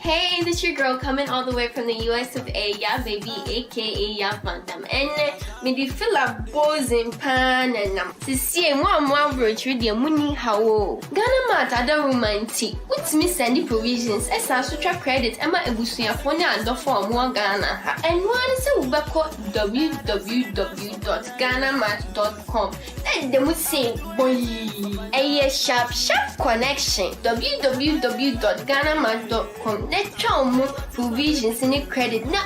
Hey, this your girl coming all the way from the US of A, yeah baby, aka ya Phantom. And me di feel a bows in pan and to see one virtue the money how Ghana mat other romantic. With me sending provisions, as I sutra credit, Emma Ebusia Phone and the form one Ghana. And one is a ubako www.ghanamat.com. And they would say, boy, a sharp connection. www.ghanamat.com. Let's try provisions in the credit. Na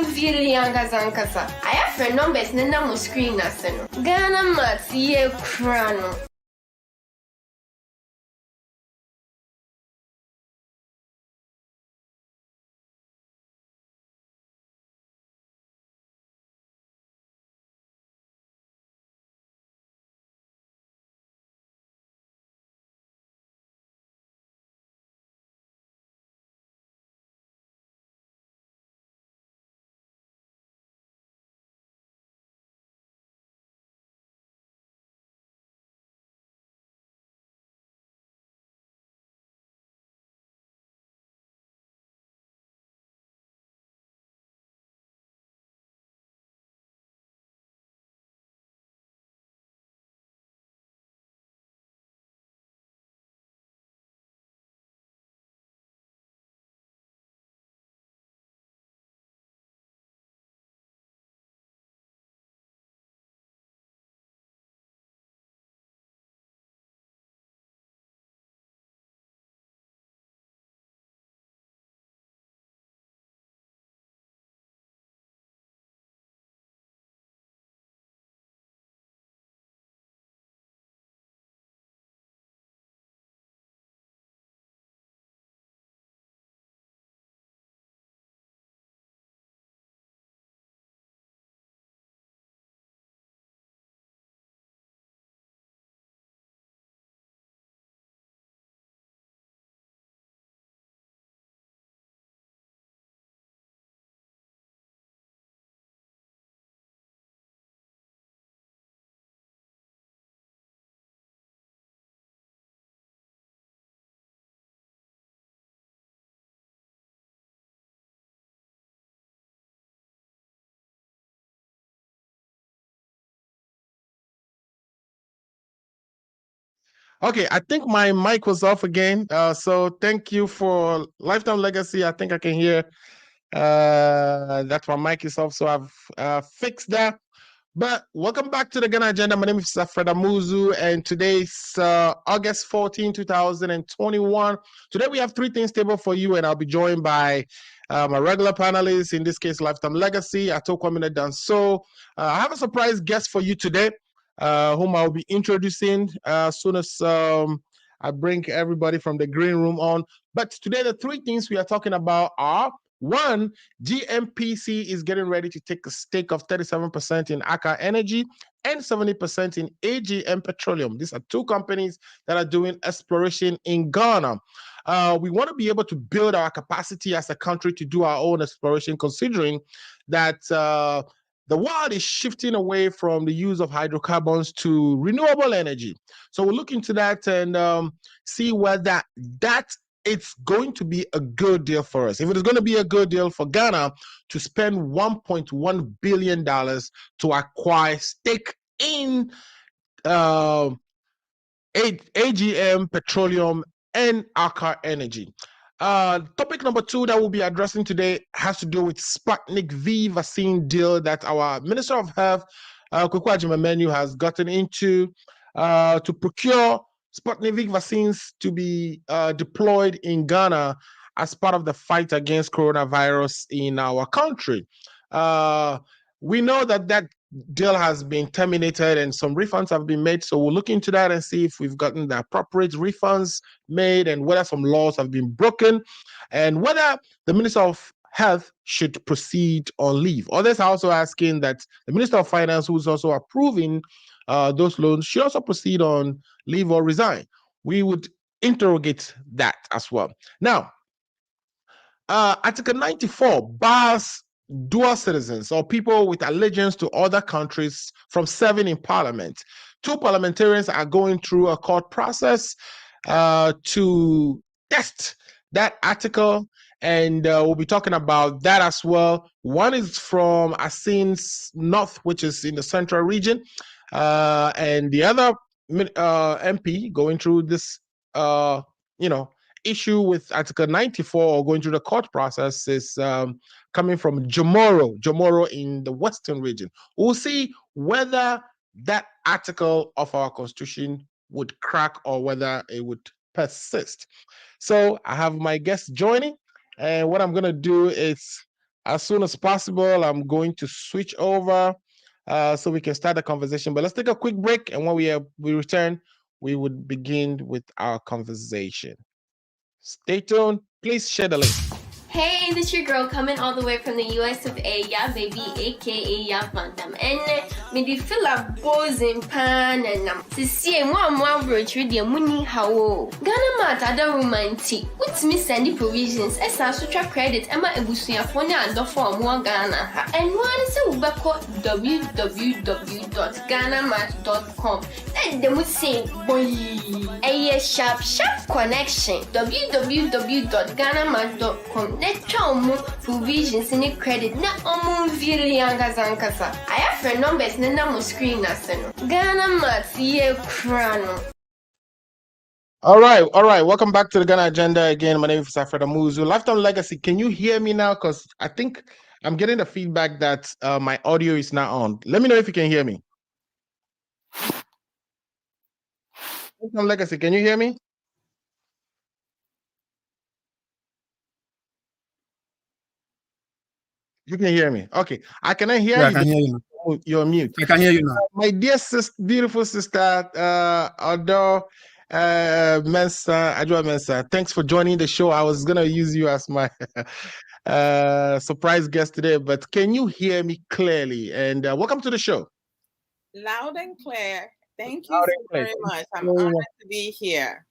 really angazankaza. I have friend numbers na mo screen na seno. Ghana Mat ye krano. Okay, I think my mic was off again. So thank you for Lifetime Legacy. I think I can hear that my mic is off, so I've fixed that. But welcome back to the Ghana Agenda. My name is Effah Ameyam, and today's August 14, 2021. Today we have three things stable for you, and I'll be joined by my regular panelists, in this case, Lifetime Legacy, Ato Kwamena De-Sosoo. I have a surprise guest for you today, whom I'll be introducing as soon as I bring everybody from the green room on. But today, the three things we are talking about are: one, GNPC is getting ready to take a stake of 37% in Aker Energy and 70% in AGM Petroleum. These are two companies that are doing exploration in Ghana. We want to be able to build our capacity as a country to do our own exploration, considering that the world is shifting away from the use of hydrocarbons to renewable energy. So we'll look into that and see whether that it's going to be a good deal for us. If it is going to be a good deal for Ghana to spend $1.1 billion to acquire stake in AGM, Petroleum, and Aker Energy. Topic number two that we'll be addressing today has to do with Sputnik V vaccine deal that our Minister of Health, Effah Ameyam, has gotten into to procure Sputnik V vaccines to be deployed in Ghana as part of the fight against coronavirus in our country. We know that deal has been terminated and some refunds have been made, so we'll look into that and see if we've gotten the appropriate refunds made and whether some laws have been broken and whether the Minister of Health should proceed on leave. Others are also asking that the Minister of Finance, who's also approving those loans, should also proceed on leave or resign. We would interrogate that as well. Now, Article 94 bars dual citizens or people with allegiance to other countries from serving in parliament. Two parliamentarians are going through a court process to test that article and we'll be talking about that as well. One is from Asin's North, which is in the central region, and the other MP going through this, issue with Article 94 or going through the court process is coming from Jomoro in the Western region. We'll see whether that article of our Constitution would crack or whether it would persist. So I have my guest joining, and what I'm going to do is, as soon as possible, I'm going to switch over so we can start the conversation. But let's take a quick break, and when we return, we would begin with our conversation. Stay tuned. Please share the link. Hey, this your girl coming all the way from the US of A, yeah, baby, aka Yavantam. And me di feel a buzzing pan and see one virtually the money how Ghana mat other romantic. What's me sending provisions? As I such credit, Emma Ebusuya phone and the form one Ghana. And one is a www.ghanamat.com. And they would say, boy, a sharp connection. www.ghanamat.com. Let's provisions in credit na I have friend numbers na screen Ghana Mat ye crano. All right. Welcome back to the Ghana Agenda again. My name is Effah Ameyam. Lifetime Legacy. Can you hear me now? Because I think I'm getting the feedback that my audio is not on. Let me know if you can hear me. Lifetime Legacy. Can you hear me? You can hear me. Okay. I cannot hear you. I can hear you. You're mute. I can hear you now. My dear beautiful sister, Ato Mensa, thanks for joining the show. I was gonna use you as my surprise guest today, but can you hear me clearly? And welcome to the show. Loud and clear. Thank you very much. I'm honored to be here.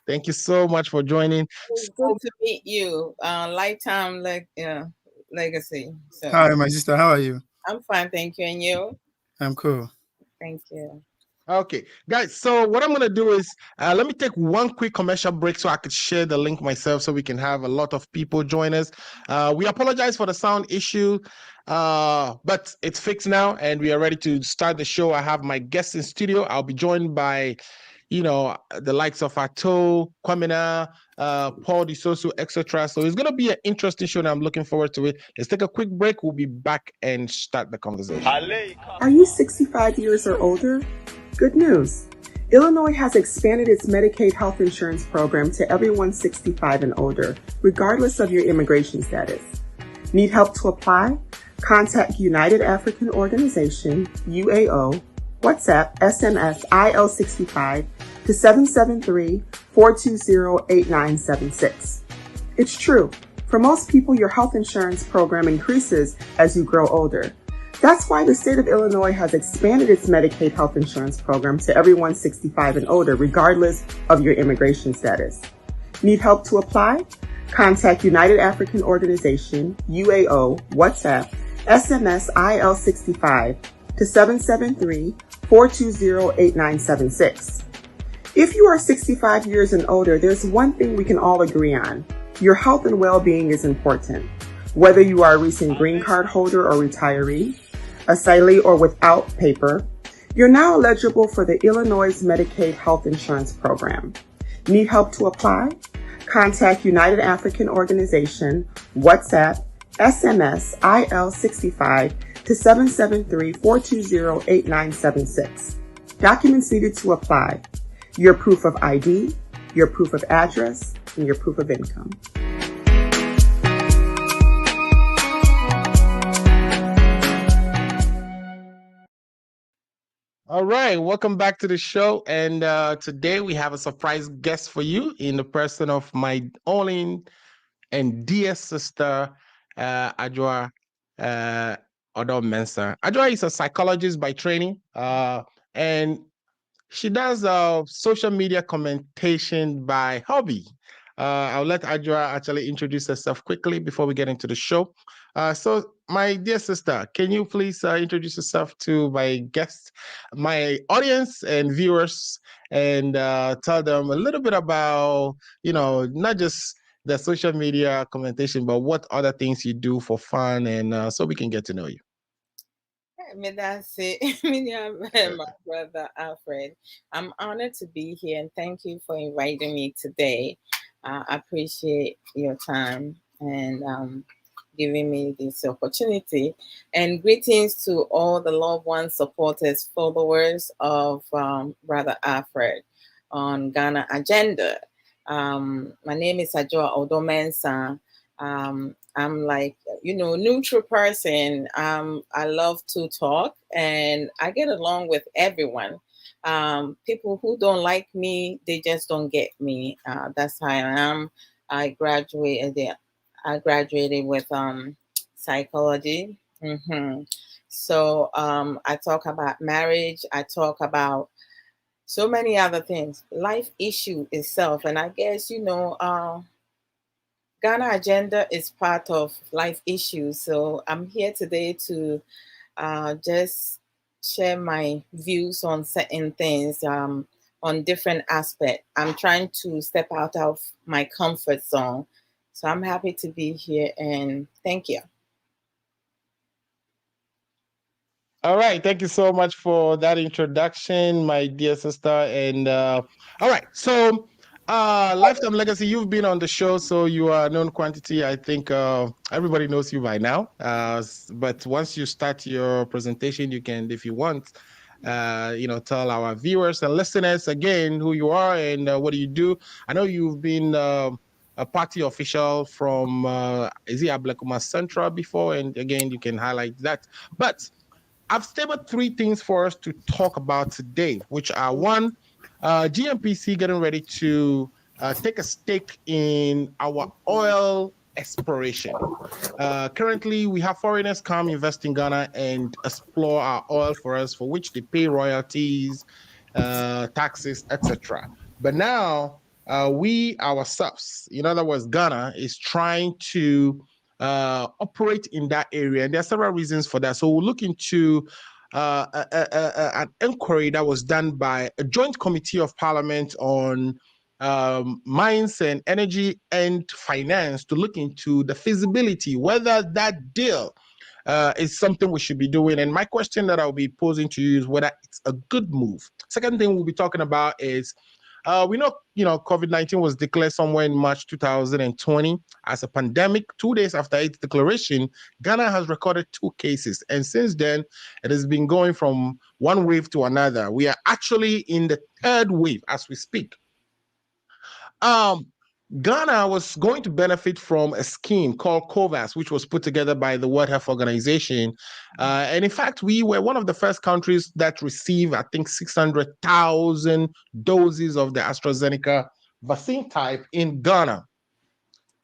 Thank you so much for joining. It's good to meet you. Lifetime Legacy. So, hi, my sister. How are you? I'm fine, thank you. And you? I'm cool. Thank you. Okay, guys. So what I'm gonna do is let me take one quick commercial break so I could share the link myself, so we can have a lot of people join us. We apologize for the sound issue, but it's fixed now, and we are ready to start the show. I have my guests in studio. I'll be joined by, the likes of Ato Kwamena, Paul De-Sosoo, etc. So it's going to be an interesting show, and I'm looking forward to it. Let's take a quick break. We'll be back and start the conversation. Are you 65 years or older? Good news. Illinois has expanded its Medicaid health insurance program to everyone 65 and older, regardless of your immigration status. Need help to apply? Contact United African Organization, UAO, WhatsApp, SMS, IL65 to 773-420-8976. It's true. For most people, your health insurance program increases as you grow older. That's why the state of Illinois has expanded its Medicaid health insurance program to everyone 65 and older, regardless of your immigration status. Need help to apply? Contact United African Organization, UAO, WhatsApp, SMS, IL65 to 773-420-8976. If you are 65 years and older, there's one thing we can all agree on. Your health and well-being is important. Whether you are a recent green card holder or retiree, asylee or without paper, you're now eligible for the Illinois Medicaid Health Insurance Program. Need help to apply? Contact United African Organization, WhatsApp, SMS, IL65 to 773-420-8976. Documents needed to apply: your proof of ID, your proof of address, and your proof of income. All right, welcome back to the show. And today we have a surprise guest for you in the person of my only and dear sister, Adwoa Odo Mensah. Adwoa is a psychologist by training, and she does social media commentation by hobby. I'll let Adwoa actually introduce herself quickly before we get into the show. So, my dear sister, can you please introduce yourself to my guests, my audience and viewers, and tell them a little bit about, not just the social media commentation, but what other things you do for fun, and so we can get to know you. I mean, that's it. My brother Alfred, I'm honored to be here, and thank you for inviting me today. I appreciate your time and giving me this opportunity. And greetings to all the loved ones, supporters, followers of Brother Alfred on Ghana Agenda. My name is Ajo Odomensa. I'm like, neutral person. I love to talk and I get along with everyone. People who don't like me, they just don't get me. That's how I am. I graduated with psychology. So I talk about marriage. I talk about so many other things, life issue itself. And I guess, Ghana Agenda is part of life issues. So I'm here today to just share my views on certain things, on different aspects. I'm trying to step out of my comfort zone. So I'm happy to be here and thank you. All right. Thank you so much for that introduction, my dear sister. And all right. So Lifetime Legacy, you've been on the show, so you are a known quantity. I think everybody knows you by now. But once you start your presentation, you can, if you want, tell our viewers and listeners again who you are and what do you do. I know you've been a party official from is it Ablekuma Central before, and again you can highlight that. But I've stabled three things for us to talk about today, which are one, GNPC getting ready to take a stake in our oil exploration. Currently, we have foreigners come invest in Ghana and explore our oil for us, for which they pay royalties, taxes, etc. But now, we ourselves, in other words, Ghana, is trying to operate in that area. And there are several reasons for that. So we'll look into an inquiry that was done by a joint committee of parliament on mines and energy and finance to look into the feasibility, whether that deal is something we should be doing. And my question that I'll be posing to you is whether it's a good move. Second thing we'll be talking about is we know, COVID-19 was declared somewhere in March 2020 as a pandemic. 2 days after its declaration, Ghana has recorded 2 cases. And since then, it has been going from one wave to another. We are actually in the 3rd wave as we speak. Ghana was going to benefit from a scheme called COVAX, which was put together by the World Health Organization. And in fact, we were one of the first countries that received, I think, 600,000 doses of the AstraZeneca vaccine type in Ghana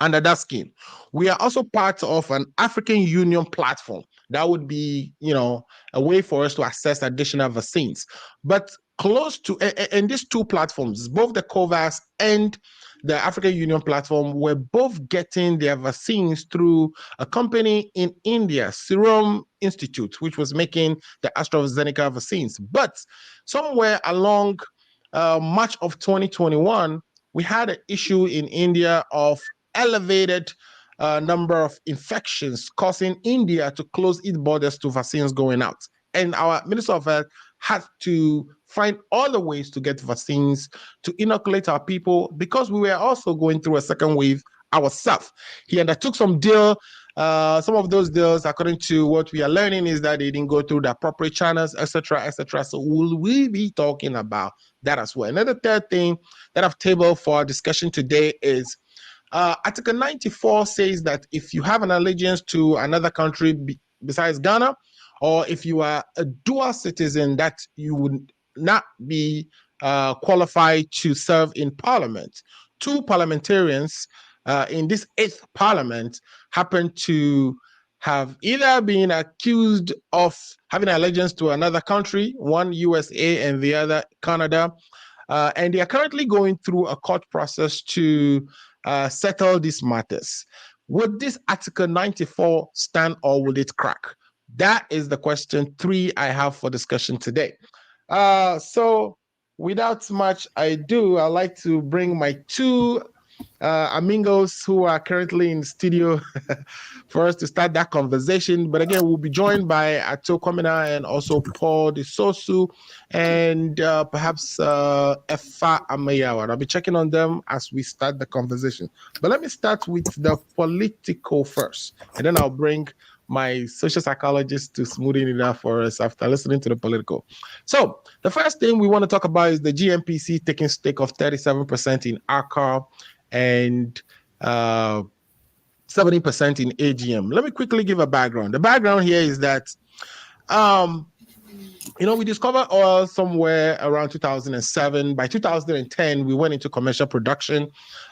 under that scheme. We are also part of an African Union platform. That would be, a way for us to access additional vaccines. But close to, and these 2 platforms, both the COVAX and the African Union platform, were both getting their vaccines through a company in India, Serum Institute, which was making the AstraZeneca vaccines. But somewhere along March of 2021, we had an issue in India of elevated number of infections, causing India to close its borders to vaccines going out. And our Minister of Health had to find other ways to get vaccines to inoculate our people because we were also going through a second wave ourselves. He undertook some deal. Some of those deals, according to what we are learning, is that they didn't go through the appropriate channels, etc., etc. So will we be talking about that as well? Another third thing that I've tabled for our discussion today is Article 94 says that if you have an allegiance to another country besides Ghana, or if you are a dual citizen, that you would not be qualified to serve in parliament. 2 parliamentarians in this 8th parliament happen to have either been accused of having allegiance to another country, one USA and the other Canada, and they are currently going through a court process to settle these matters. Would this Article 94 stand or will it crack? That is the question 3 I have for discussion today. So without much ado, I'd like to bring my 2 amigos who are currently in the studio for us to start that conversation. But again, we'll be joined by Ato Kwamena and also Paul De-Sosoo and perhaps Effah Ameyam. I'll be checking on them as we start the conversation. But let me start with the political first, and then I'll bring my social psychologist to smoothing it out for us after listening to the political. So the first thing we want to talk about is the GNPC taking stake of 37% in Aker and 70% in AGM. Let me quickly give a background. The background here is that we discovered oil somewhere around 2007. By 2010, we went into commercial production.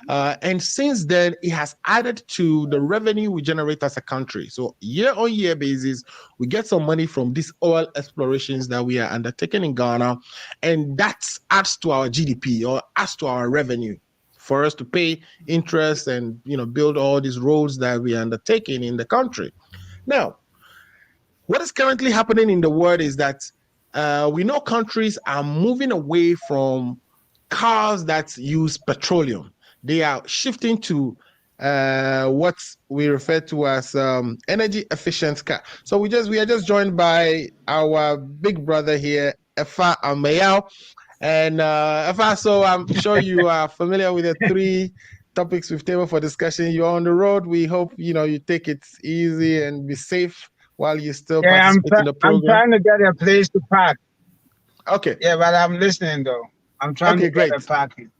And since then, it has added to the revenue we generate as a country. So year-on-year basis, we get some money from these oil explorations that we are undertaking in Ghana. And that adds to our GDP or adds to our revenue for us to pay interest and, build all these roads that we are undertaking in the country. Now, what is currently happening in the world is that we know countries are moving away from cars that use petroleum. They are shifting to what we refer to as energy efficient car. So we are just joined by our big brother here, Effah Ameyam. And Effah, so I'm sure you are familiar with the 3 topics we've tabled for discussion. You're on the road. We hope you take it easy and be safe while you still participate in the program. I'm trying to get a place to park. Okay. Yeah, but I'm listening though. I'm trying to get a parking.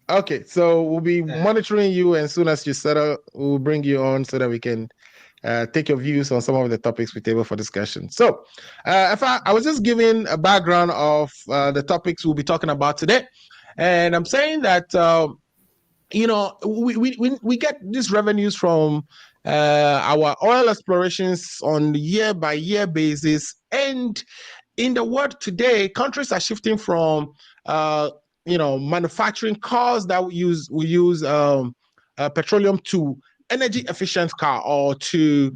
Okay, so we'll be monitoring you, and as soon as you settle, we'll bring you on so that we can take your views on some of the topics we table for discussion. So, if I was just giving a background of the topics we'll be talking about today, and I'm saying that we get these revenues from our oil explorations on year-by-year basis, and in the world today, countries are shifting from manufacturing cars that we use petroleum to energy efficient car or to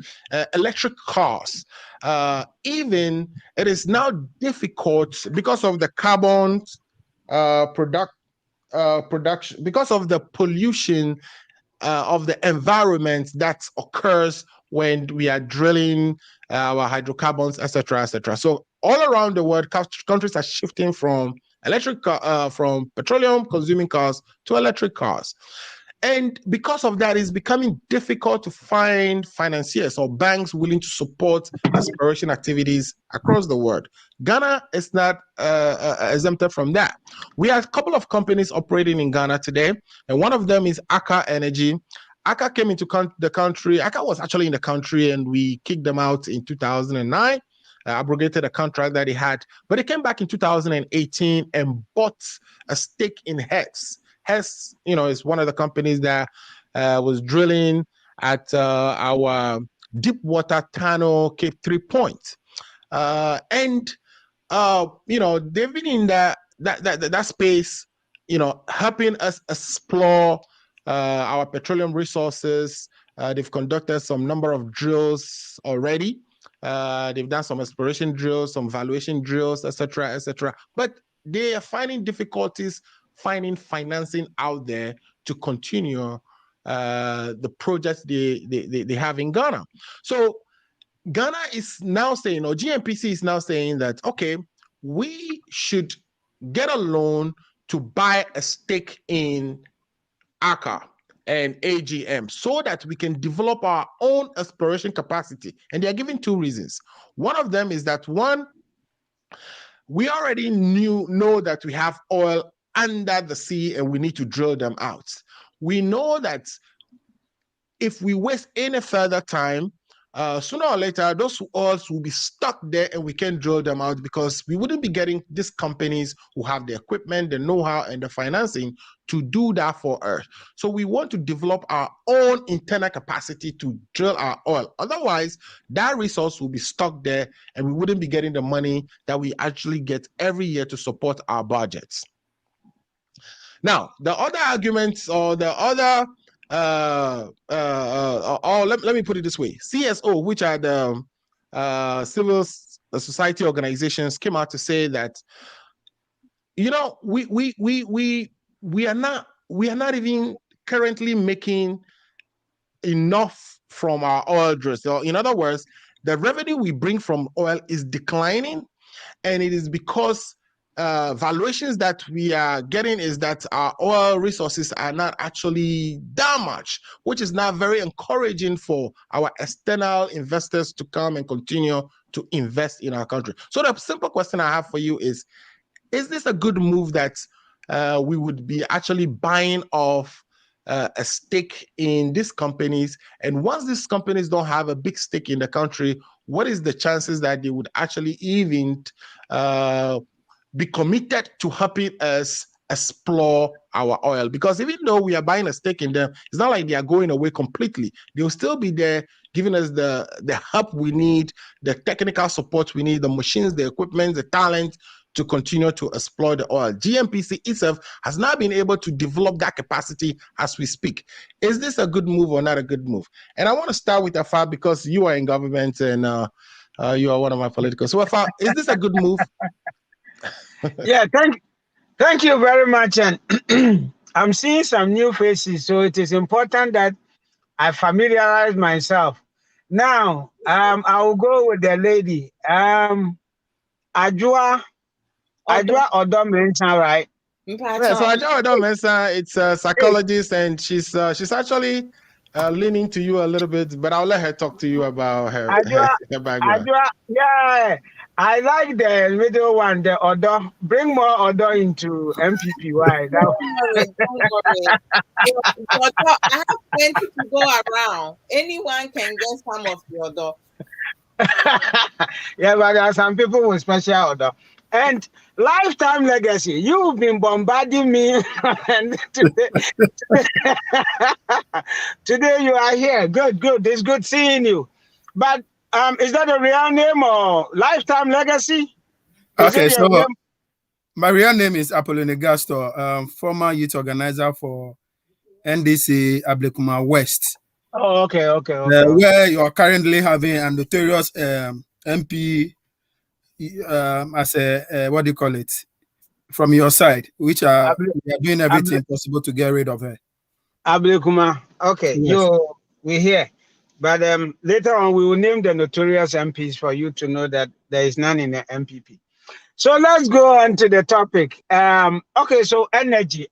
electric cars. Even it is now difficult because of the carbon production, because of the pollution of the environment that occurs when we are drilling our hydrocarbons, etc., etc. So all around the world, countries are shifting from from petroleum consuming cars to electric cars. And because of that, it's becoming difficult to find financiers or banks willing to support exploration activities across the world. Ghana is not exempted from that. We have a couple of companies operating in Ghana today, and one of them is Aker Energy. Aker came into the country. Aker was actually in the country, and we kicked them out in 2009. Abrogated a contract that he had, but he came back in 2018 and bought a stake in Hess. Hess, is one of the companies that was drilling at our deep water tunnel, Cape 3 Point. They've been in that space, helping us explore our petroleum resources. They've conducted some number of drills already. They've done some exploration drills, some valuation drills, etc., etc. But they are finding difficulties finding financing out there to continue the projects they have in Ghana. So Ghana is now saying, or GNPC is now saying that, okay, we should get a loan to buy a stake in Aker and AGM so that we can develop our own exploration capacity. And they are giving 2 reasons. One of them is that, one, we already know that we have oil under the sea and we need to drill them out. We know that if we waste any further time, sooner or later, those oils will be stuck there and we can't drill them out because we wouldn't be getting these companies who have the equipment, the know-how, and the financing to do that for us. So we want to develop our own internal capacity to drill our oil. Otherwise, that resource will be stuck there and we wouldn't be getting the money that we actually get every year to support our budgets. Now, the other arguments or the other let me put it this way. CSO, which are the civil society organizations, came out to say that, we are not even currently making enough from our oil drills. So in other words, the revenue we bring from oil is declining, and it is because valuations that we are getting is that our oil resources are not actually that much, which is now very encouraging for our external investors to come and continue to invest in our country. So the simple question I have for you is this a good move that we would be actually buying off a stake in these companies? And once these companies don't have a big stake in the country, what is the chances that they would actually even be committed to helping us explore our oil? Because even though we are buying a stake in them, it's not like they are going away completely. They'll still be there giving us the help we need, the technical support we need, the machines, the equipment, the talent to continue to explore the oil. GNPC itself has not been able to develop that capacity as we speak. Is this a good move or not a good move? And I want to start with Effah, because you are in government and you are one of my political. So Effah, is this a good move? Yeah, thank you very much. And I'm seeing some new faces, so it is important that I familiarize myself. Now, I will go with the lady. Ajua Odo mentioned, right? Yeah, so Ajua Odo mentioned, it's a psychologist, and she's actually leaning to you a little bit, but I'll let her talk to you about her background. Ajua, yeah, I like the middle one, the Odo. Bring more Odo into MPP. Why? Don't worry. I have plenty to go around. Anyone can get some of the Odo. Yeah, but there are some people with special Odo. And lifetime legacy, you've been bombarding me, and today you are here. Good. It's good seeing you. But is that a real name or lifetime legacy? Okay, so my real name is Apollo Negasto, former youth organizer for NDC Ablekuma West. Oh, okay. Where you are currently having a notorious MP as a what do you call it, from your side, which we are doing everything possible to get rid of her. Ablekuma, okay, yes. we're here. But later on, we will name the notorious MPs for you to know that there is none in the MPP. So let's go on to the topic. Okay, so energy.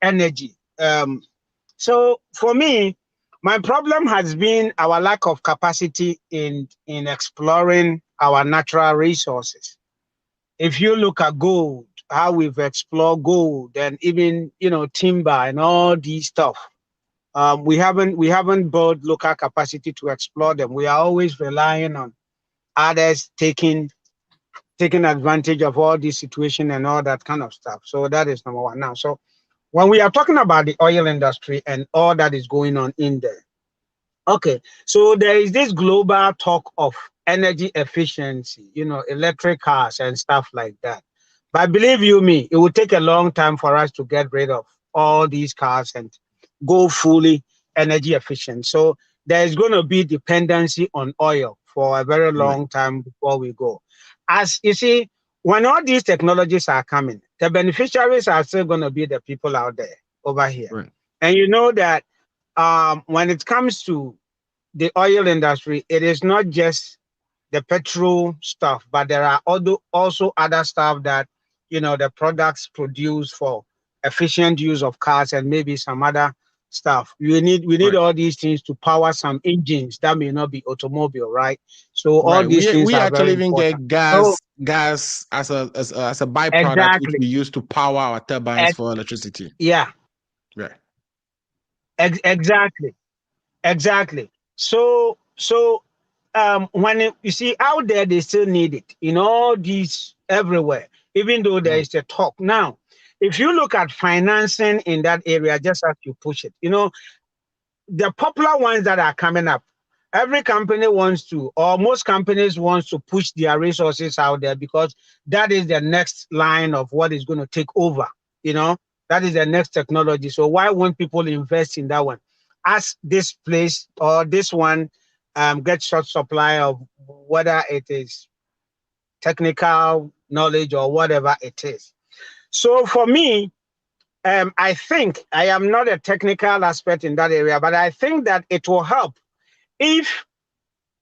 So for me, my problem has been our lack of capacity in exploring our natural resources. If you look at gold, how we've explored gold, and even timber and all these stuff, we haven't built local capacity to explore them. We are always relying on others taking advantage of all this situation and all that kind of stuff. So that is number one. Now, so when we are talking about the oil industry and all that is going on in there, okay, so there is this global talk of energy efficiency, electric cars and stuff like that. But believe you me, it will take a long time for us to get rid of all these cars and go fully energy efficient. So there's going to be dependency on oil for a very long time before we go. As you see, when all these technologies are coming, the beneficiaries are still going to be the people out there over here. Right. And you know that when it comes to the oil industry, it is not just the petrol stuff, but there are also other stuff that, the products produced for efficient use of cars and maybe some other stuff. We need all these things to power some engines that may not be automobile, right? So all these things we are actually very even important. get gas as a byproduct, which we use to power our turbines for electricity. Yeah. Right. Exactly. So when you see out there, they still need it in all these everywhere, even though there is the talk now. If you look at financing in that area, just as you push it, the popular ones that are coming up, every company wants to, or most companies wants to push their resources out there because that is the next line of what is going to take over. That is the next technology. So why won't people invest in that one? As this place or this one gets short supply of whether it is technical knowledge or whatever it is. So for me, I think, I am not a technical expert in that area, but I think that it will help if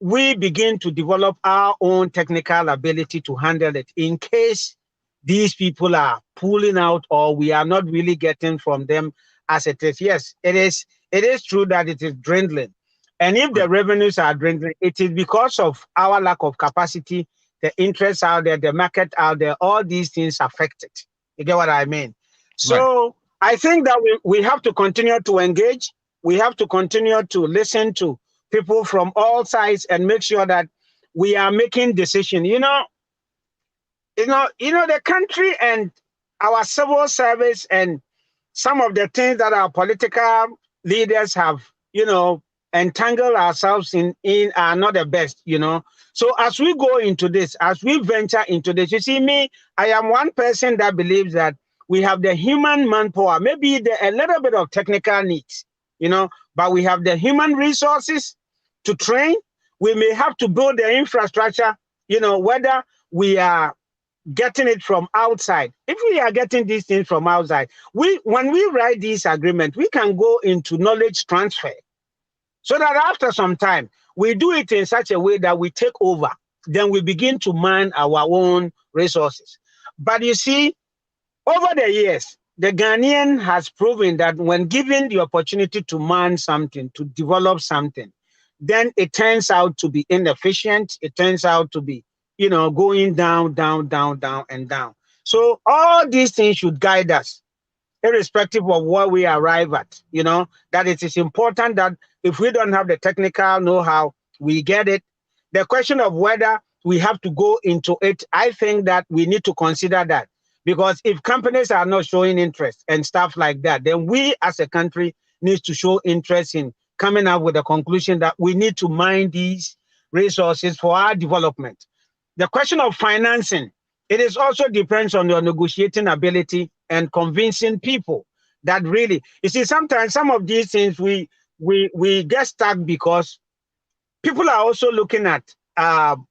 we begin to develop our own technical ability to handle it in case these people are pulling out or we are not really getting from them as it is. Yes, it is true that it is dwindling. And if the revenues are dwindling, it is because of our lack of capacity, the interest out there, the market out there, all these things affect it. You get what I mean? So I think that we have to continue to engage. We have to continue to listen to people from all sides and make sure that we are making decisions. The country and our civil service and some of the things that our political leaders have, entangled ourselves in are not the best, So as we go into this, as we venture into this, you see me, I am one person that believes that we have the human manpower, maybe a little bit of technical needs, but we have the human resources to train. We may have to build the infrastructure, whether we are getting it from outside. If we are getting these things from outside, when we write this agreement, we can go into knowledge transfer so that after some time, we do it in such a way that we take over. Then we begin to mine our own resources. But you see, over the years, the Ghanaian has proven that when given the opportunity to mine something, to develop something, then it turns out to be inefficient. It turns out to be, going down, down, down, down, and down. So all these things should guide us, irrespective of where we arrive at, that it is important that if we don't have the technical know-how, we get it. The question of whether we have to go into it, I think that we need to consider that. Because if companies are not showing interest and stuff like that, then we as a country need to show interest in coming up with a conclusion that we need to mine these resources for our development. The question of financing, it is also depends on your negotiating ability and convincing people that really, you see, sometimes some of these things we get stuck because people are also looking at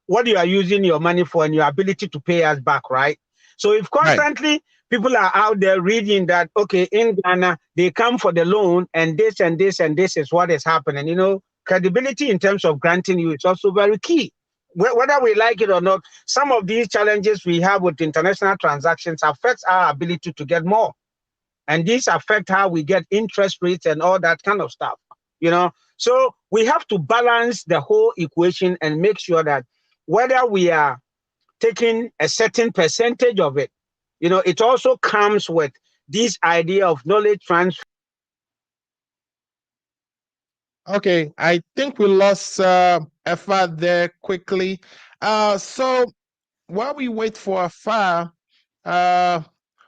what you are using your money for and your ability to pay us back, right? So if constantly people are out there reading that, okay, in Ghana, they come for the loan and this and this and this is what is happening, credibility in terms of granting you is also very key. Whether we like it or not, some of these challenges we have with international transactions affects our ability to get more. And these affect how we get interest rates and all that kind of stuff, So we have to balance the whole equation and make sure that whether we are taking a certain percentage of it, it also comes with this idea of knowledge transfer. Okay, I think we lost Effah there quickly. So while we wait for Effah,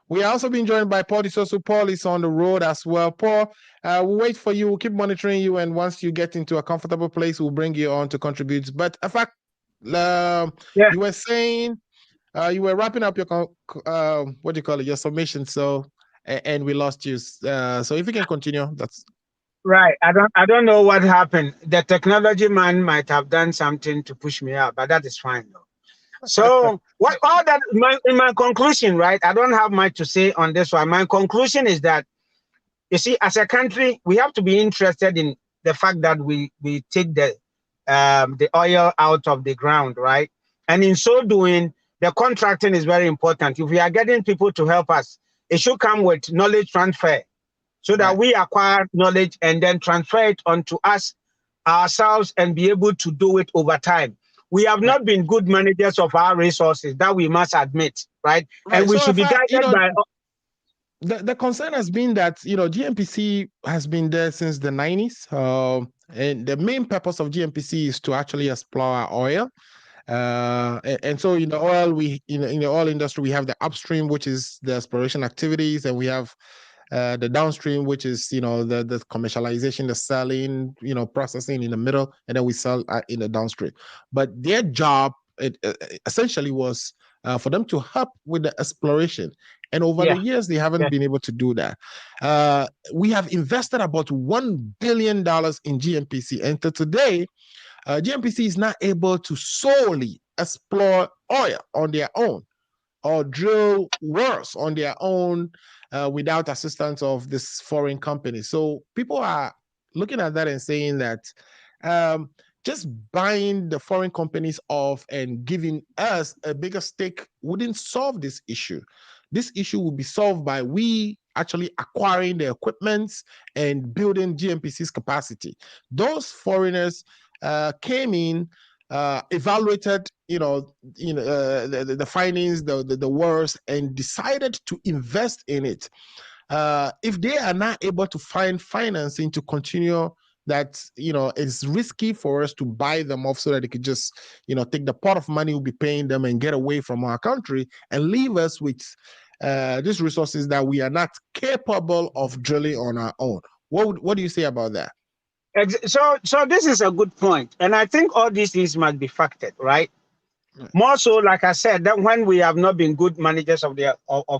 we are also being joined by Paul De-Sosoo. Paul is on the road as well. Paul, we'll wait for you. We'll keep monitoring you, and once you get into a comfortable place, we'll bring you on to contribute. But Effah, you were saying you were wrapping up your what do you call it, your submission. So and we lost you. So if you can continue, that's right. I don't know what happened. The technology man might have done something to push me out, but that is fine though. So in my conclusion, right? I don't have much to say on this one. My conclusion is that, you see, as a country, we have to be interested in the fact that we take the oil out of the ground, right? And in so doing, the contracting is very important. If we are getting people to help us, it should come with knowledge transfer so that we acquire knowledge and then transfer it onto us, ourselves, and be able to do it over time. We have not been good managers of our resources, that we must admit, right? And we should be guided by... The concern has been that, GNPC has been there since the 90s. And the main purpose of GNPC is to actually explore oil. And so in the oil, in the oil industry, we have the upstream, which is the exploration activities, and we have the downstream, which is the commercialization, the selling, processing in the middle, and then we sell in the downstream. But their job essentially was for them to help with the exploration. And over the years, they haven't been able to do that. We have invested about $1 billion in GNPC, and to today, GNPC is not able to solely explore oil on their own. or drill worse on their own without assistance of this foreign company. So people are looking at that and saying that just buying the foreign companies off and giving us a bigger stake wouldn't solve this issue. This issue will be solved by we actually acquiring the equipment and building GNPC's capacity. Those foreigners came in, evaluated, the findings, the worst, and decided to invest in it. If they are not able to find financing to continue, that it's risky for us to buy them off so that they could just take the pot of money we'll be paying them and get away from our country and leave us with these resources that we are not capable of drilling on our own. What do you say about that? So this is a good point, and I think all these things must be factored, right? More so, like I said, that when we have not been good managers of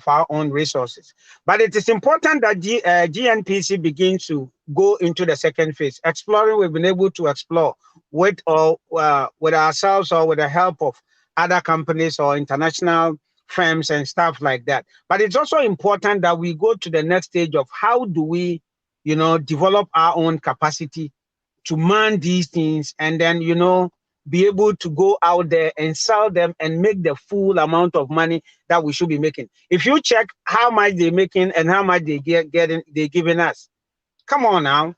our own resources. But it is important that GNPC begins to go into the second phase. Exploring, we've been able to explore with ourselves or with the help of other companies or international firms and stuff like that. But it's also important that we go to the next stage of how do we, develop our own capacity to man these things, and then, be able to go out there and sell them and make the full amount of money that we should be making. If you check how much they're making and how much they're giving us, come on now,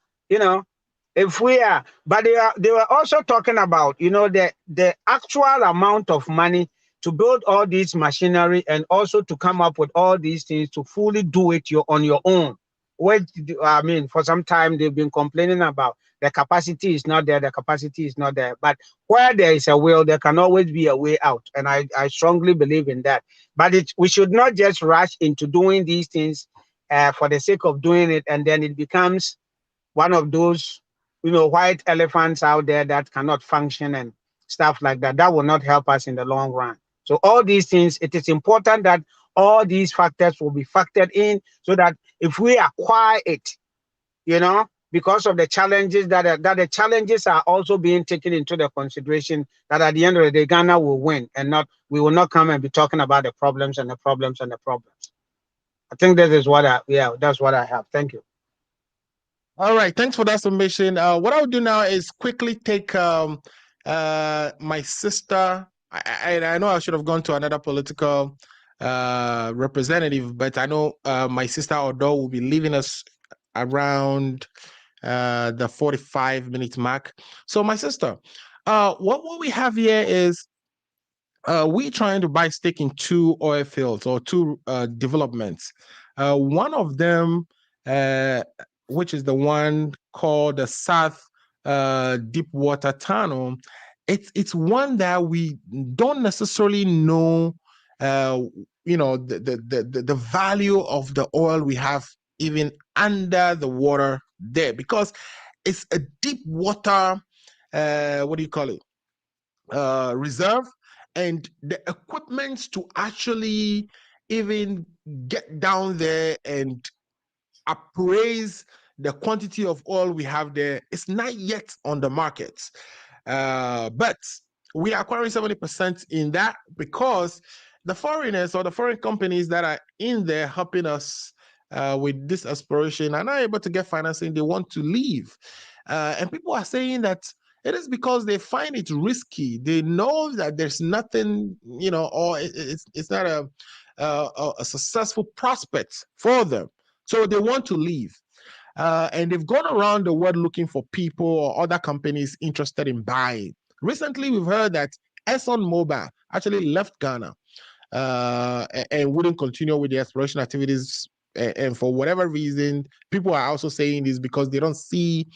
if we are, but they were also talking about, the actual amount of money to build all this machinery and also to come up with all these things to fully do it on your own. Which, for some time they've been complaining about the capacity is not there, the capacity is not there. But where there is a will, there can always be a way out. And I strongly believe in that. But we should not just rush into doing these things for the sake of doing it. And then it becomes one of those, white elephants out there that cannot function and stuff like that. That will not help us in the long run. So all these things, it is important that all these factors will be factored in so that if we acquire it, because of the challenges that the challenges are also being taken into the consideration, that at the end of the day, Ghana will win and we will not come and be talking about the problems and the problems and the problems. I think that is that's what I have. Thank you. All right, thanks for that submission. What I'll do now is quickly take my sister. I know I should have gone to another political representative, but I know my sister Odo will be leaving us around the 45-minute mark. So my sister, what we have here is we trying to buy stake in 2 oil fields or 2 developments. One of them, which is the one called the South Deep Water Tunnel, it's one that we don't necessarily know, the value of the oil we have even under the water there, because it's a deep water, reserve, and the equipment to actually even get down there and appraise the quantity of oil we have there is not yet on the market. But we are acquiring 70% in that because the foreigners or the foreign companies that are in there helping us with this exploration are not able to get financing. They want to leave. And people are saying that it is because they find it risky. They know that there's nothing, or it's not a successful prospect for them. So they want to leave. And they've gone around the world looking for people or other companies interested in buying. Recently, we've heard that ExxonMobil actually left Ghana and wouldn't continue with the exploration activities. And for whatever reason, people are also saying this because they don't see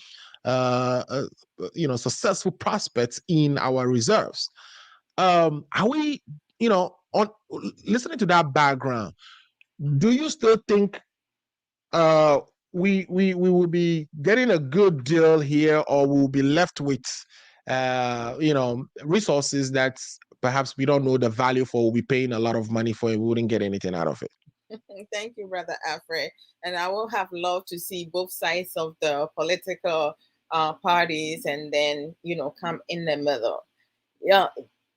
successful prospects in our reserves. Are we, on listening to that background, do you still think we will be getting a good deal here, or we'll be left with resources that perhaps we don't know the value for, we'll be paying a lot of money for, and we wouldn't get anything out of it? Thank you, Brother Alfred. And I will have loved to see both sides of the political parties and then, come in the middle. Yeah,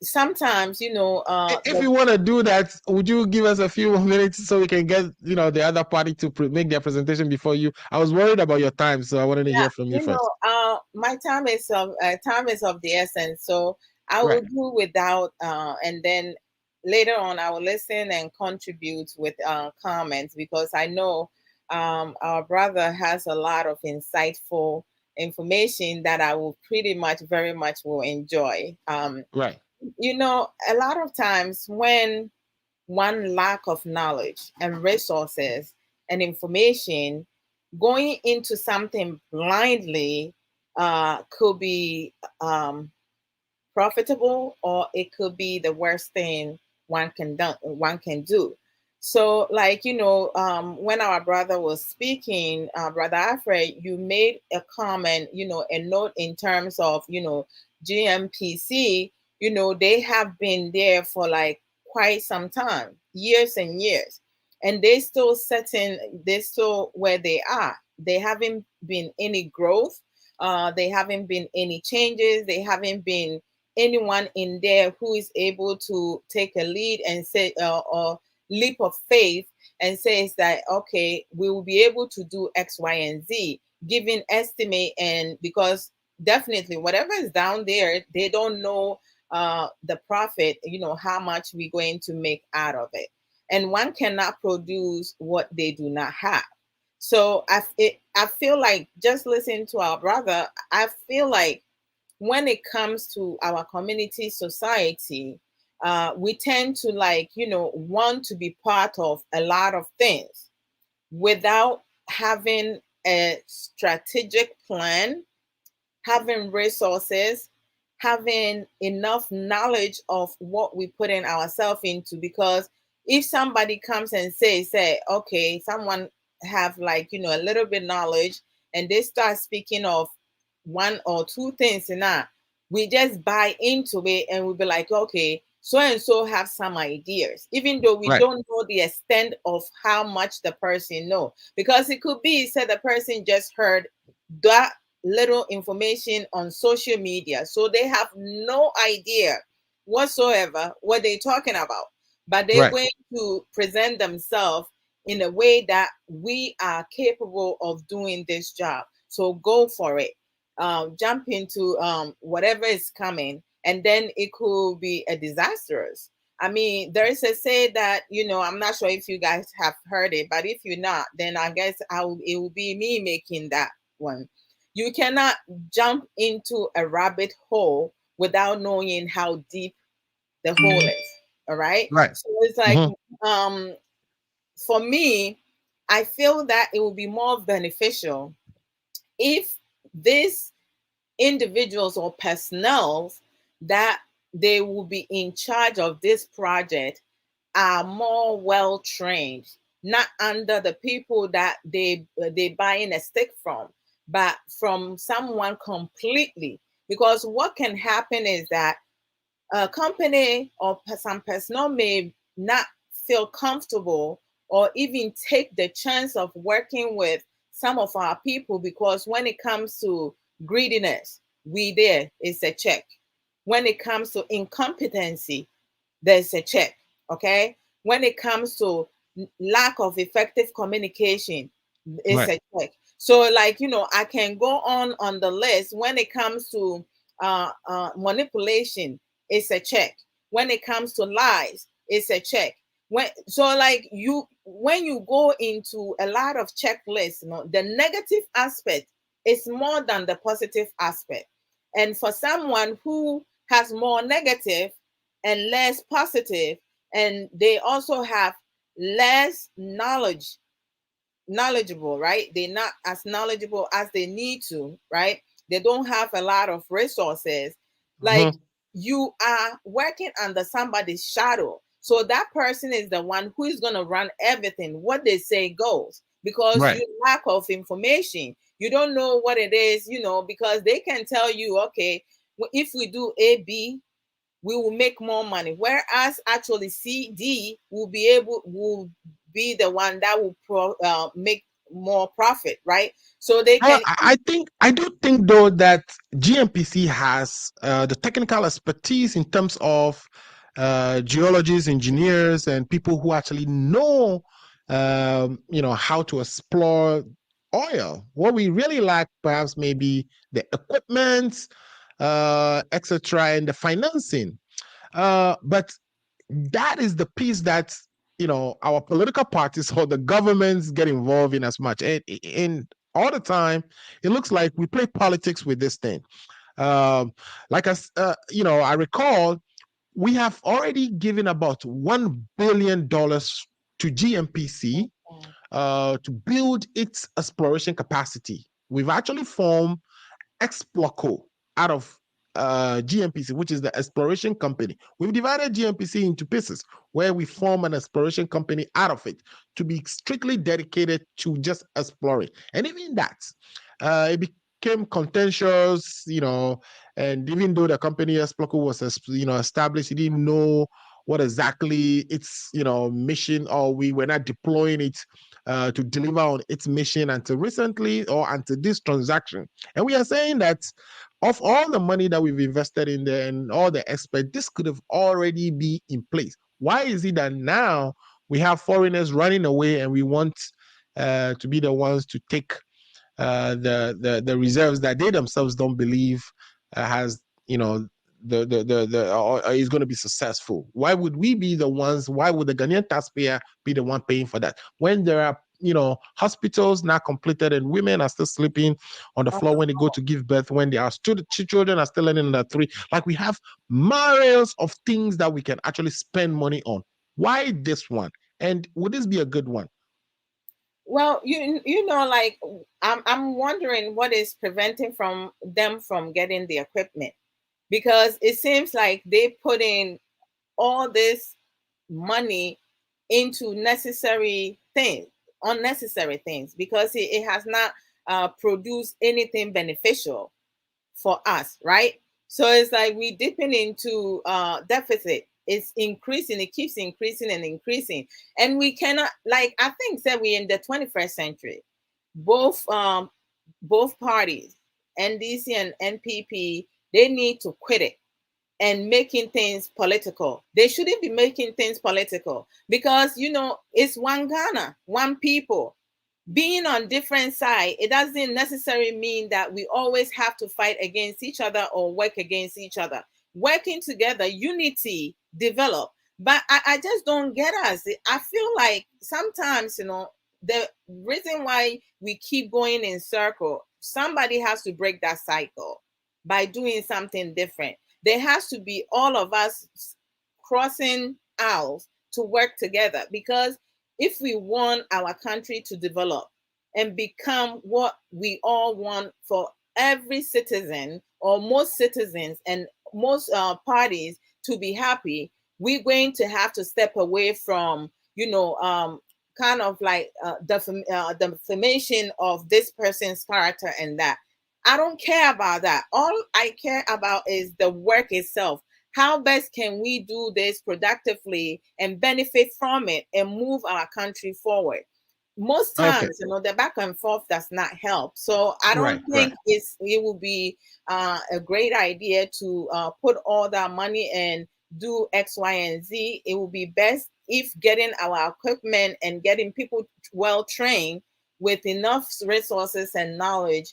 sometimes, you know, if you want to do that, would you give us a few more minutes so we can get, you know, the other party to make their presentation before you? I was worried about your time, so I wanted to hear from you first. My time is of the essence, so I will do without, and then later on I will listen and contribute with comments, because I know our brother has a lot of insightful information that I will pretty much very much will enjoy. You know, a lot of times when one lack of knowledge and resources and information, going into something blindly could be profitable, or it could be the worst thing one can do. So, like, you know, when our brother was speaking, Brother Alfred, you made a comment, you know, a note in terms of, you know, GNPC. You know, they have been there for like quite some time, years and years, and they're still where they are. They haven't been any growth. They haven't been any changes. They haven't been anyone in there who is able to take a lead and say, or leap of faith, and says that, okay, we will be able to do X, Y, and Z, giving estimate. And because definitely whatever is down there, they don't know the profit, you know, how much we're going to make out of it. And one cannot produce what they do not have. So I feel like, just listening to our brother, I feel like when it comes to our community society, we tend to, like, you know, want to be part of a lot of things without having a strategic plan, having resources, having enough knowledge of what we put in ourselves into. Because if somebody comes and say, okay, someone have, like, you know, a little bit knowledge, and they start speaking of one or two things, and we just buy into it, and we'll be like, okay, so and so have some ideas, even though we don't know the extent of how much the person know. Because it could be said the person just heard that little information on social media, so they have no idea whatsoever what they're talking about, but they're going to present themselves in a way that we are capable of doing this job. So go for it. Jump into whatever is coming, and then it could be a disastrous. I mean, there is a say that, you know, I'm not sure if you guys have heard it, but if you're not, then I guess it will be me making that one. You cannot jump into a rabbit hole without knowing how deep the hole is. All right. So it's like, for me, I feel that it will be more beneficial if these individuals or personnel that they will be in charge of this project are more well trained, not under the people that they buying a stick from, but from someone completely. Because what can happen is that a company or some personnel may not feel comfortable or even take the chance of working with some of our people, because when it comes to greediness, it's a check. When it comes to incompetency, there's a check. Okay. When it comes to lack of effective communication, it's a check. So, like, you know, I can go on the list. When it comes to manipulation, it's a check. When it comes to lies, it's a check. When you go into a lot of checklists, you know, the negative aspect is more than the positive aspect. And for someone who has more negative and less positive, and they also have less knowledgeable, right? They're not as knowledgeable as they need to, right? They don't have a lot of resources. Like, you are working under somebody's shadow. So that person is the one who is going to run everything. What they say goes, because you lack of information. You don't know what it is, you know, because they can tell you, okay, if we do A, B, we will make more money. Whereas actually C, D will be the one that will make more profit, right? So they can. I do think though that GNPC has the technical expertise in terms of geologists, engineers, and people who actually know, how to explore oil. What we really lack, perhaps, maybe the equipment, etc., and the financing. But that is the piece that our political parties or the governments get involved in as much. And all the time, it looks like we play politics with this thing. I recall we have already given about $1 billion to GNPC to build its exploration capacity. We've actually formed Exploco out of GNPC, which is the exploration company. We've divided GNPC into pieces where we form an exploration company out of it to be strictly dedicated to just exploring. And even that, it became contentious, and even though the company Exploco was, established, it didn't know what exactly its, mission, or we were not deploying it to deliver on its mission until recently or until this transaction. And we are saying that of all the money that we've invested in there and all the experts, this could have already be in place. Why is it that now we have foreigners running away and we want to be the ones to take the reserves that they themselves don't believe has, is going to be successful? Why would we be the ones? Why would the Ghanaian taxpayer be the one paying for that when there are hospitals not completed and women are still sleeping on the floor when they go to give birth, when their children are still learning in the 3? Like, we have miles of things that we can actually spend money on. Why this one? And would this be a good one? Well, like I'm wondering what is preventing them from getting the equipment, because it seems like they put in all this money into unnecessary things, because it has not produced anything beneficial for us, right? So it's like we dipping into deficit. It's increasing, it keeps increasing and increasing. And we cannot, like, I think that we're in the 21st century. Both parties, NDC and NPP, they need to quit it and making things political. They shouldn't be making things political, because it's one Ghana, one people. Being on different sides, it doesn't necessarily mean that we always have to fight against each other or work against each other. Working together, unity develop. But I just don't get us. I feel like sometimes, the reason why we keep going in circle, somebody has to break that cycle by doing something different. There has to be all of us crossing aisles to work together, because if we want our country to develop and become what we all want for every citizen, or most citizens and most parties to be happy, we're going to have to step away from, kind of like defamation of this person's character and that. I don't care about that. All I care about is the work itself. How best can we do this productively and benefit from it and move our country forward? Most times, the back and forth does not help. So I don't think it will be a great idea to put all that money and do X, Y, and Z. It will be best if getting our equipment and getting people well trained with enough resources and knowledge,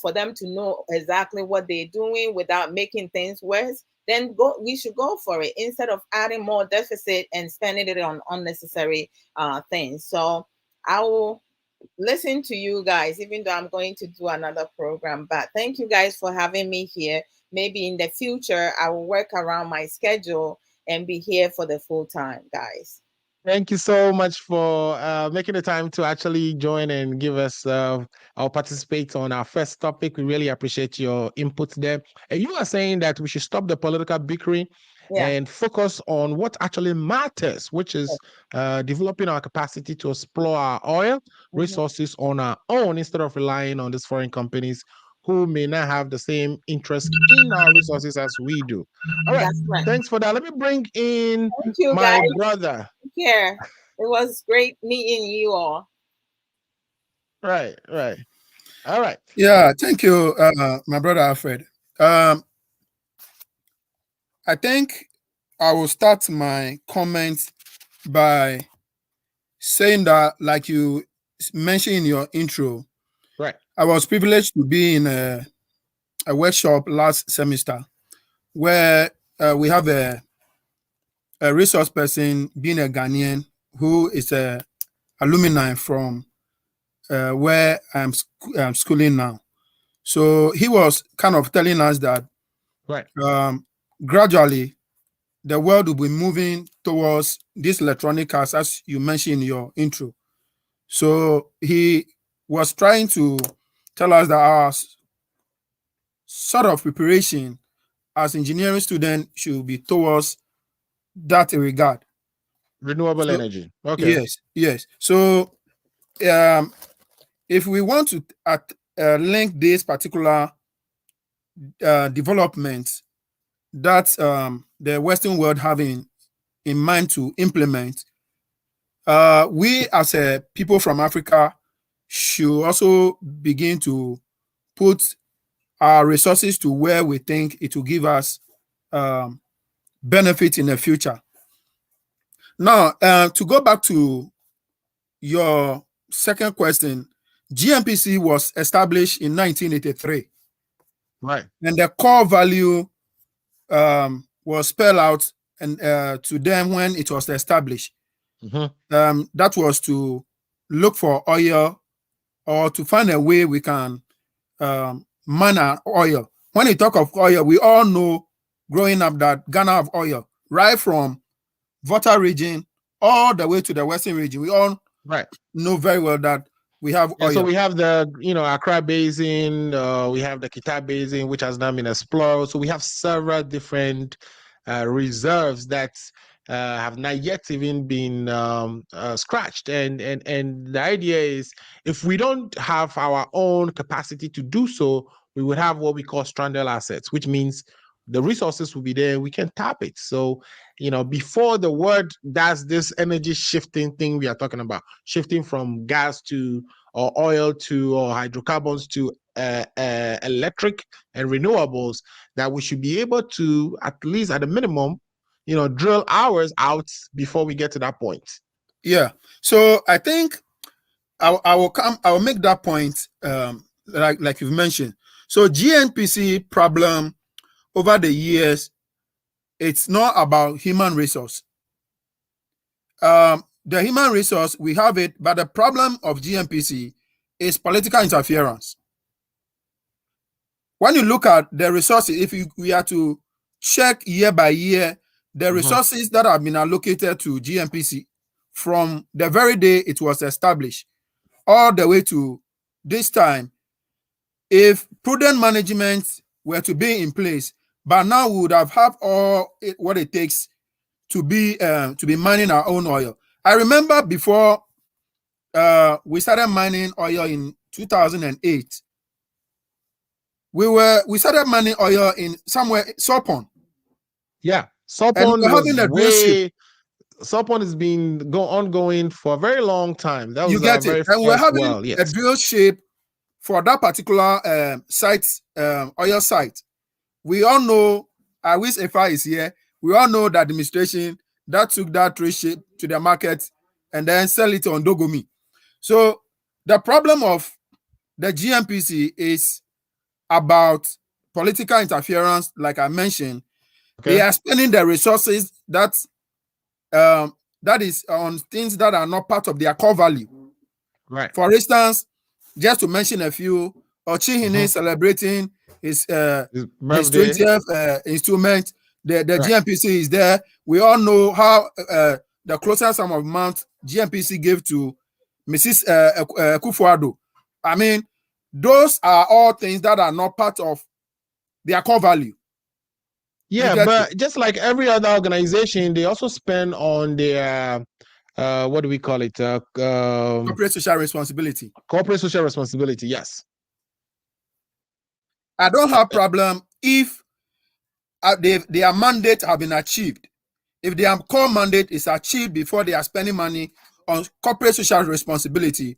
for them to know exactly what they're doing without making things worse. Then we should go for it, instead of adding more deficit and spending it on unnecessary things. So I will listen to you guys, even though I'm going to do another program. But thank you guys for having me here. Maybe in the future, I will work around my schedule and be here for the full time, guys. Thank you so much for making the time to actually join and give us or participate on our first topic. We really appreciate your input there. And you are saying that we should stop the political bickering and focus on what actually matters, which is developing our capacity to explore our oil resources on our own, instead of relying on these foreign companies who may not have the same interest in our resources as we do. All right. Thanks for that. Let me bring in my brother. Take care. It was great meeting you all. Right. All right. Yeah, thank you, my brother Alfred. I think I will start my comments by saying that, like you mentioned in your intro, Right. I was privileged to be in a workshop last semester where we have a resource person being a Ghanaian who is a alumni from where I'm schooling now. So he was kind of telling us that Right. gradually the world will be moving towards these electronic cars, as you mentioned in your intro. So he was trying to tell us that our sort of preparation as engineering students should be towards that regard. Renewable So, energy. Okay. yes. So if we want to link this particular development that the Western world having in mind to implement, we as a people from Africa should also begin to put our resources to where we think it will give us benefit in the future. Now, to go back to your second question, GNPC was established in 1983. Right. And the core value was spelled out and to them when it was established. That was to look for oil or to find a way we can mine our oil. When you talk of oil, we all know growing up that Ghana have oil, right from Volta region all the way to the Western region. We all know very well that we have oil. So we have the, Accra Basin, we have the Kita Basin, which has now been explored. So we have several different reserves that have not yet even been scratched. And the idea is, if we don't have our own capacity to do so, we would have what we call stranded assets, which means the resources will be there, we can tap it. So, before the world does this energy shifting thing we are talking about, shifting from gas to or oil to or hydrocarbons to electric and renewables, that we should be able to, at least at a minimum, drill hours out before we get to that point. Yeah. So I think I will make that point like you've mentioned. So GNPC problem over the years, it's not about human resource. The human resource, we have it, but the problem of GNPC is political interference. When you look at the resources, if we are to check year by year, the resources that have been allocated to GNPC from the very day it was established all the way to this time, if prudent management were to be in place, but now we would have all what it takes to be mining our own oil. I remember before we started mining oil in 2008, we started mining oil in somewhere Sopon. Yeah, Sopon Sopon has been ongoing for a very long time. That was you get it, and we're having a drill shape for that particular site, oil site. We all know, I wish Effah is here. We all know the administration that took that drill shape to the market and then sell it on Dogomi. So the problem of the GNPC is about political interference, like I mentioned. Okay. They are spending the resources that is on things that are not part of their core value. Right. For instance, just to mention a few, Ochihine celebrating his 20th instrument. The GNPC is there. We all know how the closer sum of amount GNPC gave to Mrs. Kufuado. I mean, those are all things that are not part of their core value. Yeah, but just like every other organization, they also spend on their what do we call it? Corporate social responsibility. Corporate social responsibility, yes. I don't have problem if their mandate have been achieved. If their core mandate is achieved before they are spending money on corporate social responsibility,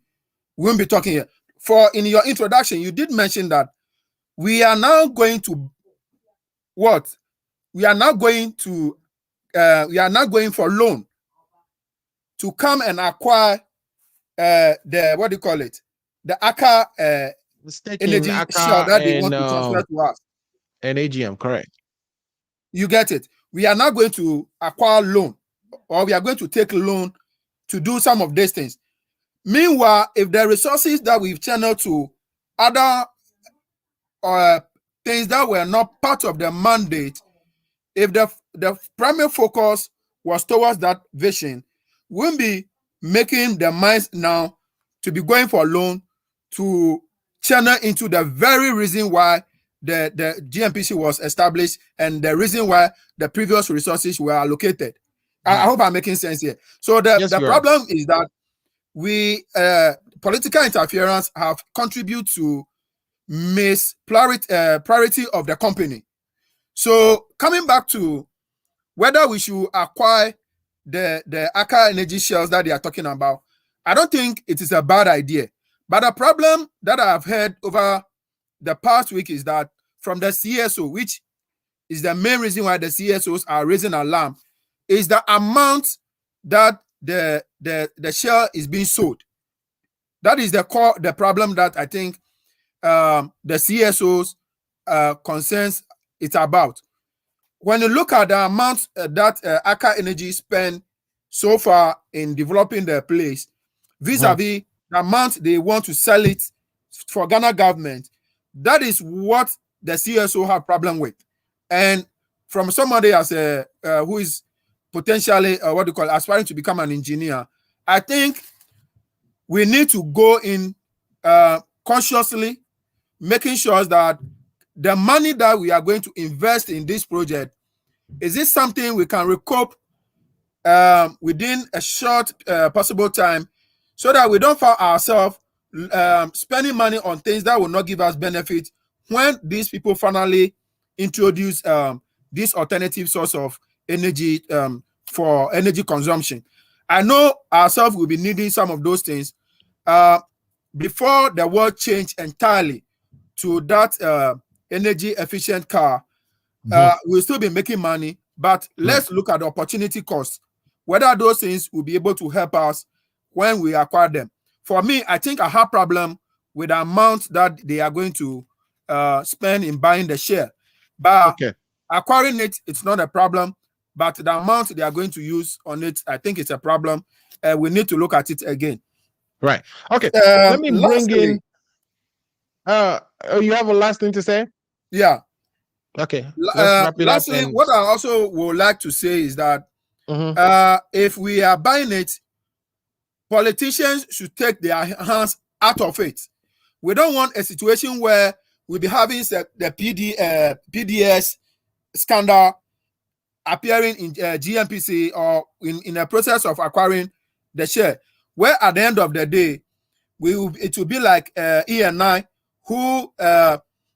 We won't be talking here. For in your introduction, you did mention that we are now going to what? We are now going to for loan to come and acquire the what do you call it? The Aker energy shell Aker that they want to transfer to us. And AGM, correct. You get it. We are now going to acquire loan, or we are going to take loan to do some of these things. Meanwhile, if the resources that we've channeled to other things that were not part of the mandate, if the primary focus was towards that vision, we'll be making the minds now to be going for loan to channel into the very reason why the GNPC was established and the reason why the previous resources were allocated. I hope I'm making sense here. So the problem is that we political interference have contributed to priority of the company. So coming back to whether we should acquire the Aker energy shells that they are talking about, I don't think it is a bad idea. But the problem that I've heard over the past week is that from the CSO, which is the main reason why the CSOs are raising alarm, is the amount that the shell is being sold. That is the problem that I think the CSOs concerns it's about. When you look at the amount that Aker Energy spent so far in developing their place, vis-a-vis the amount they want to sell it for Ghana government, that is what the CSO have problem with. And from somebody as who is potentially aspiring to become an engineer, I think we need to go in consciously, making sure that the money that we are going to invest in this project, is this something we can recoup within a short possible time, so that we don't find ourselves spending money on things that will not give us benefit when these people finally introduce this alternative source of energy for energy consumption. I know ourselves will be needing some of those things before the world change entirely to that energy efficient car. We'll still be making money, but let's look at the opportunity cost, whether those things will be able to help us when we acquire them. For me, I think I have problem with the amount that they are going to spend in buying the share. But acquiring it, it's not a problem. But the amount they are going to use on it, I think it's a problem. We need to look at it again. Right. Okay. Let me bring in. You have a last thing to say? Yeah. Okay. Let's wrap it lastly, up. What I also would like to say is that if we are buying it, politicians should take their hands out of it. We don't want a situation where we'll be having the PDS scandal appearing in GNPC or in a process of acquiring the share, where at the end of the day, it will be like E&I, who,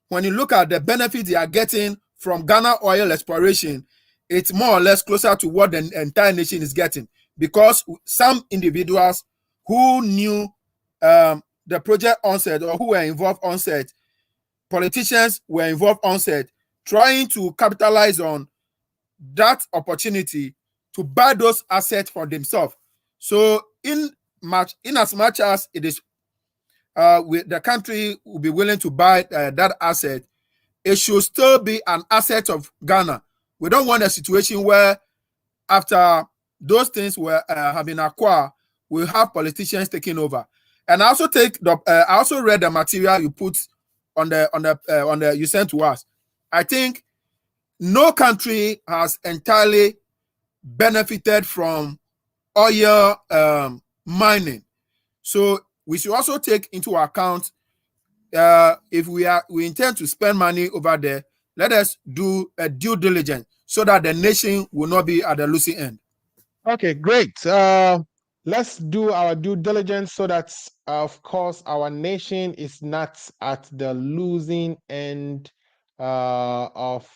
when you look at the benefits they are getting from Ghana oil exploration, it's more or less closer to what the entire nation is getting, because some individuals who knew the project onset or who were involved onset, politicians were involved onset, trying to capitalize on that opportunity to buy those assets for themselves. So in as much as it is the country will be willing to buy that asset, it should still be an asset of Ghana. We don't want a situation where after those things were have been acquired, we have politicians taking over. And I also I also read the material you put on the you sent to us. I think no country has entirely benefited from oil mining. So we should also take into account if we intend to spend money over there, let us do a due diligence so that the nation will not be at the losing end. Okay, great. Let's do our due diligence so that, of course, our nation is not at the losing end of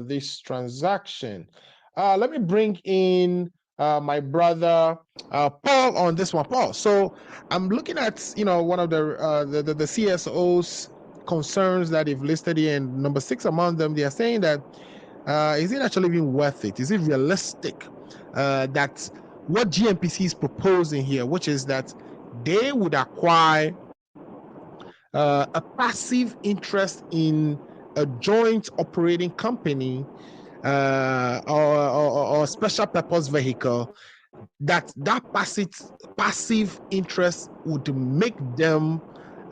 this transaction. Let me bring in my brother Paul on this one. Paul, so I'm looking at one of the CSO's concerns that they've listed here, and number 6 among them, they are saying that is it actually even worth it? Is it realistic that what GNPC is proposing here, which is that they would acquire a passive interest in a joint operating company or special purpose vehicle, that passive interest would make them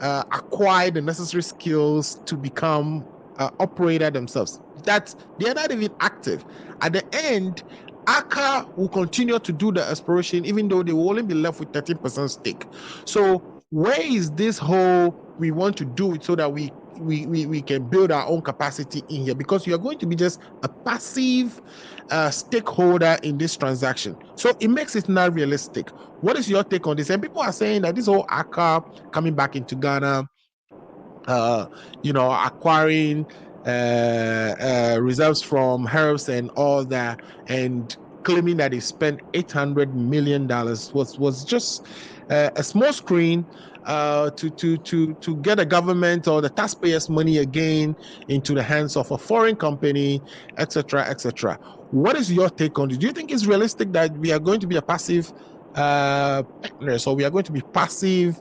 acquire the necessary skills to become operator themselves. That they're not even active. At the end, Aker will continue to do the exploration, even though they will only be left with 13% stake. So where is this whole we want to do it so that we can build our own capacity in here? Because you're going to be just a passive stakeholder in this transaction. So it makes it not realistic. What is your take on this? And people are saying that this whole Aker coming back into Ghana, acquiring reserves from herbs and all that, and claiming that they spent $800 million was just a small screen to get a government or the taxpayers' money again into the hands of a foreign company, etc., etc. What is your take on this? Do you think it's realistic that we are going to be a passive so we are going to be passive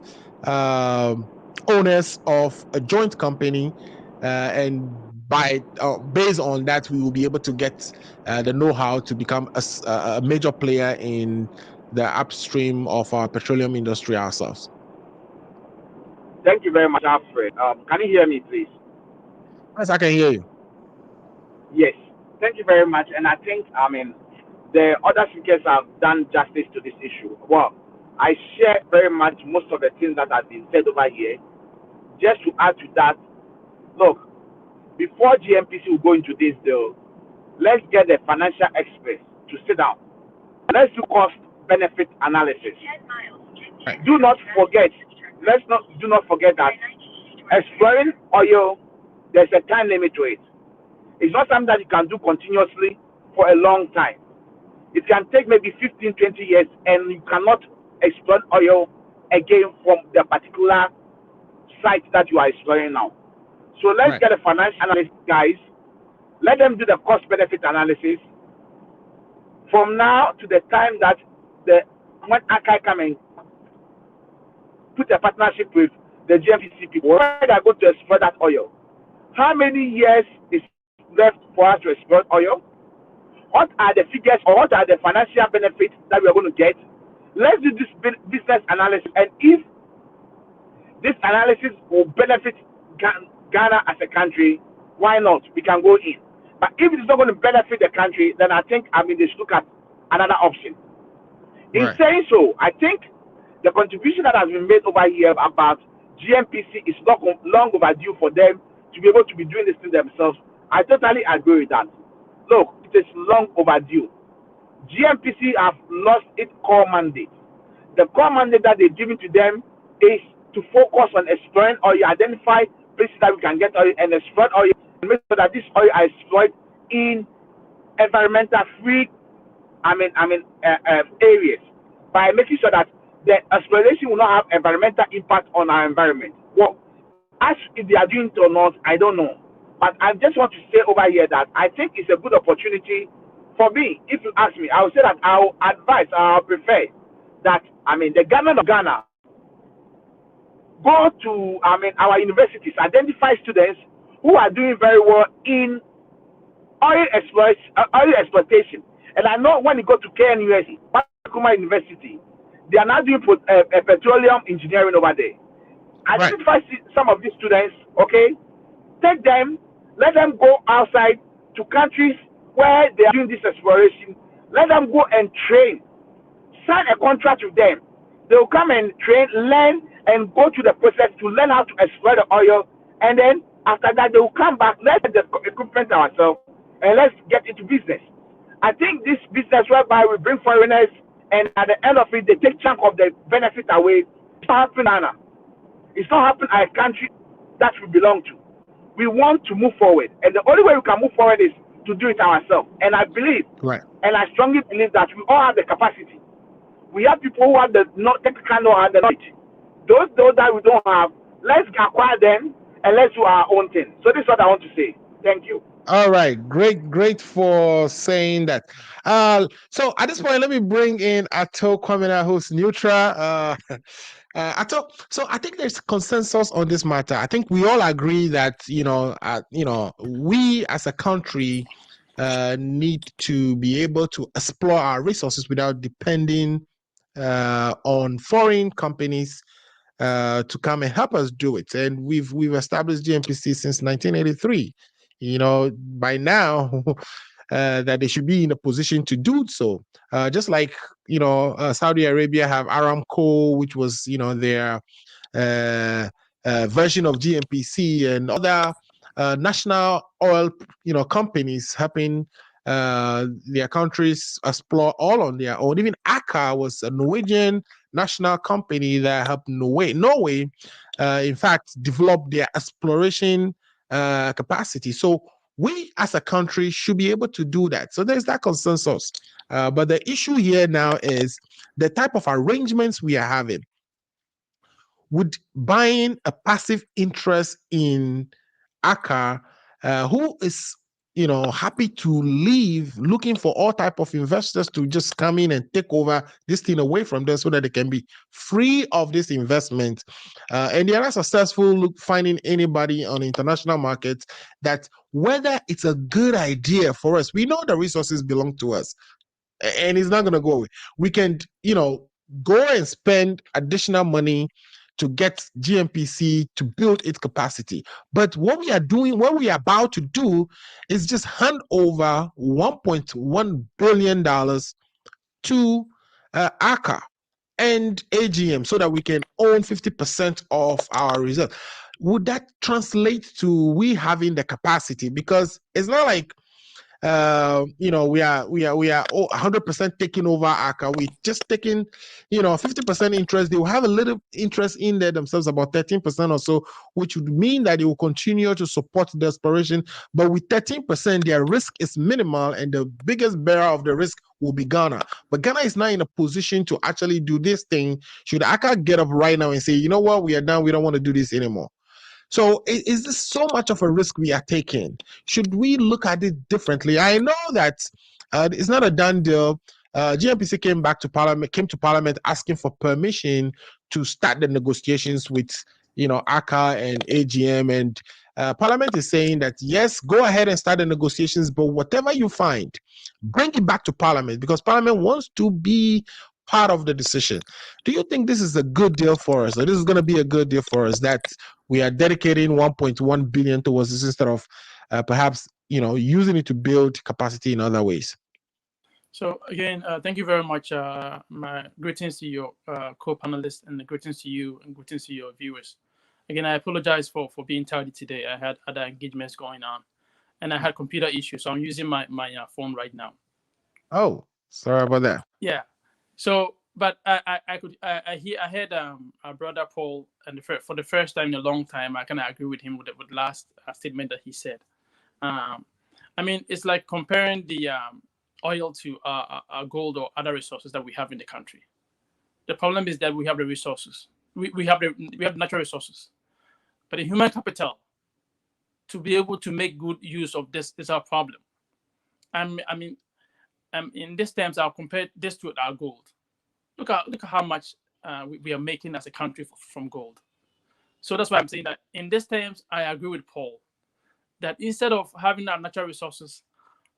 owners of a joint company, and based on that, we will be able to get the know-how to become a major player in the upstream of our petroleum industry ourselves? Thank you very much, Alfred. Can you hear me, please? Yes, I can hear you. Yes. Thank you very much. And I think, the other speakers have done justice to this issue. Well, I share very much most of the things that have been said over here. Just to add to that, look, before GNPC will go into this deal, let's get the financial experts to sit down. Let's do cost-benefit analysis. Right. Do not forget that exploring oil, there's a time limit to it. It's not something that you can do continuously for a long time. It can take maybe 15, 20 years, and you cannot explore oil again from the particular site that you are exploring now. So let's get a financial analyst, guys. Let them do the cost-benefit analysis. From now to the time that when Aker come and put a partnership with the GNPC people, where they are going to explore that oil. How many years is left for us to explore oil? What are the figures or what are the financial benefits that we are going to get? Let's do this business analysis, and if this analysis will benefit Ghana as a country, why not? We can go in. But if it's not going to benefit the country, then I think they should look at another option. In saying so, I think the contribution that has been made over here about GNPC is long overdue for them to be able to be doing this thing themselves. I totally agree with that. Look, it is long overdue. GNPC have lost its core mandate. The core mandate that they've given to them is to focus on exploring oil, identify places that we can get oil and exploit oil, and make sure that this oil are exploited in environmental free areas, by making sure that the exploration will not have environmental impact on our environment. Well, as if they are doing it or not, I don't know. But I just want to say over here that I think it's a good opportunity for me. If you ask me, I would say that I will advise, I will prefer that, the government of Ghana go to, our universities, identify students who are doing very well in oil exploitation. And I know when you go to KNUST, Pakuma University, they are now doing petroleum engineering over there. Identify some of these students, okay? Take them, let them go outside to countries where they are doing this exploration. Let them go and train. Sign a contract with them. They will come and train, learn, and go through the process to learn how to explore the oil. And then after that, they will come back, let's get the equipment ourselves, and let's get into business. I think this business whereby we bring foreigners, and at the end of it, they take chunk of the benefit away. It's not happening, Anna. It's not happening at a country that we belong to. We want to move forward. And the only way we can move forward is to do it ourselves. And I believe, Right. and I strongly believe that we all have the capacity. We have people who have the technical know-how and the knowledge. Those that we don't have, let's acquire them and let's do our own thing. So this is what I want to say. Thank you. All right, great for saying that. So at this point, let me bring in Ato Kwamena, who's neutral. Ato, so I think there's consensus on this matter. I think we all agree that we as a country need to be able to explore our resources without depending on foreign companies to come and help us do it. And we've established GNPC since 1983. By now that they should be in a position to do so. Just like Saudi Arabia have Aramco, which was their version of GNPC, and other national oil companies helping their countries explore all on their own. Even Aker was a Norwegian national company that helped Norway in fact develop their exploration capacity. So we as a country should be able to do that. So there's that consensus. But the issue here now is the type of arrangements we are having. Would buying a passive interest in Aker, who is happy to leave, looking for all type of investors to just come in and take over this thing away from them so that they can be free of this investment. And they are not successful finding anybody on international markets that whether it's a good idea for us. We know the resources belong to us and it's not going to go away. We can, go and spend additional money to get GNPC to build its capacity. But what we are about to do is just hand over $1.1 billion to Aker and AGM so that we can own 50% of our reserve. Would that translate to we having the capacity? Because it's not like we are 100% taking over Aker. We just taking 50% interest. They will have a little interest in there themselves, about 13% or so, which would mean that they will continue to support the exploration. But with 13%, their risk is minimal, and the biggest bearer of the risk will be Ghana. But Ghana is not in a position to actually do this thing. Should Aker get up right now and say, you know what, we are done, we don't want to do this anymore? So is this so much of a risk we are taking? Should we look at it differently? I know that it's not a done deal. GNPC came to Parliament asking for permission to start the negotiations with Aker and AGM, and Parliament is saying that yes, go ahead and start the negotiations, but whatever you find, bring it back to Parliament because Parliament wants to be part of the decision. Do you think this is a good deal for us, or this is going to be a good deal for us that we are dedicating 1.1 billion towards this instead of perhaps using it to build capacity in other ways? So again, thank you very much. My greetings to your co-panelists, and greetings to you, and greetings to your viewers. Again, I apologize for being tardy today. I had other engagements going on, and I had computer issues, so I'm using my phone right now. Oh, sorry about that. Yeah. So, but I heard our brother Paul, and for the first time in a long time, I kind of agree with him with the last statement that he said. I mean, it's like comparing the oil to gold or other resources that we have in the country. The problem is that we have the resources. We have natural resources, but the human capital to be able to make good use of this is our problem. In these terms, I'll compare this to our gold. Look at how much we are making as a country from gold. So that's why I'm saying that in these terms, I agree with Paul that instead of having our natural resources,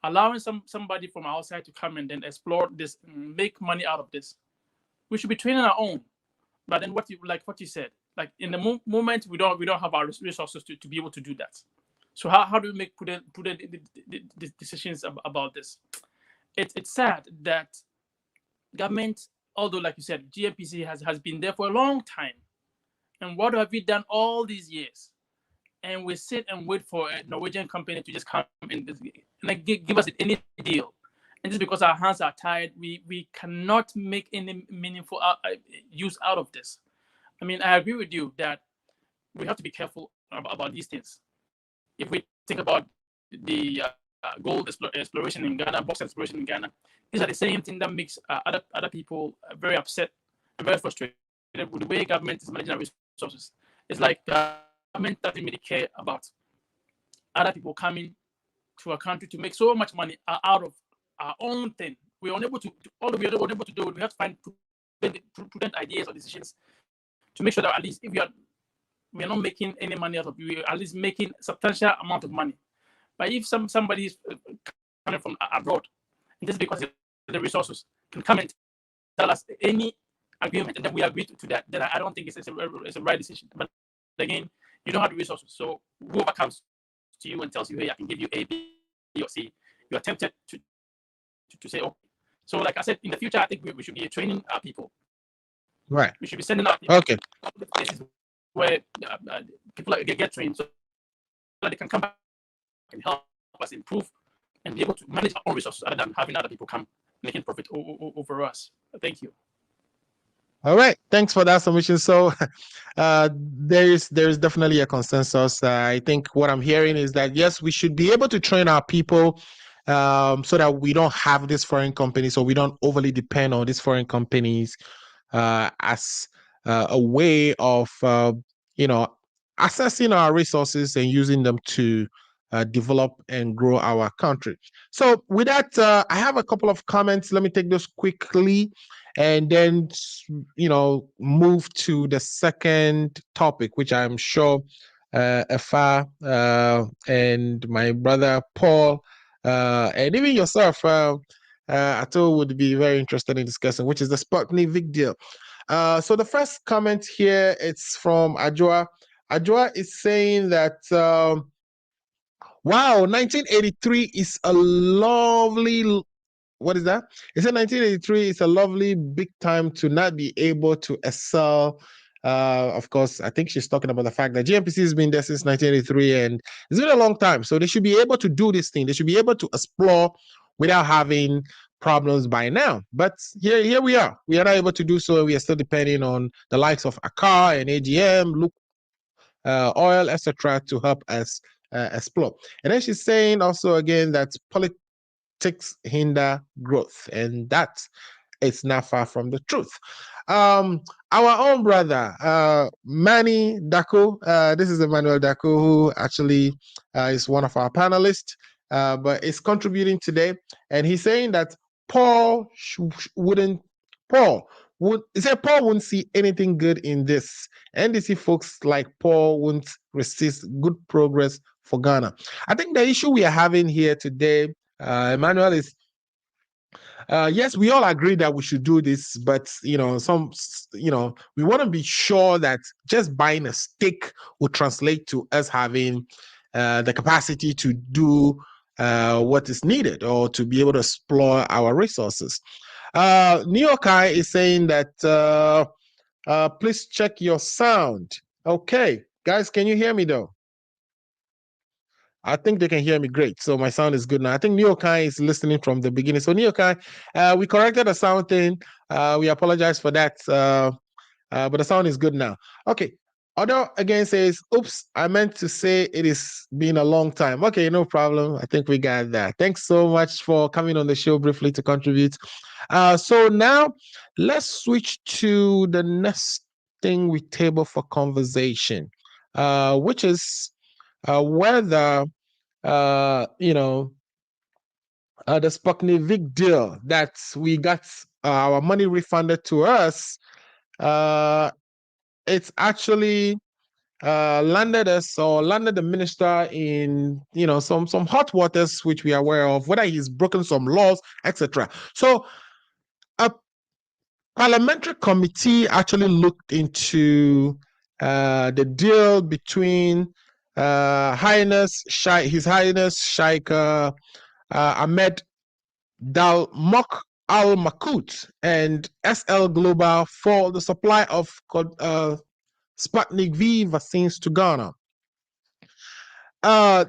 allowing somebody from outside to come and then explore this, make money out of this, we should be training our own. But then what you said, like in the moment we don't have our resources to be able to do that. So how do we make prudent decisions about this? It's sad that government, although like you said, GNPC has been there for a long time. And what have we done all these years? And we sit and wait for a Norwegian company to just come and give us any deal. And just because our hands are tied, we cannot make any meaningful use out of this. I mean, I agree with you that we have to be careful about these things. If we think about the gold exploration in Ghana, bauxite exploration in Ghana. These are the same thing that makes other people very upset and very frustrated with the way government is managing our resources. It's like government doesn't really care about other people coming to a country to make so much money out of our own thing. We're unable to we are unable to do it. We have to find prudent ideas or decisions to make sure that at least if we are not making any money out of it, we are at least making substantial amount of money. But if somebody is coming from abroad, and just because the resources can come and tell us any agreement, and then we agree to that, then I don't think it's a right decision. But again, you don't have the resources, so whoever comes to you and tells you, hey, I can give you A, B, or C, you're tempted to say, okay. So like I said, in the future, I think we should be training our people. Right. We should be sending out people Okay. to places where people get trained so that they can come back and help us improve and be able to manage our own resources other than having other people come making profit over us. Thank you. All right, thanks for that submission. So there is definitely a consensus. I think what I'm hearing is that yes, we should be able to train our people so that we don't have these foreign companies, or we don't overly depend on these foreign companies as a way of accessing our resources and using them to develop and grow our country. So with that, I have a couple of comments. Let me take those quickly and then move to the second topic, which I'm sure Effah and my brother Paul and even yourself, Ato, would be very interested in discussing, which is the Sputnik V deal. So the first comment here, it's from Ajwa. Ajwa is saying that wow, 1983 is a lovely. What is that? It said 1983 is a lovely big time to not be able to excel. Of course, I think she's talking about the fact that GNPC has been there since 1983 and it's been a long time. So they should be able to do this thing. They should be able to explore without having problems by now. But here we are. We are not able to do so. We are still depending on the likes of Aker and AGM, oil, etc., to help us explore. And then she's saying also again that politics hinder growth, and that is not far from the truth. Our own brother Manny Dako, this is Emmanuel Dako, who actually is one of our panelists, but is contributing today, and he's saying that Paul wouldn't see anything good in this. NDC folks like Paul wouldn't resist good progress for Ghana. I think the issue we are having here today, Emmanuel, is yes, we all agree that we should do this, but we want to be sure that just buying a stake will translate to us having the capacity to do what is needed or to be able to explore our resources. Neokai is saying that please check your sound. Okay, guys, can you hear me though? I think they can hear me great. So my sound is good now. I think Neokai is listening from the beginning. So Neokai, we corrected the sound thing. We apologize for that. But the sound is good now. Okay. Odo again says, oops, I meant to say it is been a long time. Okay, no problem. I think we got that. Thanks so much for coming on the show briefly to contribute. So now let's switch to the next thing we table for conversation, which is whether the Sputnik V deal that we got our money refunded to us, it's actually landed the minister in some hot waters, which we are aware of, whether he's broken some laws, etc. So a parliamentary committee actually looked into the deal between His Highness Sheikh Ahmed Dalmok Al Makut and SL Global for the supply of Sputnik V vaccines to Ghana.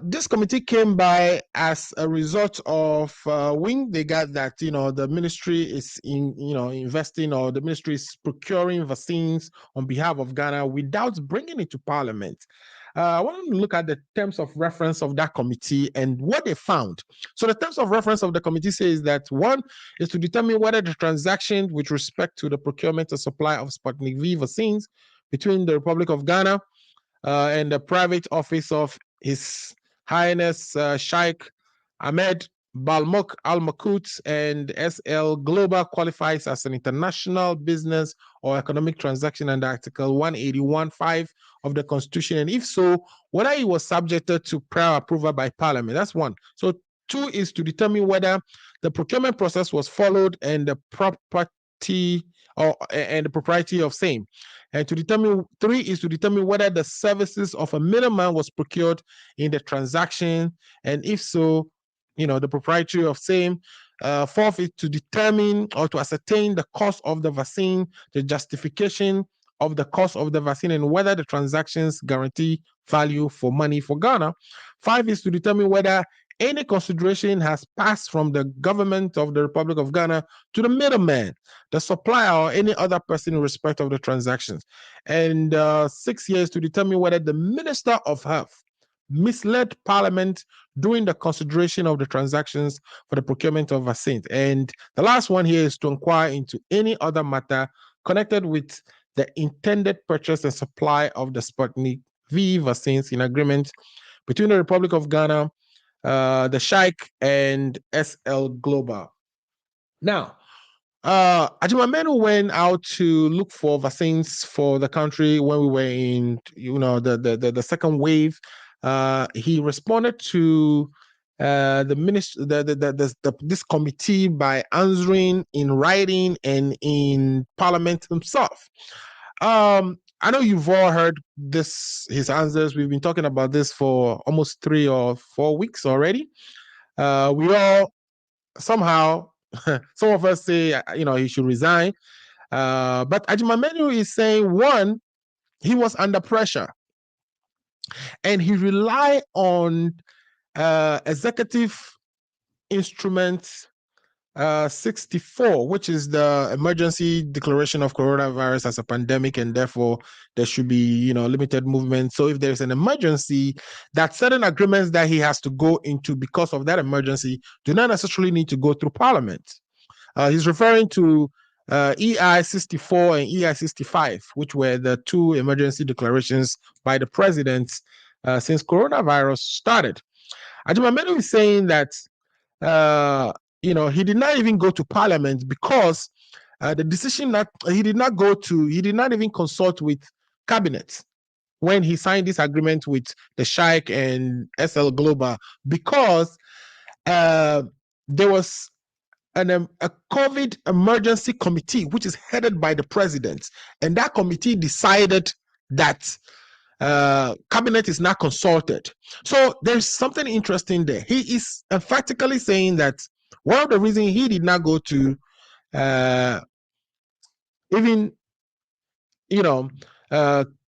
This committee came by as a result of when they got that the ministry is investing, or the ministry is procuring vaccines on behalf of Ghana without bringing it to Parliament. I want to look at the terms of reference of that committee and what they found. So the terms of reference of the committee says that one is to determine whether the transaction with respect to the procurement and supply of Sputnik V vaccines between the Republic of Ghana and the private office of His Highness Sheikh Ahmed Balmok Al Makut and SL Global qualifies as an international business or economic transaction under Article 181(5) of the Constitution, and if so, whether it was subjected to prior approval by Parliament. That's one. So two is to determine whether the procurement process was followed and the property and the propriety of same. And to determine, three is to determine whether the services of a middleman was procured in the transaction, and if so, the proprietary of same. Fourth is to determine or to ascertain the cost of the vaccine, the justification of the cost of the vaccine, and whether the transactions guarantee value for money for Ghana. Five is to determine whether any consideration has passed from the government of the Republic of Ghana to the middleman, the supplier, or any other person in respect of the transactions. And 6 years to determine whether the Minister of Health misled Parliament during the consideration of the transactions for the procurement of vaccines. And the last one here is to inquire into any other matter connected with the intended purchase and supply of the Sputnik V vaccines in agreement between the Republic of Ghana, the Sheikh, and SL Global. Now, Ajimamenu went out to look for vaccines for the country when we were in, the second wave. He responded to the minister, this committee by answering in writing and in Parliament himself. I know you've all heard his answers. We've been talking about this for almost 3 or 4 weeks already. We all somehow, some of us say, he should resign. But Ajimamenu is saying, one, he was under pressure and he relied on executive instrument 64, which is the emergency declaration of coronavirus as a pandemic, and therefore there should be, limited movement. So if there's an emergency, that certain agreements that he has to go into because of that emergency do not necessarily need to go through Parliament. He's referring to EI 64 and EI 65, which were the two emergency declarations by the president since coronavirus started. Ajimamenu is saying that he did not even go to Parliament because the decision that he did not even consult with cabinet when he signed this agreement with the Sheikh and SL Global, because there was a COVID emergency committee which is headed by the president, and that committee decided that cabinet is not consulted. So there's something interesting there. He is emphatically saying that one of the reasons he did not go to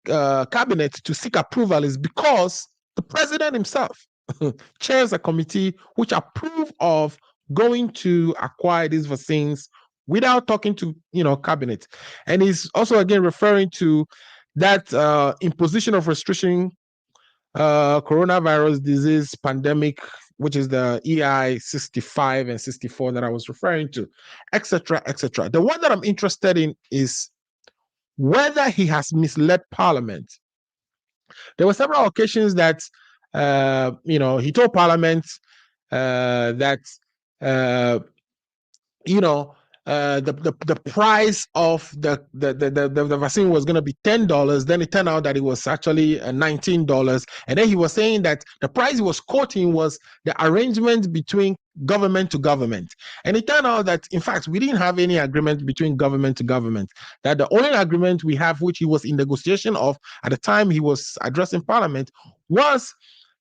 cabinet to seek approval is because the president himself chairs a committee which approved of going to acquire these vaccines without talking to cabinet. And he's also again referring to that imposition of restriction coronavirus disease pandemic, which is the EI 65 and 64 that I was referring to, etc., etc. The one that I'm interested in is whether he has misled Parliament. There were several occasions that he told Parliament that the price of the vaccine was going to be $10. Then it turned out that it was actually $19. And then he was saying that the price he was quoting was the arrangement between government to government. And it turned out that, in fact, we didn't have any agreement between government to government. That the only agreement we have, which he was in negotiation of at the time he was addressing Parliament, was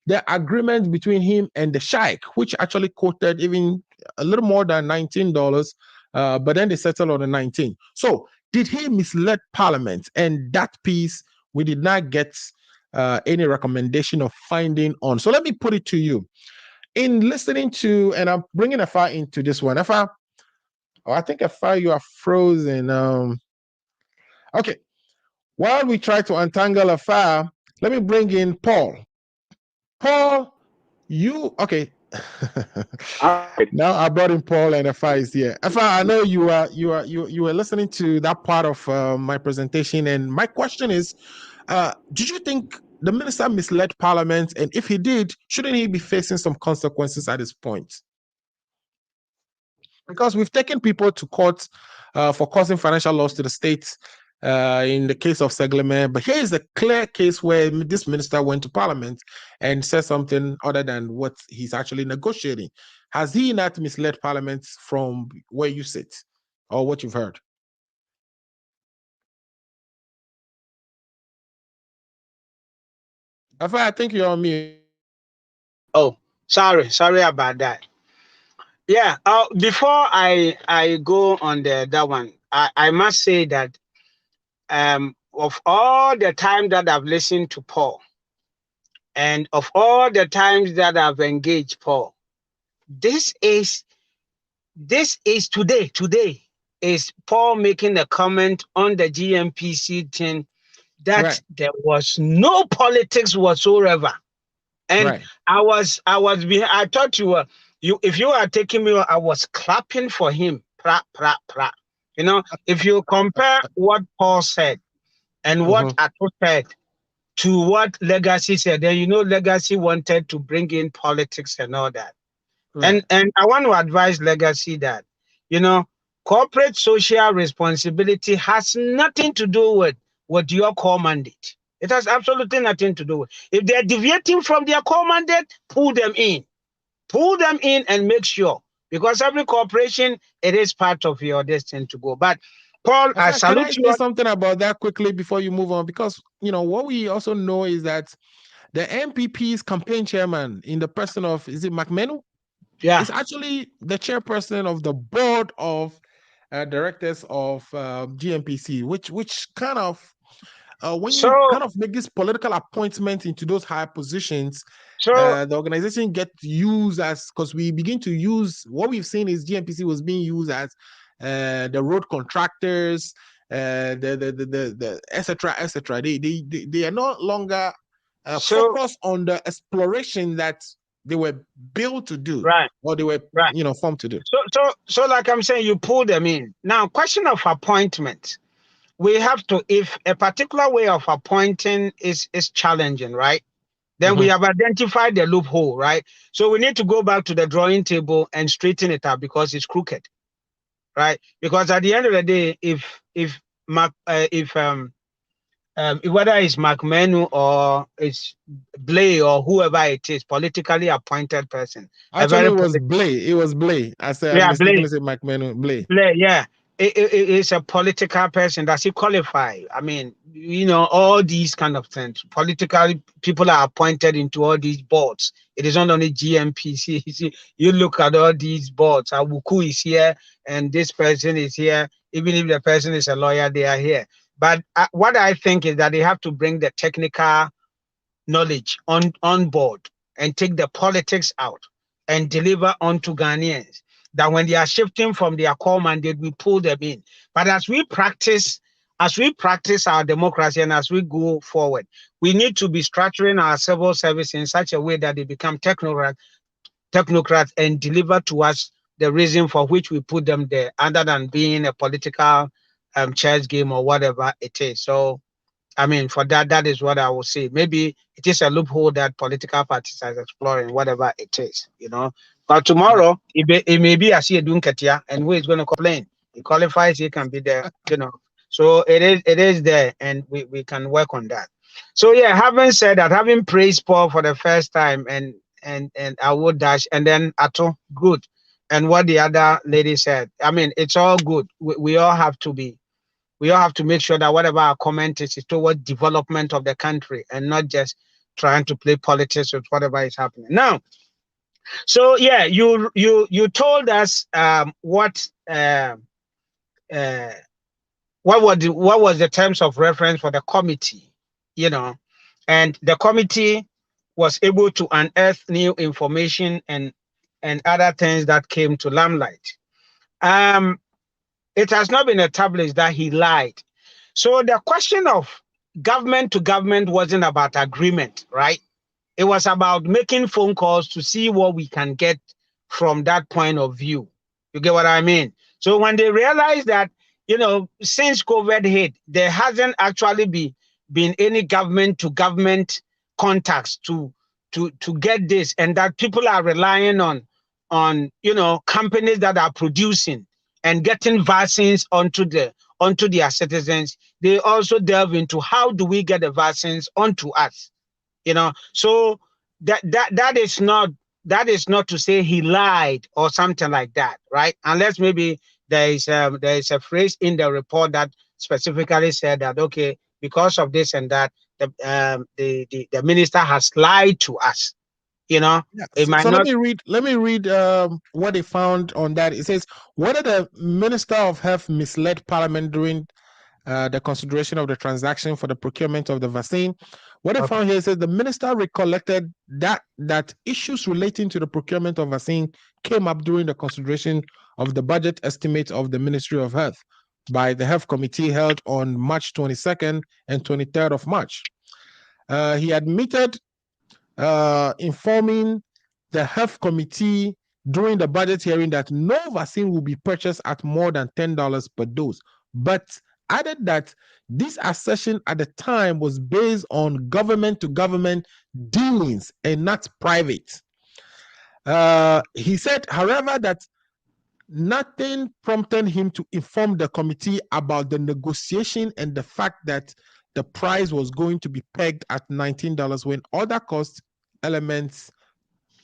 the agreement between him and the Sheikh, which actually quoted even a little more than $19. But then they settled on the 19. So did he mislead Parliament? And that piece we did not get any recommendation of finding on. So let me put it to you. In listening to, and I'm bringing Effah into this one. Effah, I think Effah, you are frozen. Okay. While we try to untangle Effah, let me bring in Paul. Paul, you okay? Now I brought in Paul, and Effah is here. Effah, I know you were listening to that part of my presentation, and my question is, did you think the minister misled Parliament? And if he did, shouldn't he be facing some consequences at this point? Because we've taken people to court for causing financial loss to the state in the case of Segleme, but here is a clear case where this minister went to Parliament and said something other than what he's actually negotiating. Has he not misled Parliament from where you sit or what you've heard? I think you're on mute. Oh, sorry about that. Yeah. Before I go on that one, I must say that of all the time that I've listened to Paul, and of all the times that I've engaged Paul, this is today. Today is Paul making a comment on the GNPC thing that there was no politics whatsoever. And I thought if you were taking me, I was clapping for him. Pra, pra, pra. You know, if you compare what Paul said and what Ato said to what Legacy said, then you know Legacy wanted to bring in politics and all that. And I want to advise Legacy that, you know, corporate social responsibility has nothing to do with your core mandate. It has absolutely nothing to do with. If they're deviating from their core mandate, pull them in. Pull them in and make sure. Because every corporation, it is part of your destiny to go. But Paul, I salute you. Say something about that quickly before you move on? Because, you know, what we also know is that the MPP's campaign chairman in the person of, is it McMenu? Yeah. Is actually the chairperson of the board of directors of GNPC, which kind of, when you kind of make this political appointment into those high positions, the organization get used as, because we begin to use, what we've seen is GNPC was being used as the road contractors, the etc. etc. They are no longer focused on the exploration that they were built to do, or they were formed to do. So like I'm saying, you pull them in. Now, question of appointment. We have to, if a particular way of appointing is challenging, right? Then we have identified the loophole, right? So we need to go back to the drawing table and straighten it up because it's crooked, right? Because at the end of the day, if whether it's McMenu or it's Blay or whoever it is, politically appointed person. Actually, it was Blay. It was Blay. I said, yeah, mistakenly said McMenu. Blay. Blay, yeah. It's a political person. Does he qualify? I mean, you know, all these kind of things. Politically, people are appointed into all these boards. It is not only GNPC. You see, you look at all these boards. Awuku is here, and this person is here. Even if the person is a lawyer, they are here. But what I think is that they have to bring the technical knowledge on board and take the politics out and deliver onto Ghanaians. That when they are shifting from their core mandate, we pull them in. But as we practice our democracy and as we go forward, we need to be structuring our civil service in such a way that they become technocrats and deliver to us the reason for which we put them there, other than being a political chess game or whatever it is. So, I mean, for that is what I will say. Maybe it is a loophole that political parties are exploring, whatever it is, you know. But tomorrow, it may be as doing Katia, and who is going to complain? He qualifies, he can be there, you know. So it is there, and we can work on that. So yeah, having said that, having praised Paul for the first time, and I would dash, and then Ato, good. And what the other lady said, I mean, it's all good. We all have to make sure that whatever our comment is toward development of the country and not just trying to play politics with whatever is happening. Now, so yeah, you told us what was the terms of reference for the committee, you know, and the committee was able to unearth new information and other things that came to limelight. It has not been established that he lied. So the question of government to government wasn't about agreement, right? It was about making phone calls to see what we can get from that point of view. You get what I mean? So when they realized that, since COVID hit, there hasn't actually been any government to government contacts to get this, and that people are relying on companies that are producing and getting vaccines onto their citizens. They also delve into how do we get the vaccines onto us. So that is not to say he lied or something like that, right? Unless maybe there is a phrase in the report that specifically said that, okay, because of this and that, the minister has lied to us. Yeah. It might So not. let me read what they found on that. It says, whether the Minister of Health misled Parliament during the consideration of the transaction for the procurement of the vaccine. What I found here says the minister recollected that issues relating to the procurement of vaccine came up during the consideration of the budget estimate of the Ministry of Health by the Health Committee held on March 22nd and 23rd of March. He admitted informing the Health Committee during the budget hearing that no vaccine will be purchased at more than $10 per dose, but added that this assertion at the time was based on government-to-government dealings and not private. He said, however, that nothing prompted him to inform the committee about the negotiation and the fact that the price was going to be pegged at $19 when other cost elements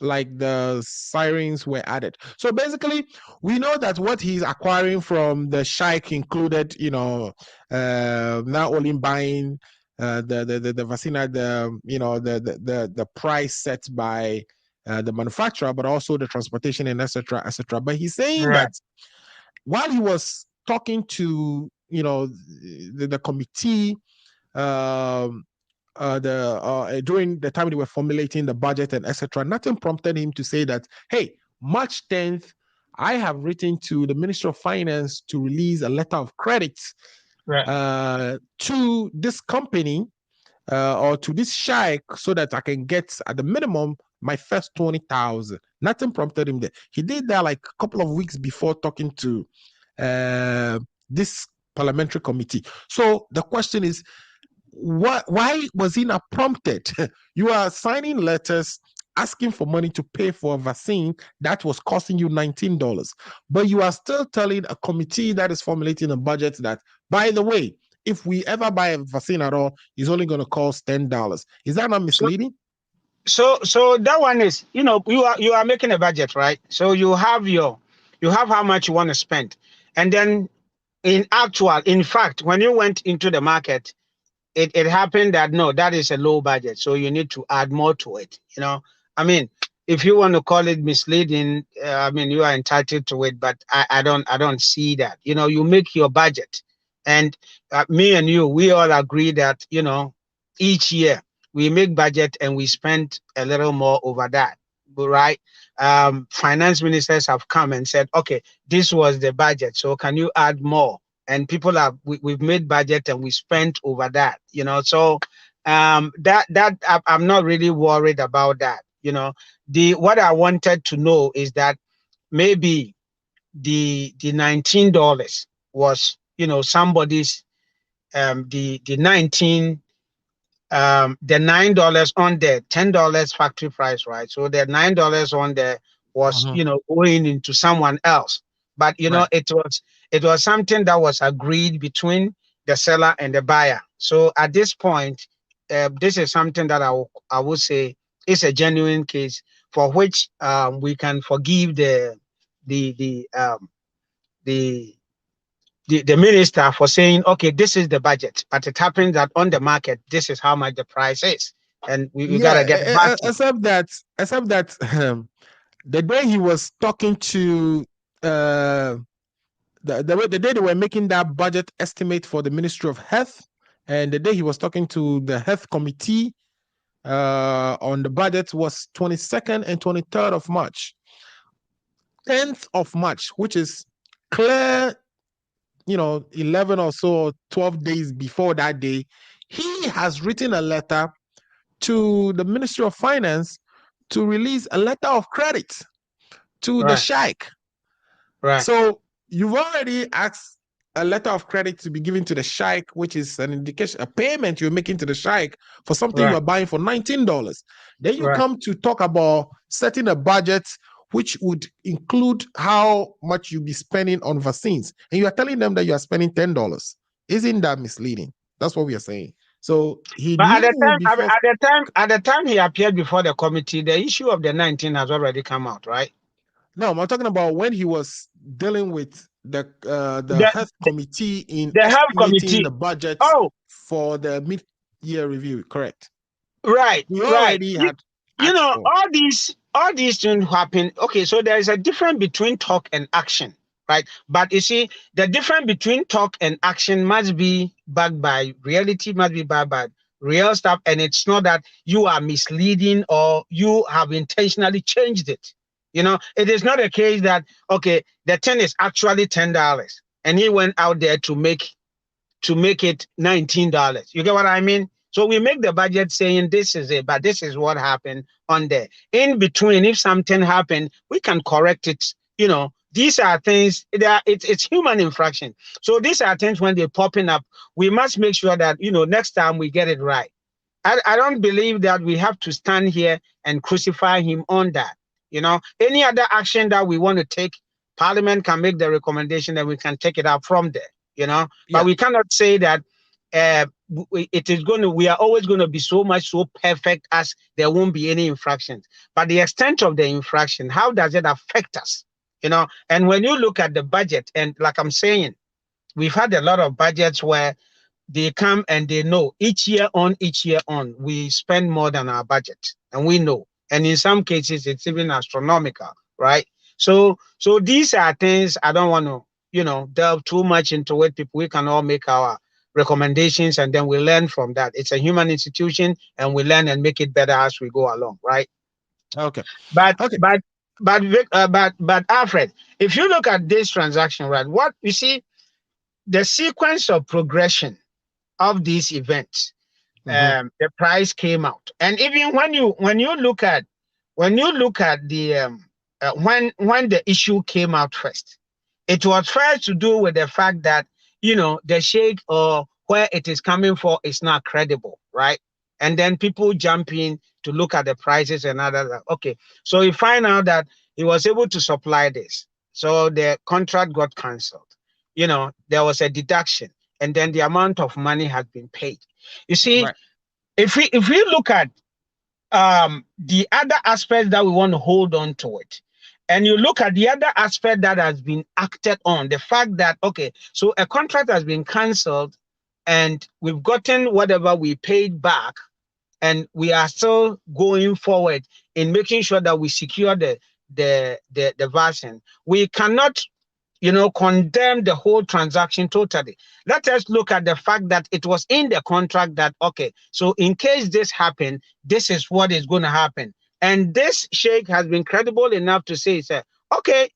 like the sirens were added. So basically, we know that what he's acquiring from the Sheikh included, not only buying the vaccine at the price set by the manufacturer, but also the transportation and etc. etc. But he's saying that while he was talking to the committee, during the time they were formulating the budget and etc., nothing prompted him to say that, hey, March 10th, I have written to the Ministry of Finance to release a letter of credit to this company or to this sheikh so that I can get at the minimum my first 20,000. Nothing prompted him there. He did that like a couple of weeks before talking to this parliamentary committee. So the question is, why was he not prompted? You are signing letters asking for money to pay for a vaccine that was costing you $19, but you are still telling a committee that is formulating a budget that, by the way, if we ever buy a vaccine at all, it's only going to cost $10. Is that not misleading? So that one is, you are making a budget, right? So you have how much you want to spend, and then in fact, when you went into the market, it happened that no, that is a low budget, so you need to add more to it. I mean, if you want to call it misleading, you are entitled to it, but I don't see that. You make your budget, and me and you, we all agree that each year we make budget and we spend a little more over that, right? Finance ministers have come and said, okay, this was the budget, so can you add more? And people we've made budget and we spent over that, so that I'm not really worried about that. What I wanted to know is that maybe the $19 was somebody's the $9 on the $10 factory price, right? So the $9 on there was going into someone else, but it was something that was agreed between the seller and the buyer. So at this point, this is something that I would say is a genuine case for which we can forgive the minister for saying, okay, this is the budget, but it happens that on the market, this is how much the price is, and we gotta get back. Except that the day he was talking to the day they were making that budget estimate for the Ministry of Health, and the day he was talking to the Health Committee on the budget was 22nd and 23rd of March. 10th of March, which is clear, 11 or so, 12 days before that day, he has written a letter to the Ministry of Finance to release a letter of credit to the sheikh. Right. So you've already asked a letter of credit to be given to the sheikh, which is an indication, a payment you're making to the sheikh for something you are buying for $19. Then you come to talk about setting a budget which would include how much you'll be spending on vaccines, and you are telling them that you are spending $10. Isn't that misleading? That's what we are saying. So he But knew at the time he appeared before the committee, the issue of the 19 has already come out, right? No, I'm talking about when he was dealing with the health committee in the health estimating committee. the budget for the mid-year review. Correct. Right. We already had. You know, all these things happen. Okay, so there is a difference between talk and action, right? But you see, the difference between talk and action must be backed by reality, must be backed by real stuff, and it's not that you are misleading or you have intentionally changed it. You know, it is not a case that, okay, the 10 is actually $10 and he went out there to make it $19. You get what I mean? So we make the budget saying this is it, but this is what happened on there. In between, if something happened, we can correct it. You know, these are things that it's human infraction. So these are things when they're popping up, we must make sure that, you know, next time we get it right. I don't believe that we have to stand here and crucify him on that. You know, any other action that we want to take, Parliament can make the recommendation and we can take it up from there. You know, but we cannot say that we are always going to be so perfect as there won't be any infractions. But the extent of the infraction, how does it affect us? You know, and when you look at the budget, and like I'm saying, we've had a lot of budgets where they come and they know each year on, we spend more than our budget, and we know. And in some cases, it's even astronomical, right? So these are things I don't want to, you know, delve too much into it. People, we can all make our recommendations and then we learn from that. It's a human institution and we learn and make it better as we go along, right? Okay. But Alfred, if you look at this transaction, right, what you see, the sequence of progression of these events, the price came out, and even when you look at the when the issue came out first, it was first to do with the fact that, you know, the sheikh or where it is coming for is not credible, right? And then people jump in to look at the prices and other. Okay, so you find out that he was able to supply this, so the contract got cancelled. You know, there was a deduction, and then the amount of money has been paid. You see, if we look at the other aspect that we want to hold on to it, and you look at the other aspect that has been acted on, the fact that, okay, so a contract has been cancelled and we've gotten whatever we paid back, and we are still going forward in making sure that we secure the vaccine. We cannot, you know, condemn the whole transaction totally. Let us look at the fact that it was in the contract that, okay, so in case this happened, this is what is going to happen. And this sheikh has been credible enough to say, okay,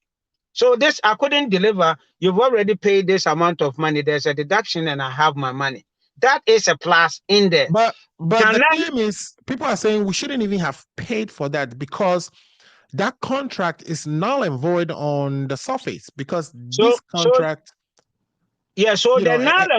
so this I couldn't deliver. You've already paid this amount of money. There's a deduction and I have my money. That is a plus in there. But the thing is, people are saying we shouldn't even have paid for that because that contract is null and void on the surface, because this contract. So the null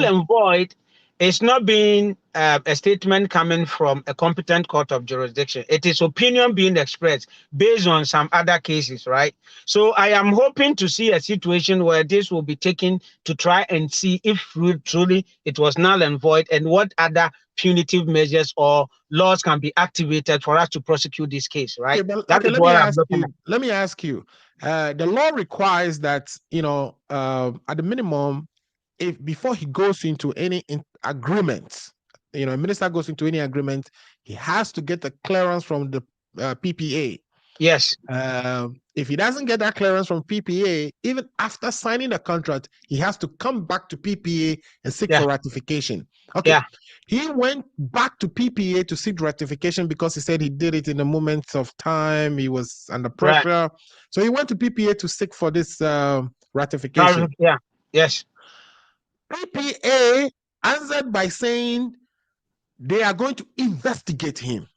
and void is not being a statement coming from a competent court of jurisdiction. It is opinion being expressed based on some other cases, right? So I am hoping to see a situation where this will be taken to try and see if truly it was null and void and what other punitive measures or laws can be activated for us to prosecute this case, right? Okay, let me ask you. The law requires that, you know, at the minimum, if before he goes into any agreement, you know, a minister goes into any agreement, he has to get the clearance from the PPA. Yes. If he doesn't get that clearance from PPA, even after signing the contract, he has to come back to PPA and seek for ratification. Okay. Yeah. He went back to PPA to seek ratification because he said he did it in a moment of time. He was under pressure. Right. So he went to PPA to seek for this ratification. Yeah. Yes. PPA answered by saying they are going to investigate him.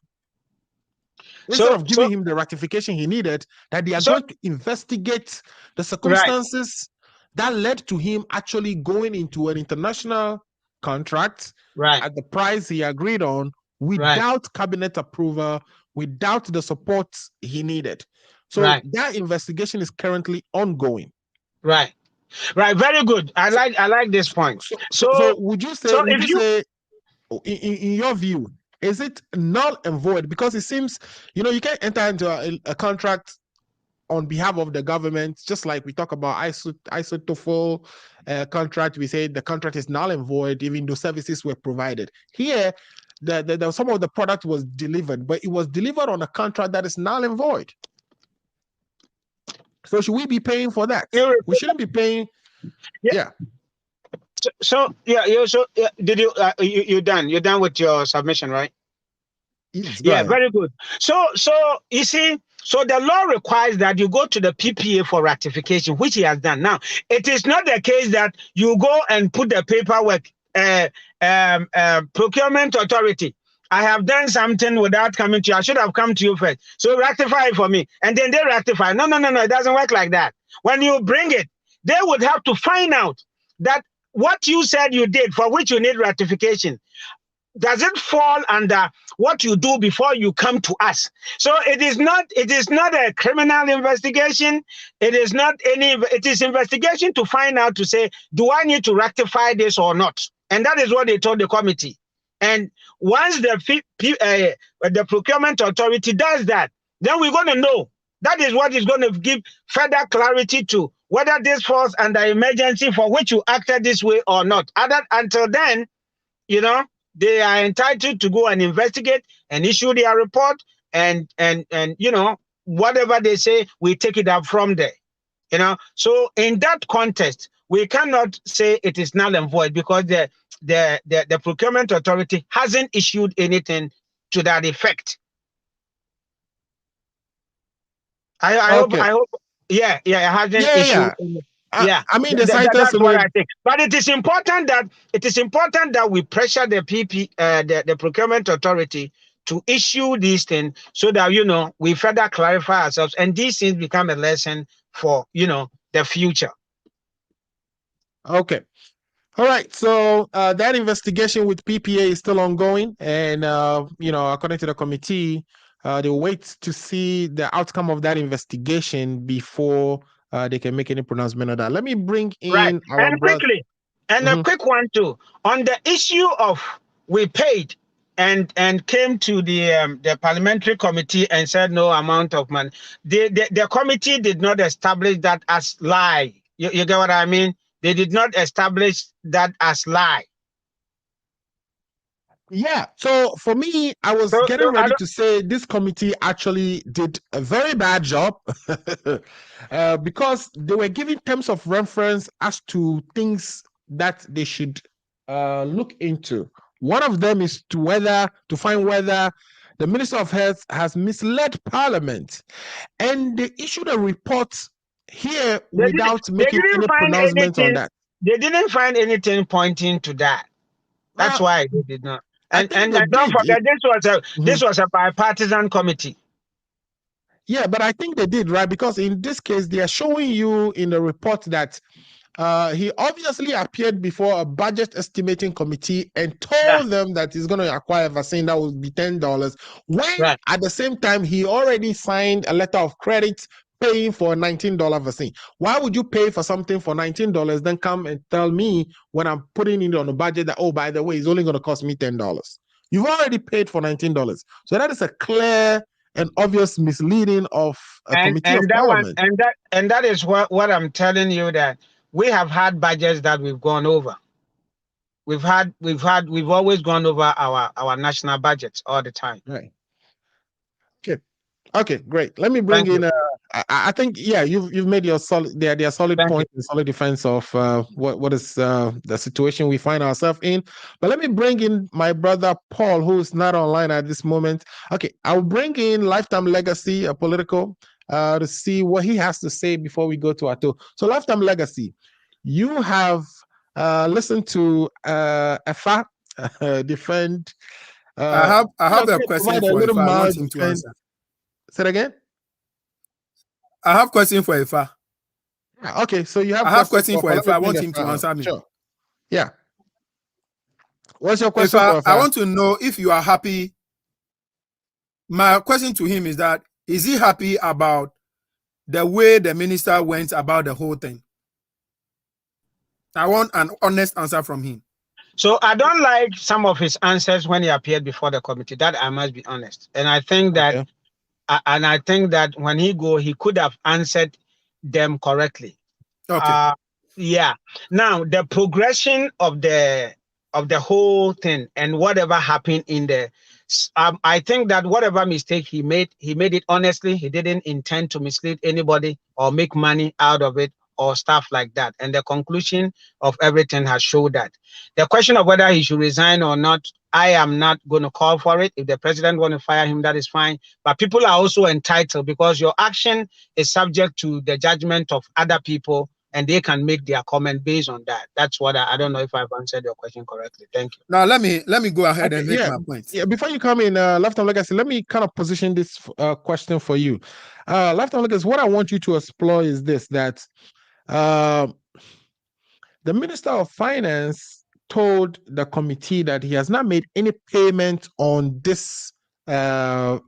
Instead of giving him the ratification he needed, that they are going to investigate the circumstances that led to him actually going into an international contract at the price he agreed on without cabinet approval, without the support he needed. So that investigation is currently ongoing. Right. Very good. I like this point. So would you say, in your view, is it null and void? Because it seems, you can't enter into a contract on behalf of the government, just like we talk about isotopol contract. We say the contract is null and void, even though services were provided. Here, some of the product was delivered, but it was delivered on a contract that is null and void. So should we be paying for that? We shouldn't be paying. Yeah. Did you done? You're done with your submission, right? Yes, very good. So you see, so the law requires that you go to the PPA for ratification, which he has done. Now, it is not the case that you go and put the paperwork, procurement authority, I have done something without coming to you. I should have come to you first. So ratify it for me. And then they ratify. No. It doesn't work like that. When you bring it, they would have to find out that what you said you did, for which you need ratification, does it fall under what you do before you come to us? So it is not a criminal investigation. It is investigation to find out, to say, do I need to rectify this or not? And that is what they told the committee. And once the procurement authority does that, then we're going to know. That is what is going to give further clarity to whether this falls under emergency for which you acted this way or not. Until then, they are entitled to go and investigate and issue their report, and whatever they say, we take it up from there. So in that context, we cannot say it is null and void, because the procurement authority hasn't issued anything to that effect. I hope. It hasn't issued. I mean, that's what I think. But it is important that we pressure the the procurement authority to issue these things, so that we further clarify ourselves, and these things become a lesson for the future. Okay. All right. So that investigation with PPA is still ongoing, and according to the committee, they wait to see the outcome of that investigation before they can make any pronouncement on that. Let me bring in our quickly, and a quick one too, on the issue of we paid and came to the parliamentary committee and said no amount of money. The committee did not establish that as lie. You get what I mean? They did not establish that as lie. Yeah. So for me, I was getting ready to say this committee actually did a very bad job because they were giving terms of reference as to things that they should look into. One of them is to find whether the Minister of Health has misled Parliament, and they issued a report here without making any pronouncement on that. They didn't find anything pointing to that. That's why they did not. And don't forget, this was a bipartisan committee. Yeah, but I think they did, right? Because in this case, they are showing you in the report that he obviously appeared before a budget estimating committee and told them that he's going to acquire a vaccine that would be $10, when at the same time he already signed a letter of credit paying for a $19 vaccine. Why would you pay for something for $19, then come and tell me when I'm putting it on the budget that, oh, by the way, it's only going to cost me $10? You've already paid for $19. So that is a clear and obvious misleading of a committee of Parliament. And that is what I'm telling you, that we have had budgets that we've gone over. We've always gone over our national budgets all the time. Right. Okay, great. Let me bring in. I think you've made your solid point and solid defense of what is the situation we find ourselves in. But let me bring in my brother Paul, who is not online at this moment. Okay, I'll bring in Lifetime Legacy, a political, to see what he has to say before we go to Ato. So Lifetime Legacy, you have listen to Effah defend. I have a okay, question provide a for little Effah. I want mild him to defense. answer. Say it again. I have question for Effah. Okay, so you have I have questions question for let Effah. me I bring want him to Effah on. answer me. Sure. Yeah. What's your question Effah, for I Effah? want to know if you are happy. My question to him is that, is he happy about the way the minister went about the whole thing? I want an honest answer from him. So I don't like some of his answers when he appeared before the committee. That I must be honest. And I think that, when he go, he could have answered them correctly. Okay. Yeah. Now the progression of the whole thing and whatever happened in the, I think that whatever mistake he made it honestly. He didn't intend to mislead anybody or make money out of it or stuff like that. And the conclusion of everything has showed that. The question of whether he should resign or not, I am not going to call for it. If the president want to fire him, that is fine. But people are also entitled, because your action is subject to the judgment of other people, and they can make their comment based on that. That's what I don't know if I've answered your question correctly. Thank you. Now let me go ahead and make my point. Yeah, before you come in, Lifetime Legacy, let me kind of position this question for you. Lifetime Legacy, what I want you to explore is this, that the Minister of Finance told the committee that he has not made any payment on this vaccines,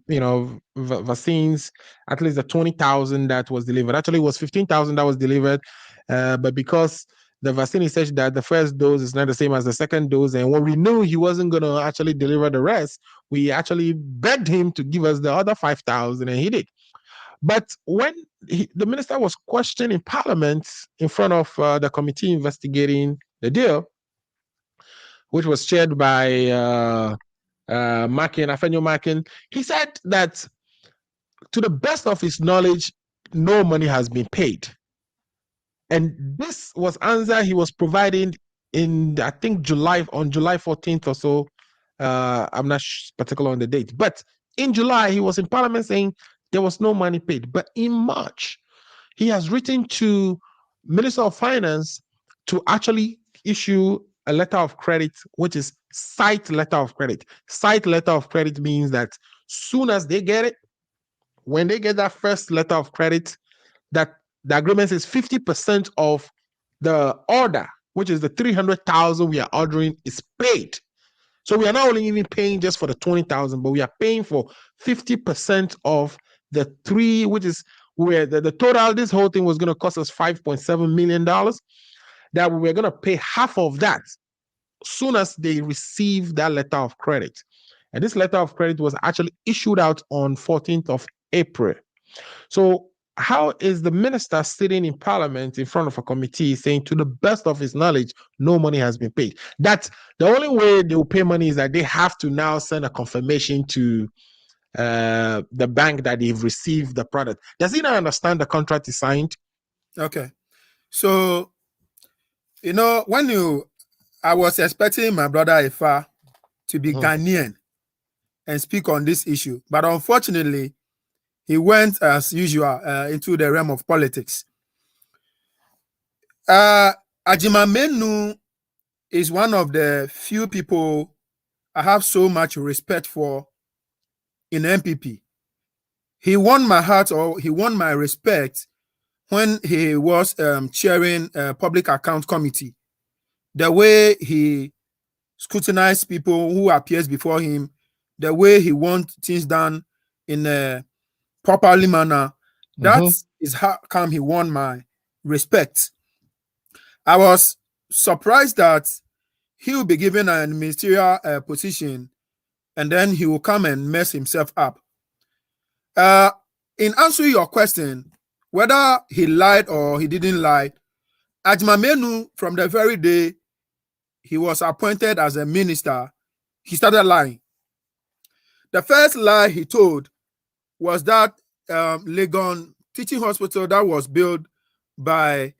at least the 20,000 that was delivered. Actually, it was 15,000 that was delivered, but because the vaccine is such that the first dose is not the same as the second dose, and when we knew he wasn't going to actually deliver the rest, we actually begged him to give us the other 5,000, and he did. But when the minister was questioned in Parliament in front of the committee investigating the deal, which was chaired by Effah Ameyam, he said that to the best of his knowledge, no money has been paid. And this was answer he was providing in, I think, on July 14th or so. I'm not particular on the date, but in July, he was in Parliament saying there was no money paid. But in March, he has written to Minister of Finance to actually issue a letter of credit, which is site letter of credit. Site letter of credit means that soon as they get it, when they get that first letter of credit, that the agreement says 50% of the order, which is the 300,000 we are ordering, is paid. So we are not only even paying just for the 20,000, but we are paying for 50% of the three, which is where the total, this whole thing was going to cost us $5.7 million, that we were going to pay half of that soon as they receive that letter of credit. And this letter of credit was actually issued out on 14th of April. So how is the minister sitting in Parliament in front of a committee saying, to the best of his knowledge, no money has been paid? That's the only way they will pay money, is that they have to now send a confirmation to the bank that they've received the product. Does he not understand the contract is signed? Okay. So, I was expecting my brother Effah to be Ghanaian and speak on this issue, but unfortunately, he went as usual into the realm of politics. Ajimamenu is one of the few people I have so much respect for in MPP. He won my heart, or he won my respect, when he was chairing a public account committee. The way he scrutinized people who appears before him, the way he wants things done in a properly manner, that is how come he won my respect. I was surprised that he will be given a ministerial position and then he will come and mess himself up. In answering your question, whether he lied or he didn't lie, Ajimamenu, from the very day he was appointed as a minister, he started lying. The first lie he told was that Legon Teaching Hospital that was built by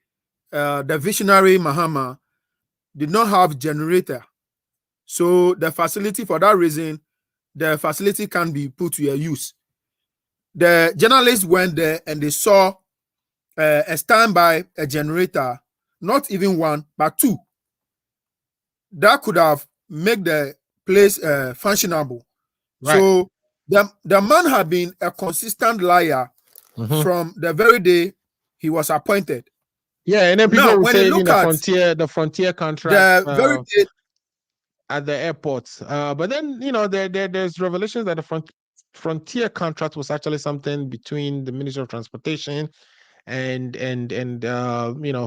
the visionary Mahama did not have generator. So the facility, for that reason, the facility can be put to use. The journalists went there and they saw a standby generator, not even one, but two. that could have made the place functionable. Right. So the man had been a consistent liar from the very day he was appointed. Yeah, and then people Now, will when say you look at the frontier contract the very day, at the airports. But then there's revelations that the frontier contract was actually something between the Ministry of Transportation and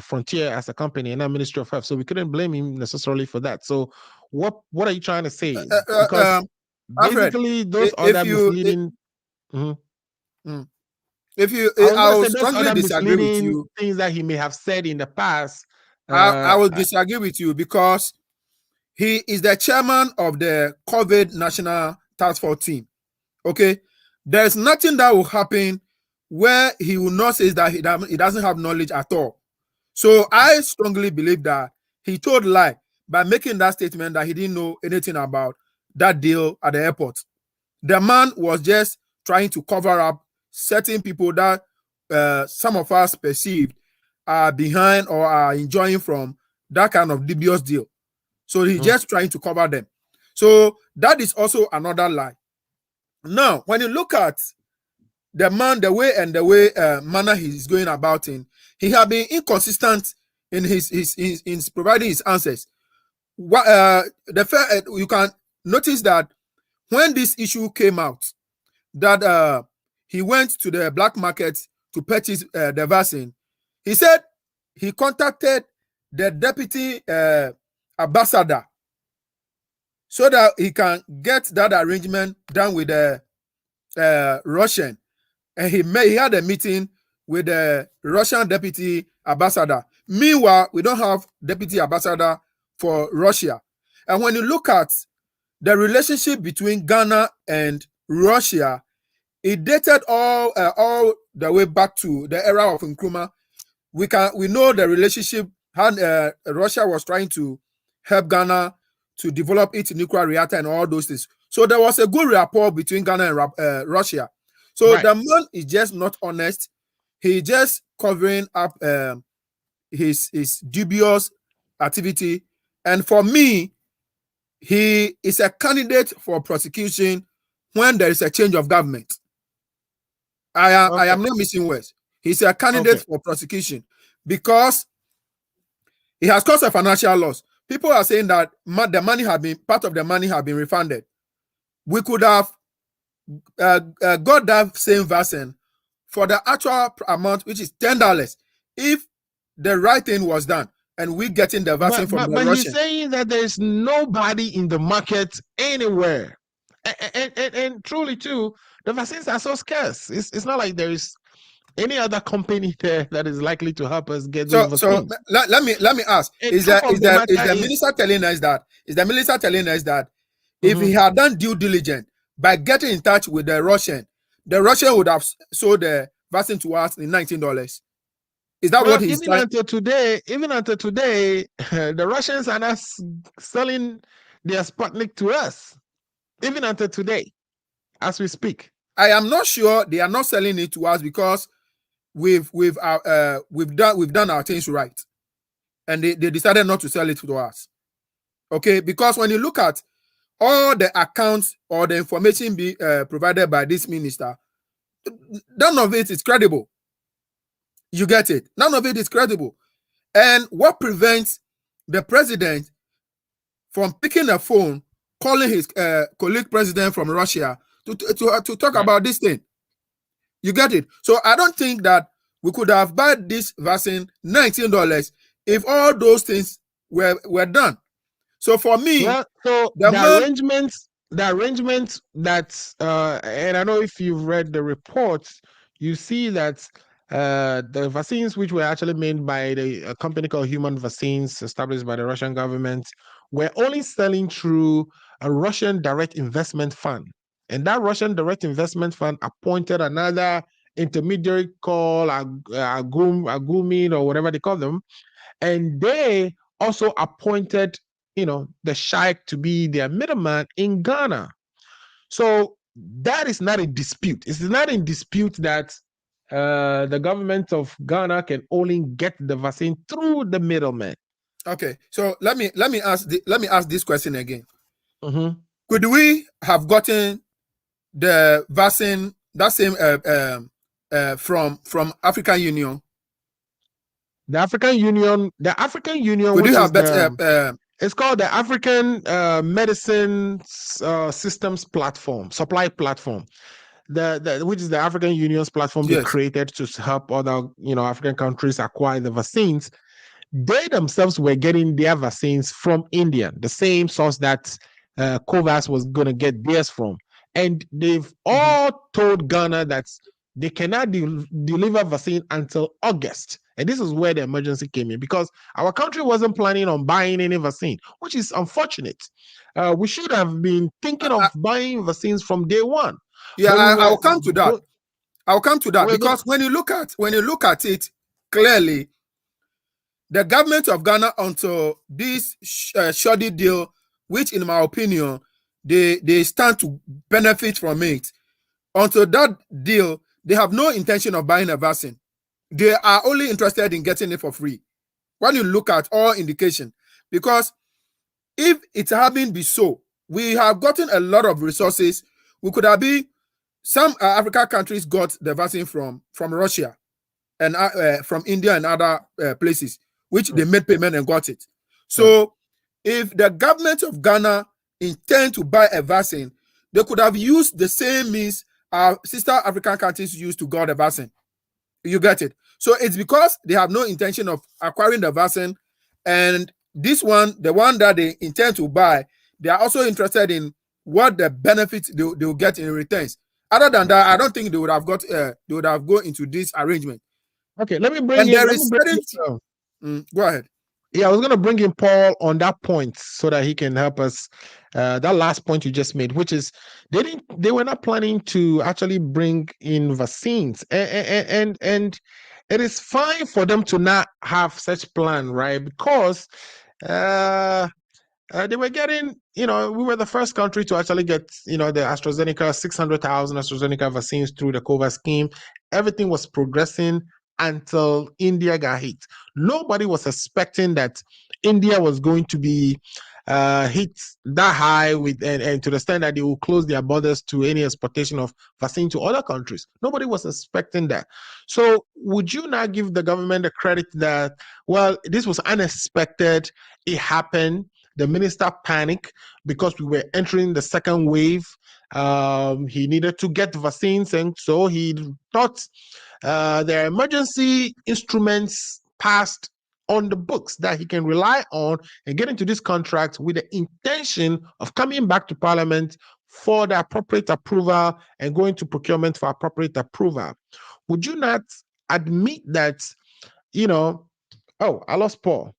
Frontier as a company and not Ministry of Health. So we couldn't blame him necessarily for that. So what are you trying to say? Because basically those other misleading. I will strongly disagree with you. Things that he may have said in the past. I will disagree with you because he is the chairman of the COVID National Task Force team. Okay, there's nothing that will happen where he will not say that he doesn't have knowledge at all. So I strongly believe that he told lie by making that statement that he didn't know anything about that deal at the airport. The man was just trying to cover up certain people that some of us perceived are behind or are enjoying from that kind of dubious deal. So he's just trying to cover them. So that is also another lie. Now, when you look at the man, the way manner he's going about in, he has been inconsistent in his providing his answers. You can notice that when this issue came out, that he went to the black market to purchase the vaccine, he said he contacted the deputy ambassador so that he can get that arrangement done with the Russian. And he had a meeting with the Russian deputy ambassador. Meanwhile, we don't have deputy ambassador for Russia. And when you look at the relationship between Ghana and Russia, it dated all the way back to the era of Nkrumah. We know the relationship how Russia was trying to help Ghana to develop its nuclear reactor and all those things. So there was a good rapport between Ghana and Russia. So the man is just not honest. He just covering up his dubious activity. And for me, he is a candidate for prosecution when there is a change of government. I am not missing words. He's a candidate for prosecution because he has caused a financial loss. People are saying that the money part of the money have been refunded. We could have got that same vaccine for the actual amount, which is $10, if the right thing was done and we getting the vaccine from the Russian. But he's saying that there's nobody in the market anywhere, and truly too, the vaccines are so scarce. It's not like there is any other company there that is likely to help us get those vaccines. So let me ask: Is the minister telling us that? Is the minister telling us that if he had done due diligence by getting in touch with the Russian would have sold the vaccine to us in $19? Is that what he's saying? Even until today, the Russians are not selling their Sputnik to us. Even until today, as we speak. I am not sure they are not selling it to us because we've done our things right, and they decided not to sell it to us. Okay, because when you look at all the accounts or the information provided by this minister, none of it is credible. You get it? None of it is credible. And what prevents the president from picking a phone, calling his colleague president from Russia to talk about this thing? You get it? So I don't think that we could have bought this vaccine $19 if all those things were done. So for me, the arrangements that and I know if you've read the reports, you see that the vaccines which were actually made by a company called Human Vaccines, established by the Russian government, were only selling through a Russian direct investment fund. And that Russian direct investment fund appointed another intermediary called Agumin or whatever they call them. And they also appointed, the sheikh to be their middleman in Ghana. So that is not a dispute. It's not in dispute that the government of Ghana can only get the vaccine through the middleman. Okay, so let me ask this question again. Mm-hmm. Could we have gotten the vaccine that same from African Union? The African Union, Could which you is have it's called the African Medicine Systems Platform, Supply Platform. Which is the African Union's platform they yes. created to help other African countries acquire the vaccines. They themselves were getting their vaccines from India, the same source that COVAX was going to get theirs from. And they've all told Ghana that they cannot deliver vaccine until August. And this is where the emergency came in, because our country wasn't planning on buying any vaccine, which is unfortunate. We should have been thinking of buying vaccines from day one. Yeah, I'll come to that. I'll come to that, because when you look at it clearly, the government of Ghana, until this shoddy deal, which in my opinion they stand to benefit from it, until that deal, they have no intention of buying a vaccine. They are only interested in getting it for free. When you look at all indication, because if it hadn't been so, we have gotten a lot of resources. We could have been, some African countries got the vaccine from Russia and from India and other places, which they made payment and got it. So if the government of Ghana intend to buy a vaccine, they could have used the same means our sister African countries used to get the vaccine. You get it? So it's because they have no intention of acquiring the vaccine, and this one, the one that they intend to buy, they are also interested in what the benefits they will get in returns. Other than that, I don't think they would have got they would have gone into this arrangement. Okay, let me bring go ahead. Yeah, I was going to bring in Paul on that point so that he can help us. That last point you just made, which is they were not planning to actually bring in vaccines, and it is fine for them to not have such plan, right? Because they were getting, we were the first country to actually get, the AstraZeneca, 600,000 AstraZeneca vaccines through the COVAX scheme. Everything was progressing until India got hit. Nobody was expecting that India was going to be hit that high with and to the extent that they will close their borders to any exportation of vaccine to other countries. Nobody was expecting that. So would you not give the government the credit that, well, this was unexpected, it happened, the minister panicked because we were entering the second wave. He needed to get vaccines, and so he thought there are emergency instruments passed on the books that he can rely on and get into this contract with the intention of coming back to Parliament for the appropriate approval and going to procurement for appropriate approval. Would you not admit that, oh, I lost Paul.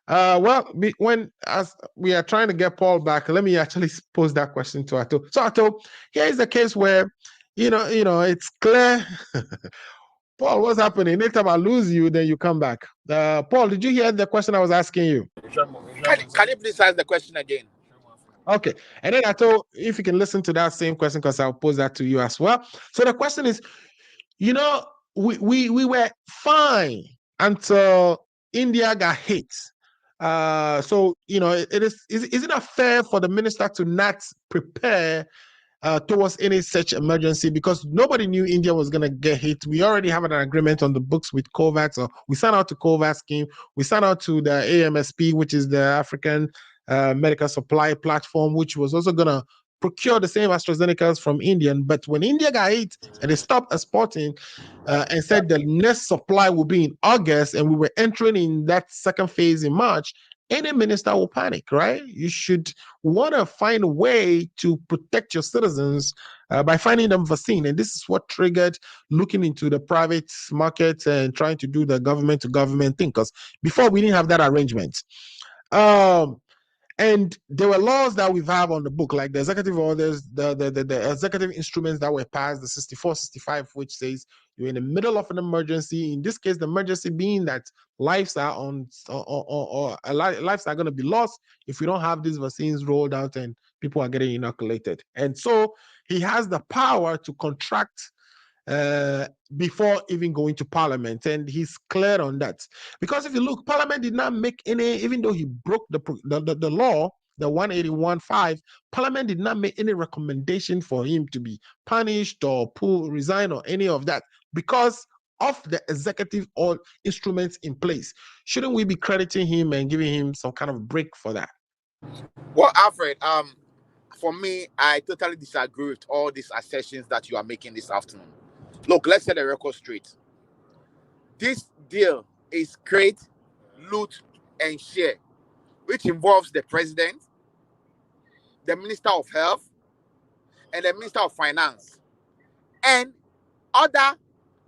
As we are trying to get Paul back, let me actually pose that question to Ato. So Ato, here is the case where, it's clear. Paul, what's happening? Next time I lose you, then you come back. Paul, did you hear the question I was asking you? Can you please ask the question again? Okay. And then Ato, if you can listen to that same question, because I'll pose that to you as well. So the question is, we were fine until India got hit. So, is it not fair for the minister to not prepare towards any such emergency, because nobody knew India was going to get hit? We already have an agreement on the books with COVAX, or we signed out to COVAX scheme. We signed out to the AMSP, which is the African Medical Supply Platform, which was also going to procure the same AstraZenecas from India. But when India got hit and they stopped exporting and said the next supply will be in August, and we were entering in that second phase in March, any minister will panic, right? You should want to find a way to protect your citizens by finding them vaccine. And this is what triggered looking into the private market and trying to do the government to government thing, because before we didn't have that arrangement. And there were laws that we've had on the book, like the executive orders, the executive instruments that were passed, the 64, 65, which says you're in the middle of an emergency. In this case, the emergency being that lives are lives are going to be lost if we don't have these vaccines rolled out and people are getting inoculated. And so he has the power to contract before even going to Parliament, and he's clear on that. Because if you look, Parliament did not make any, even though he broke the law, the 181.5, Parliament did not make any recommendation for him to be punished or resign or any of that because of the executive or instruments in place. Shouldn't we be crediting him and giving him some kind of break for that? Well, Alfred, for me, I totally disagree with all these assertions that you are making this afternoon. Look, let's set the record straight. This deal is create, loot, and share, which involves the president, the Minister of Health, and the Minister of Finance, and other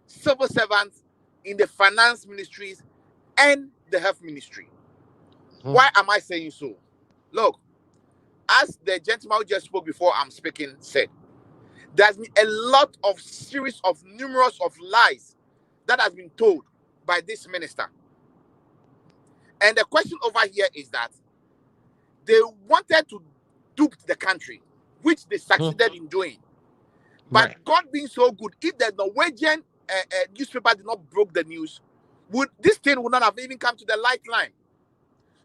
civil servants in the finance ministries and the health ministry. Why am I saying so? Look, as the gentleman who just spoke before I'm speaking said, there's been a lot of series of numerous of lies that has been told by this minister. And the question over here is that they wanted to dupe the country, which they succeeded in doing. But God being so good, if the Norwegian newspaper did not broke the news, this thing would not have even come to the light line.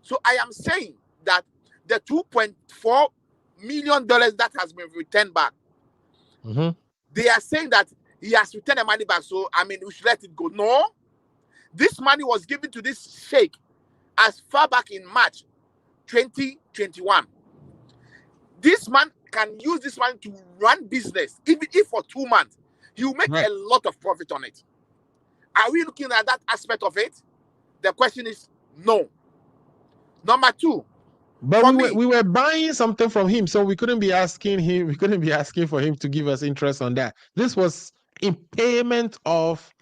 So I am saying that the $2.4 million that has been returned back, they are saying that he has returned the money back. So, I mean, we should let it go. No, this money was given to this sheikh as far back in March 2021. This man can use this money to run business, even if for 2 months. He will make a lot of profit on it. Are we looking at that aspect of it? The question is no. Number two. But we were buying something from him, so we couldn't be asking him. We couldn't be asking for him to give us interest on that. This was in payment of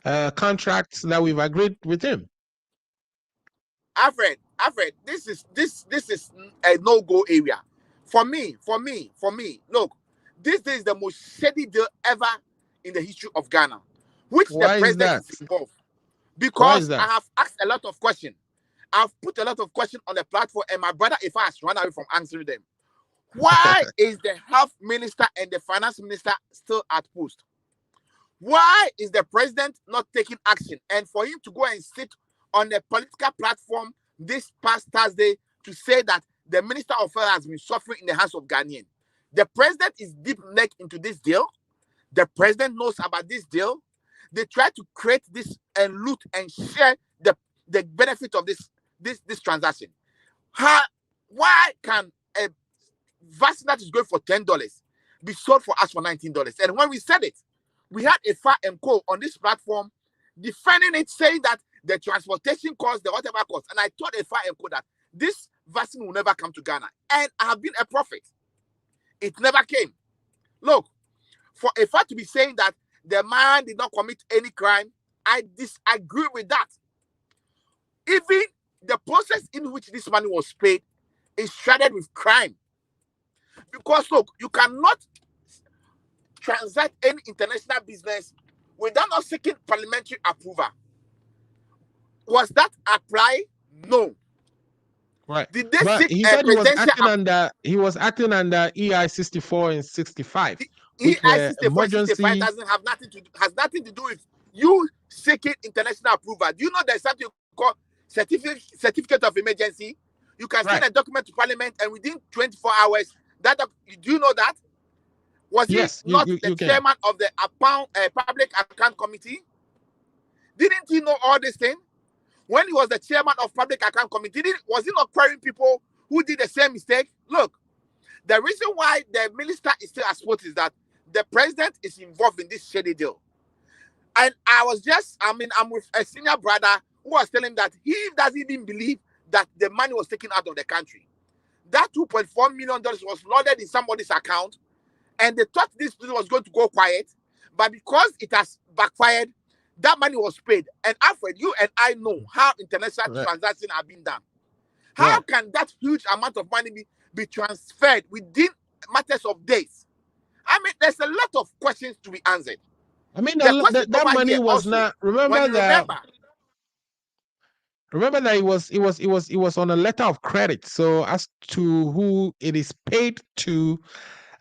contracts that we've agreed with him. Alfred, this is a no-go area. For me. Look, this is the most shady deal ever in the history of Ghana, which the president is involved. Because I have asked a lot of questions. I've put a lot of questions on the platform, and my brother Effah has run away from answering them. Why is the health minister and the finance minister still at post? Why is the president not taking action? And for him to go and sit on the political platform this past Thursday to say that the Minister of Health has been suffering in the hands of Ghanaian. The president is deep neck into this deal. The president knows about this deal. They try to create this and loot and share the benefit of this transaction. Why can a vaccine that is going for $10 be sold for us for $19? And when we said it, we had Effah Ameyam on this platform defending it, saying that the transportation cost, the whatever cost. And I told Effah Ameyam that this vaccine will never come to Ghana. And I have been a prophet. It never came. Look, for Effah to be saying that the man did not commit any crime, I disagree with that. Even the process in which this money was paid is shrouded with crime. Because look, you cannot transact any international business without not seeking parliamentary approval. Was that applied? No. Right. Did they but seek he said he was acting under EI 64 and 65. EI 64 and 65 has nothing to do with you seeking international approval. Do you know there's something called certificate of emergency? You can send a document to parliament and within 24 hours, do you know that? Was he not the chairman of the Public Account Committee? Didn't he know all this thing? When he was the chairman of Public Account Committee, was he not querying people who did the same mistake? Look, the reason why the minister is still at sport is that the president is involved in this shady deal. And I'm with a senior brother who was telling him that he doesn't even believe that the money was taken out of the country. That $2.4 million was loaded in somebody's account, and they thought this was going to go quiet, but because it has backfired, that money was paid. And Alfred, you and I know how international transactions have been done. How can that huge amount of money be transferred within matters of days? I mean, there's a lot of questions to be answered. I mean, that money was not. Remember that it was on a letter of credit. So as to who it is paid to,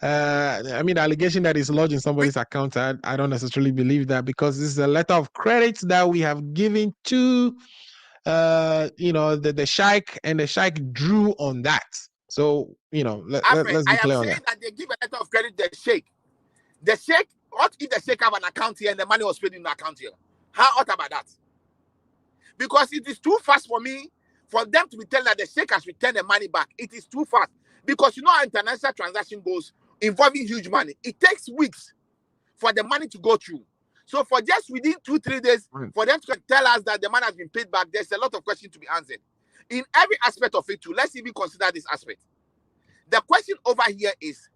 I mean, the allegation that is lodged in somebody's account, I don't necessarily believe that, because this is a letter of credit that we have given to, the sheikh, and the sheikh drew on that. So, let's be clear on that. I am saying that they give a letter of credit to the sheikh. The sheikh, what if the sheikh have an account here and the money was paid in the account here? How hot about that? Because it is too fast for me, for them to be telling that the sheikh has returned the money back. It is too fast. Because you know how international transaction goes, involving huge money. It takes weeks for the money to go through. So for just within 2-3 days, for them to tell us that the money has been paid back, there's a lot of questions to be answered. In every aspect of it too, let's even consider this aspect. The question over here is,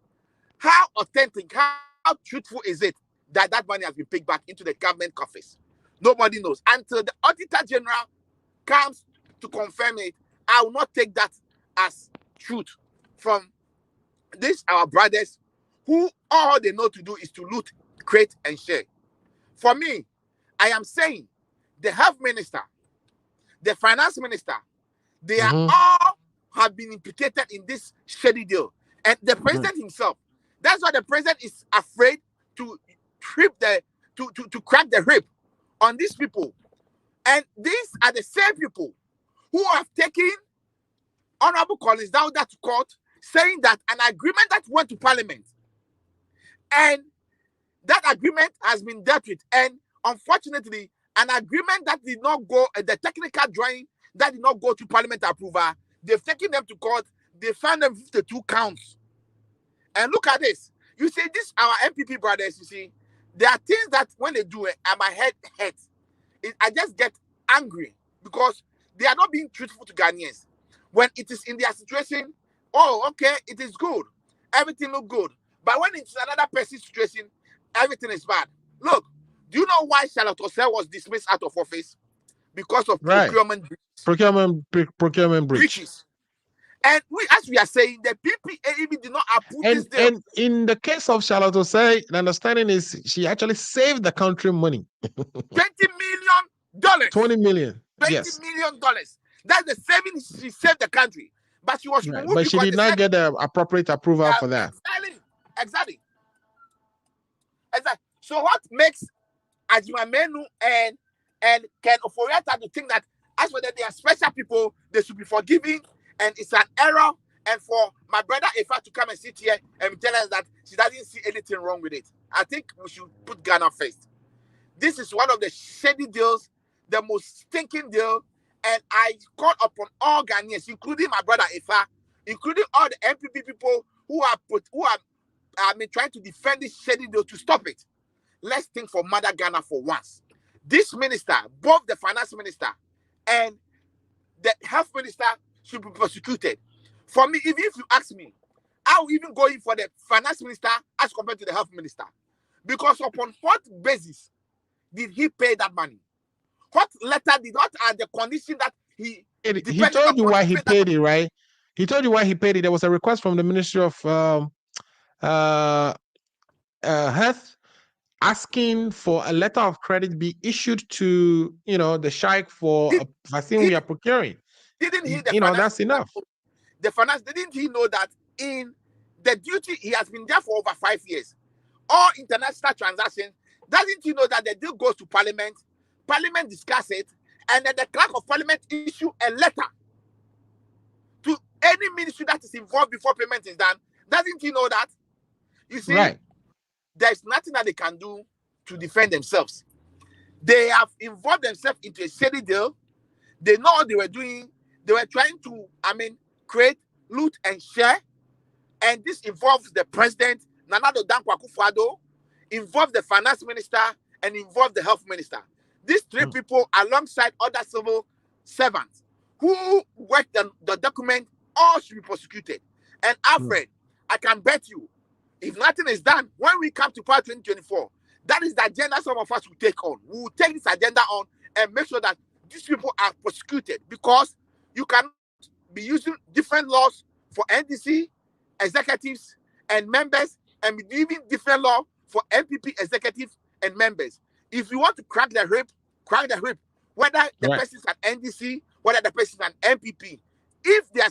how authentic, how truthful is it that that money has been paid back into the government coffers? Nobody knows. Until the Auditor General comes to confirm it, I will not take that as truth from these our brothers who all they know to do is to loot, create, and share. For me, I am saying the health minister, the finance minister, they are all have been implicated in this shady deal. And the president himself, that's why the president is afraid to to crack the whip on these people. And these are the same people who have taken Honorable Collins down that to court, saying that an agreement that went to Parliament, and that agreement has been dealt with. And unfortunately, an agreement that did not go, the technical drawing that did not go to Parliament approval, they've taken them to court. They found them 52 counts. And look at this. You see, this our MPP brothers, you see, there are things that when they do it, and my head hurts. I just get angry because they are not being truthful to Ghanaians. When it is in their situation, oh, okay, it is good. Everything look good. But when it's another person's situation, everything is bad. Look, do you know why Charlotte Osei was dismissed out of office? Because of procurement breaches. And as we are saying, the PPA even did not approve this deal. And in the case of Charlotte Osei, the understanding is she actually saved the country money. $20 million. 20 million. $20 million. That's the savings she saved the country. But she was removed. But she did not get the appropriate approval for that. Exactly. So what makes Ajimamenu and Ken Oforiatta to think that as for that they are special people, they should be forgiving, and it's an error, and for my brother Effah to come and sit here and tell us that she doesn't see anything wrong with it? I think we should put Ghana first. This is one of the shady deals, the most stinking deal, and I call upon all Ghanaians, including my brother Effah, including all the MPP people who are trying to defend this shady deal, to stop it. Let's think for Mother Ghana for once. This minister, both the finance minister and the health minister, should be prosecuted. For me, even if you ask me, I will even go in for the finance minister as compared to the health minister. Because upon what basis did he pay that money? What letter did not add the condition that he told you why he paid it, right? He told you why he paid it. There was a request from the Ministry of Health asking for a letter of credit be issued to the sheikh for a vaccine we are procuring. Didn't he? That's enough. The finance, didn't he know that in the duty he has been there for over 5 years? All international transactions, doesn't he know that the deal goes to Parliament? Parliament discuss it, and then the clerk of Parliament issue a letter to any ministry that is involved before payment is done. Doesn't he know that? You see, there's nothing that they can do to defend themselves. They have involved themselves into a shady deal. They know what they were doing. They were trying to, create, loot, and share. And this involves the president, Nana Addo Dankwa Akufo-Addo, involved the finance minister, and involved the health minister. These three people, alongside other civil servants who worked on the document, all should be prosecuted. And Alfred, I can bet you, if nothing is done, when we come to Power 2024, that is the agenda some of us will take on. We will take this agenda on and make sure that these people are prosecuted, because you cannot be using different laws for NDC executives and members and be using different law for MPP executives and members. If you want to crack the whip, whether the person is an NDC, whether the person is an MPP. If they are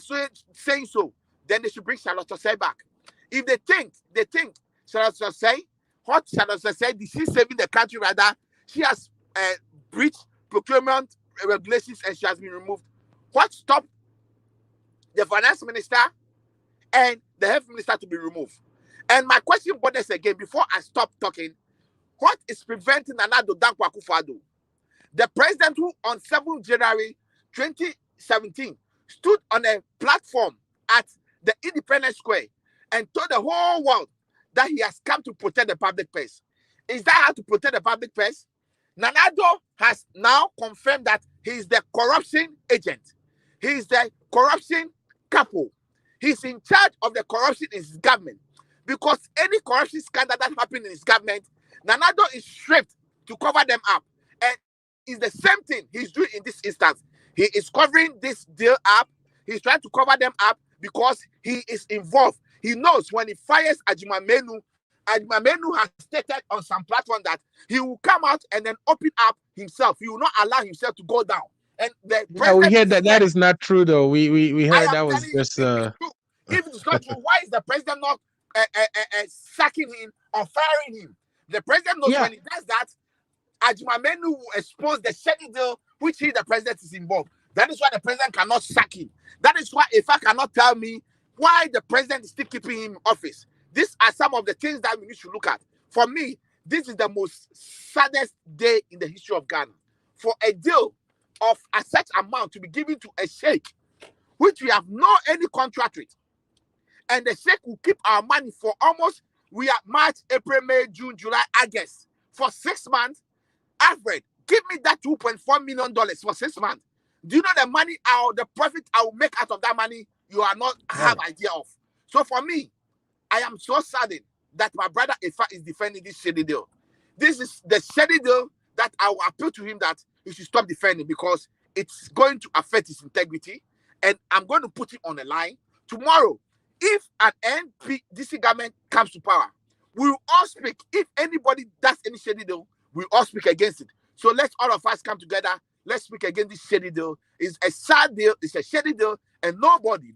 saying so, then they should bring Charlotte Osei back. If they think, shall I say, what shall I say, is she saving the country rather? She has breached procurement regulations and she has been removed. What stopped the finance minister and the health minister to be removed? And my question borders again, before I stop talking, what is preventing Nana Addo Dankwa Akufo-Addo, the president who on 7th January 2017 stood on a platform at the Independence Square and told the whole world that he has come to protect the public purse? Is that how to protect the public purse? Nana Addo has now confirmed that he is the corruption agent. He is the corruption couple. He's in charge of the corruption in his government. Because any corruption scandal that happened in his government, Nana Addo is stripped to cover them up. And it's the same thing he's doing in this instance. He is covering this deal up. He's trying to cover them up because he is involved. He knows when he fires Ajimamenu has stated on some platform that he will come out and then open up himself. He will not allow himself to go down. And we heard that is not true though. We heard that was just if it's not true, why is the president not sacking him or firing him? The president knows when he does that, Ajimamenu will expose the shady deal which the president is involved. That is why the president cannot sack him. That is why Effah cannot tell me why the president is still keeping him in office. These are some of the things that we need to look at. For me, this is the most saddest day in the history of Ghana. For a deal of a such amount to be given to a sheikh, which we have no any contract with, and the sheikh will keep our money for almost, we are March, April, May, June, July, August, for 6 months. Alfred, give me that $2.4 million for 6 months. Do you know the money, the profit I will make out of that money? You are not have idea of. So for me, I am so saddened that my brother Effah is defending this shady deal. This is the shady deal that I will appeal to him that he should stop defending because it's going to affect his integrity. And I'm going to put it on the line. Tomorrow, if an NPDC government comes to power, we will all speak. If anybody does any shady deal, we all speak against it. So let's all of us come together. Let's speak against this shady deal. It's a sad deal. It's a shady deal. And nobody,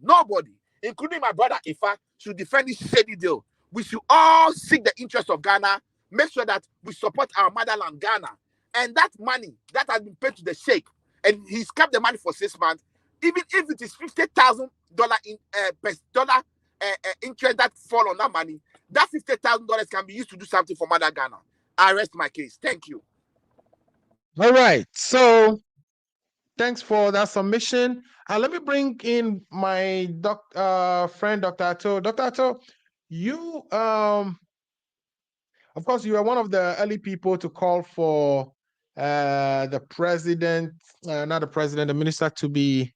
including my brother Effah, should defend this shady deal. We should all seek the interest of Ghana, make sure that we support our motherland, Ghana. And that money that has been paid to the sheikh, and he's kept the money for 6 months, even if it is $50,000 in interest that fall on that money, that $50,000 can be used to do something for Mother Ghana. I rest my case. Thank you. All right. So thanks for that submission. Let me bring in my friend, Dr. Ato. Dr. Ato, you, of course, you are one of the early people to call for the president, not the president, the minister to be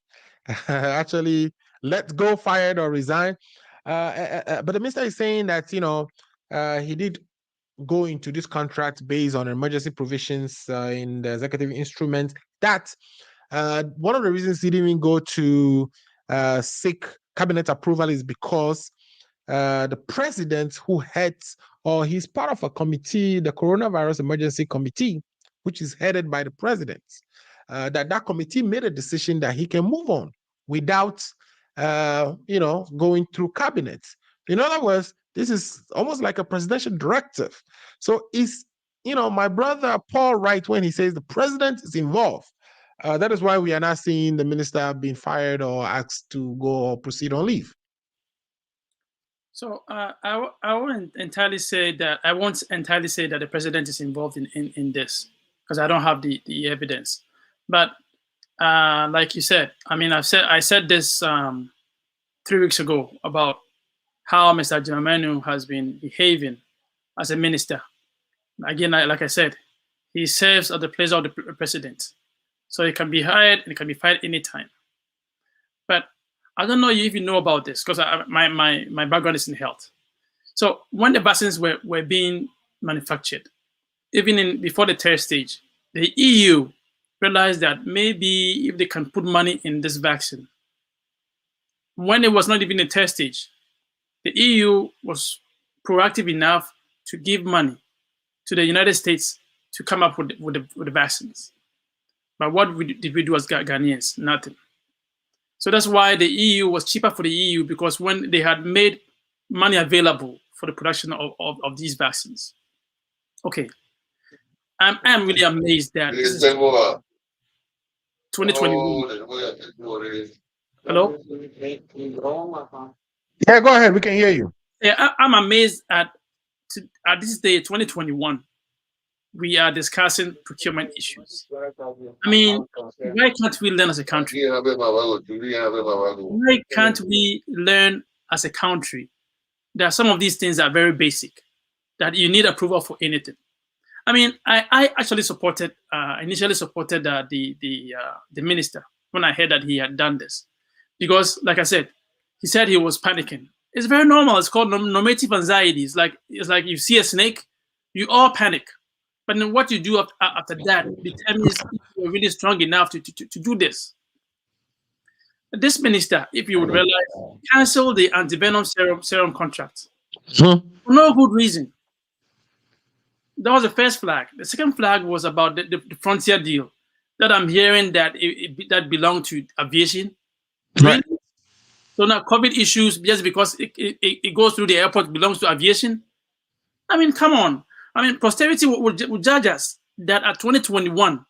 actually let go, fired, or resign. But the minister is saying that, he did go into this contract based on emergency provisions in the executive instrument. That one of the reasons he didn't even go to seek cabinet approval is because the president who heads, or he's part of a committee, the Coronavirus Emergency Committee, which is headed by the president, that committee made a decision that he can move on without, going through cabinet. In other words, this is almost like a presidential directive. So is, my brother Paul right when he says the president is involved? That is why we are not seeing the minister being fired or asked to go or proceed on leave. So I won't entirely say that the president is involved in this because I don't have the evidence. But like you said, I said this 3 weeks ago about how Mr. Ajimamenu has been behaving as a minister. Again, like I said, he serves at the pleasure of the president. So he can be hired and he can be fired anytime. But I don't know if you know about this because my background is in health. So when the vaccines were being manufactured, even before the third stage, the EU realized that maybe if they can put money in this vaccine, when it was not even a third stage, the EU was proactive enough to give money to the United States to come up with the vaccines. But what did we do as Ghanaians? Nothing. So that's why the EU was cheaper for the EU, because when they had made money available for the production of these vaccines. Okay, I'm really amazed that this is 2021. Hello? Yeah, go ahead. We can hear you. Yeah, I'm amazed at this day, 2021. We are discussing procurement issues. I mean, why can't we learn as a country? Why can't we learn as a country that some of these things are very basic, that you need approval for anything? I mean, I actually initially supported the minister when I heard that he had done this, because, like I said, he said he was panicking. It's very normal. It's called normative anxiety. It's like you see a snake, you all panic. But then what you do after that determines if you're really strong enough to do this. This minister, if you would realize, canceled the antivenom serum contract for no good reason. That was the first flag. The second flag was about the frontier deal that I'm hearing that that belonged to aviation. Right. Really? So now COVID issues, just because it goes through the airport, belongs to aviation. I mean, come on. I mean, posterity will judge us that at 2021,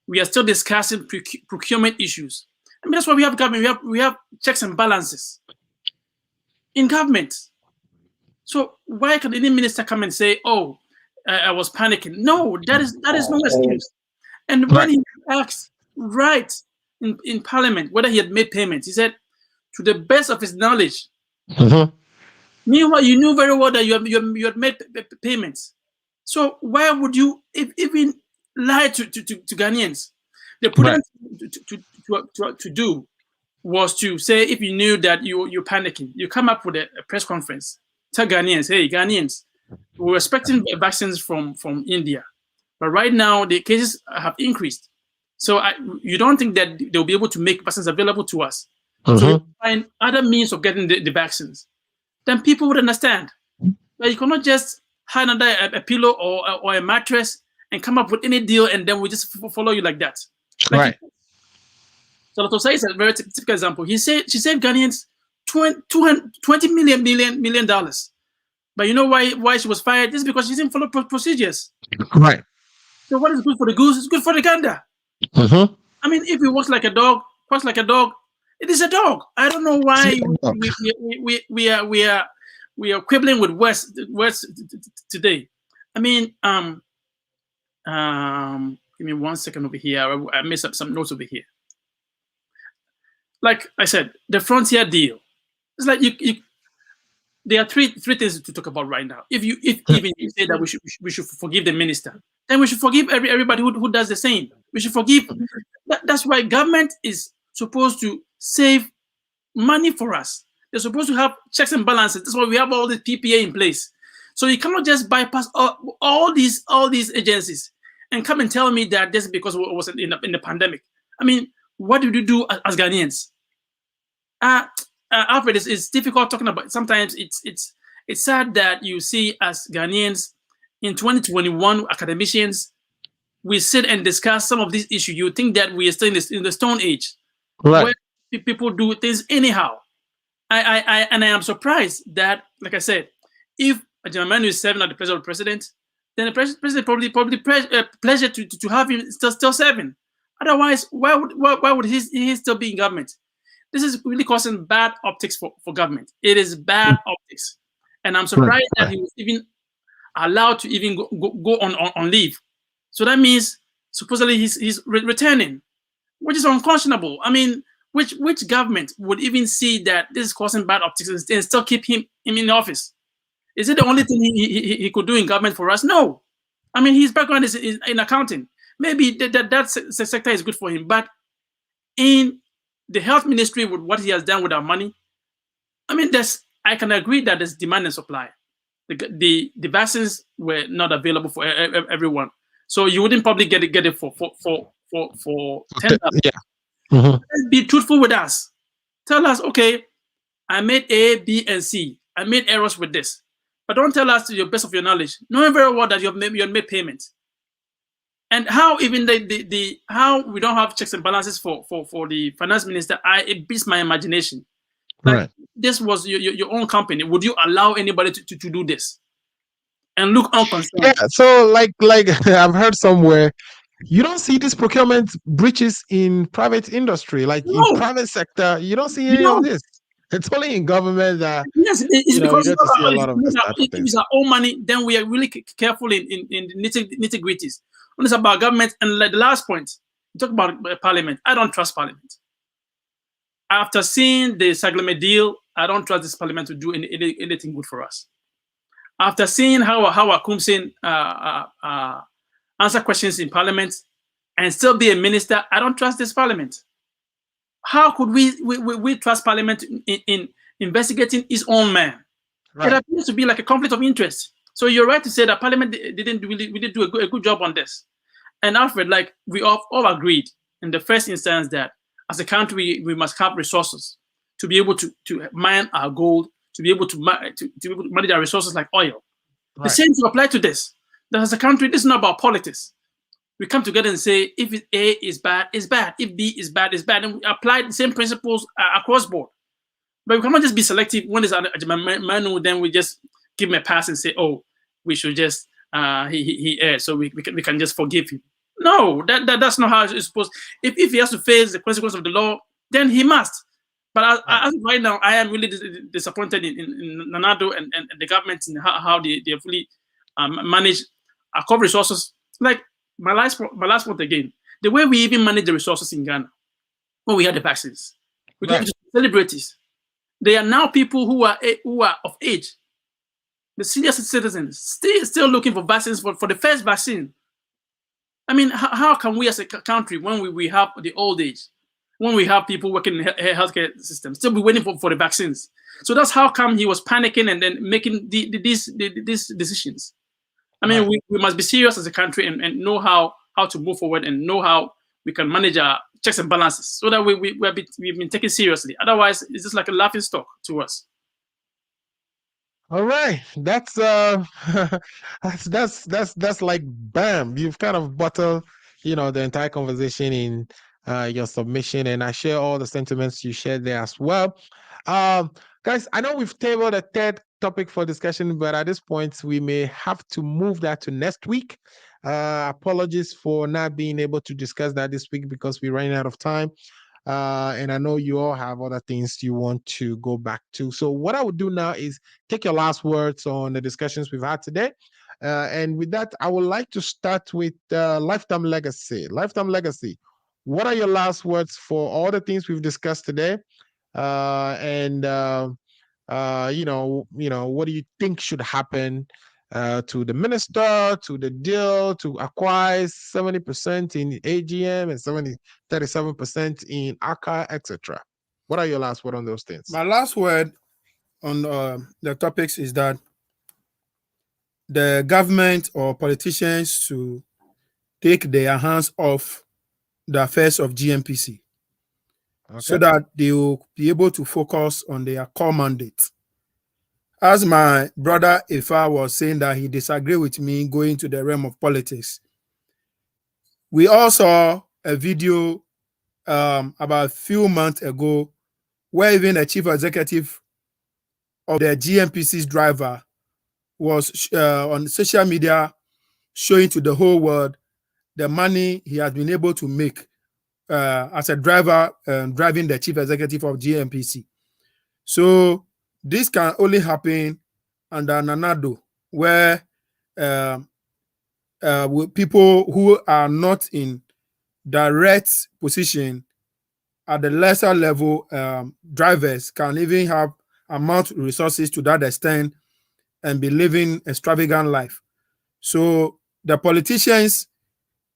we are still discussing procurement issues. I mean, that's why we have government. We have checks and balances in government. So why can any minister come and say, "Oh, I was panicking"? No, that is no excuse. And when he asked in Parliament whether he had made payments, he said, to the best of his knowledge. Meanwhile, you knew very well that you had made payments. So why would you even lie to Ghanaians? The prudent to do was to say, if you knew that you're panicking, you come up with a press conference, tell Ghanaians, hey, Ghanaians, we're expecting vaccines from India, but right now the cases have increased. So you don't think that they'll be able to make vaccines available to us? So we find other means of getting the vaccines. Then people would understand. But you cannot just hide under a pillow or a mattress and come up with any deal, and then we just follow you like that. Like so Lotosai is a very typical example. She saved Ghanaians $20 million. But you know why she was fired? Just because she didn't follow procedures. Right. So what is good for the goose is good for the gander. I mean, if it works like a dog, it is a dog. I don't know why we are quibbling with words today. I mean, give me 1 second over here. I messed up some notes over here. Like I said, the frontier deal. It's like there are three things to talk about right now. If even you say that we should forgive the minister, then we should forgive everybody who does the same. We should forgive. That's why government is supposed to save money for us. They're supposed to have checks and balances. That's why we have all this PPA in place. So you cannot just bypass all these agencies and come and tell me that this is because it was in the pandemic. I mean, what did you do as Ghanaians? Alfred, it's difficult talking about. Sometimes it's sad that you see as Ghanaians in 2021 academicians, we sit and discuss some of these issues. You think that we are still in the Stone Age, where people do things anyhow. I am surprised that, like I said, if a gentleman is serving at the pleasure of the president, then the president probably pleasure to have him still serving. Otherwise, why would he still be in government? This is really causing bad optics for government. It is bad optics, and I'm surprised that he was even allowed to even go on leave. So that means supposedly he's returning, which is unconscionable. I mean, which government would even see that this is causing bad optics and still keep him in office? Is it the only thing he could do in government for us? No. I mean, his background is in accounting. Maybe that sector is good for him, but in the health ministry, with what he has done with our money, I mean, I can agree that there's demand and supply. The vaccines were not available for everyone, so you wouldn't probably get it for 10,000. Let's be truthful with us. Tell us, okay, I made A, B, and C. I made errors with this, but don't tell us to your best of your knowledge, knowing very well that you have made payments. And how even how we don't have checks and balances for the finance minister, it beats my imagination. Like, this was your own company. Would you allow anybody to do this and look unconcerned? Yeah. So like I've heard somewhere, you don't see these procurement breaches in private industry, like in private sector. You don't see any of this. It's only in government that it's because you get to see a lot of this type of if things. it's our own money, then we are really careful in the nitty gritties. When it's about government, and like the last point, you talk about parliament. I don't trust parliament. After seeing the Sagleme deal, I don't trust this parliament to do anything good for us. After seeing how Akumsin answer questions in parliament and still be a minister, I don't trust this parliament. How could we trust parliament in investigating his own man? It appears to be like a conflict of interest. So you're right to say that parliament didn't really do a good job on this. And Alfred, like we all agreed in the first instance that as a country we must have resources to be able to mine our gold, to be able to manage our resources like oil. The same to apply to this. That as a country, this is not about politics. We come together and say, if A is bad, it's bad. If B is bad, it's bad. And we apply the same principles across board. But we cannot just be selective when it's a manual, then we just give him a pass and say, oh, we should just, he erred, so we can just forgive him. No, that's not how it's supposed. If he has to face the consequence of the law, then he must. But as right now, I am really disappointed in Nanado and the government in how they fully manage our core resources. Like, my last point again, the way we even manage the resources in Ghana, when we had the vaccines, we gave it to celebrities. They are now people who are of age. The senior citizens still looking for vaccines for the first vaccine. I mean, how can we as a country, when we have the old age, when we have people working in healthcare systems, still be waiting for the vaccines? So that's how come he was panicking and then making these decisions. I mean, we must be serious as a country and know how to move forward and know how we can manage our checks and balances so that we've been taken seriously. Otherwise, it's just like a laughing stock to us. All right, that's like bam. You've kind of bottled, the entire conversation in your submission, and I share all the sentiments you shared there as well. Guys, I know we've tabled a third topic for discussion, but at this point, we may have to move that to next week. Apologies for not being able to discuss that this week because we're running out of time. And I know you all have other things you want to go back to. So what I would do now is take your last words on the discussions we've had today. And with that, I would like to start with Lifetime Legacy. Lifetime Legacy, what are your last words for all the things we've discussed today? What do you think should happen to the minister, to the deal, to acquire 70% in AGM and 37% in Aker, etc.? What are your last word on those things? My last word on the topics is that the government or politicians to take their hands off the affairs of GNPC, so that they will be able to focus on their core mandate. As my brother Effah was saying that he disagreed with me going to the realm of politics, we all saw a video about a few months ago where even the chief executive of the GNPC's driver was on social media showing to the whole world the money he has been able to make as a driver driving the chief executive of GNPC. So this can only happen under Nanado, where people who are not in direct position at the lesser level drivers can even have amount resources to that extent and be living extravagant life. So the politicians,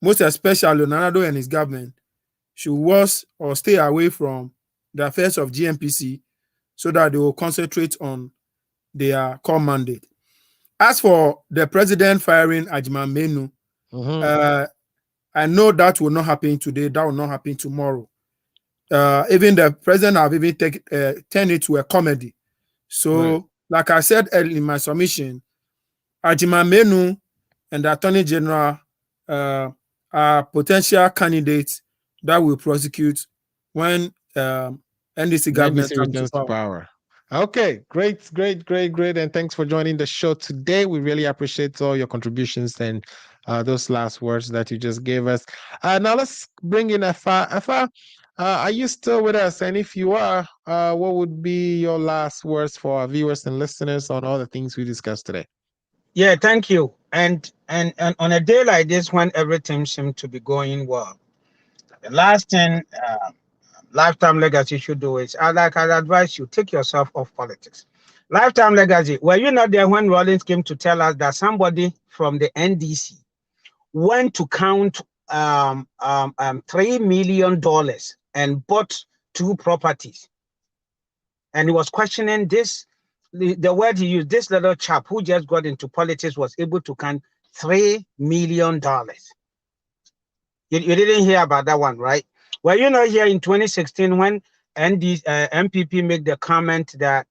most especially Nanado and his government, should watch or stay away from the affairs of GNPC so that they will concentrate on their core mandate. As for the president firing Effah Ameyam, I know that will not happen today. That will not happen tomorrow. Even the president have even turned it to a comedy. So, like I said earlier in my submission, Effah Ameyam and the Attorney General are potential candidates that will prosecute when NDC government NDC comes to returns to power. power. Okay, great. And thanks for joining the show today. We really appreciate all your contributions and those last words that you just gave us. Now let's bring in Effah. Effah, are you still with us? And if you are, what would be your last words for our viewers and listeners on all the things we discussed today? Yeah, thank you. And on a day like this, when everything seems to be going well, the last thing Lifetime Legacy should do is, I'd advise you, take yourself off politics. Lifetime Legacy, were you not there when Rollins came to tell us that somebody from the NDC went to count $3 million and bought 2 properties? And he was questioning this, the word he used, this little chap who just got into politics was able to count $3 million. You didn't hear about that one, right? Well, you know, here in 2016, when MPP made the comment that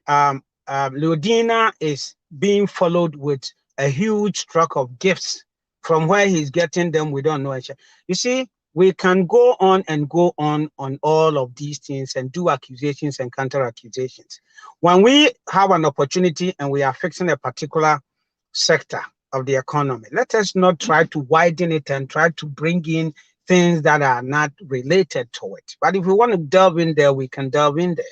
Leodina is being followed with a huge truck of gifts. From where he's getting them, we don't know. You see, we can go on and go on all of these things and do accusations and counter accusations. When we have an opportunity and we are fixing a particular sector of the economy, let us not try to widen it and try to bring in things that are not related to it. But if we want to delve in there, we can delve in there.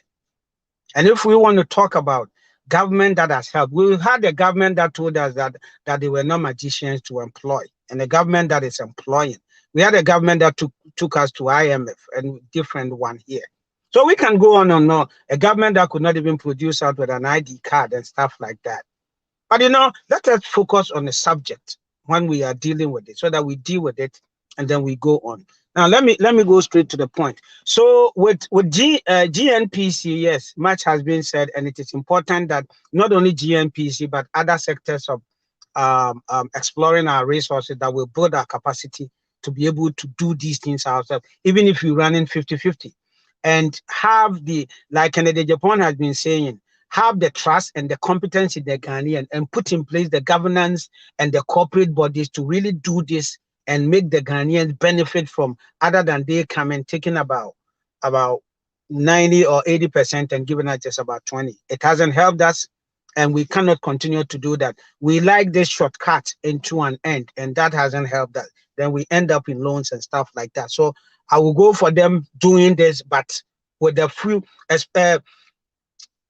And if we want to talk about government that has helped, we had a government that told us that they were not magicians to employ, and a government that is employing. We had a government that took us to IMF, and different one here. So we can go on and on. A government that could not even produce out with an ID card and stuff like that. But you know, let us focus on the subject when we are dealing with it, so that we deal with it and then we go on. Now let me go straight to the point. So with GNPC, yes, much has been said, and it is important that not only GNPC but other sectors of exploring our resources that will build our capacity to be able to do these things ourselves, even if we run in 50-50, and have the, like Kennedy Japan has been saying, have the trust and the competence in the Ghanaian, and put in place the governance and the corporate bodies to really do this and make the Ghanaians benefit from, other than they come and taking about 90 or 80% and giving us just about 20. It hasn't helped us, and we cannot continue to do that. We like this shortcut into an end, and that hasn't helped us. Then we end up in loans and stuff like that. So I will go for them doing this, but with a few.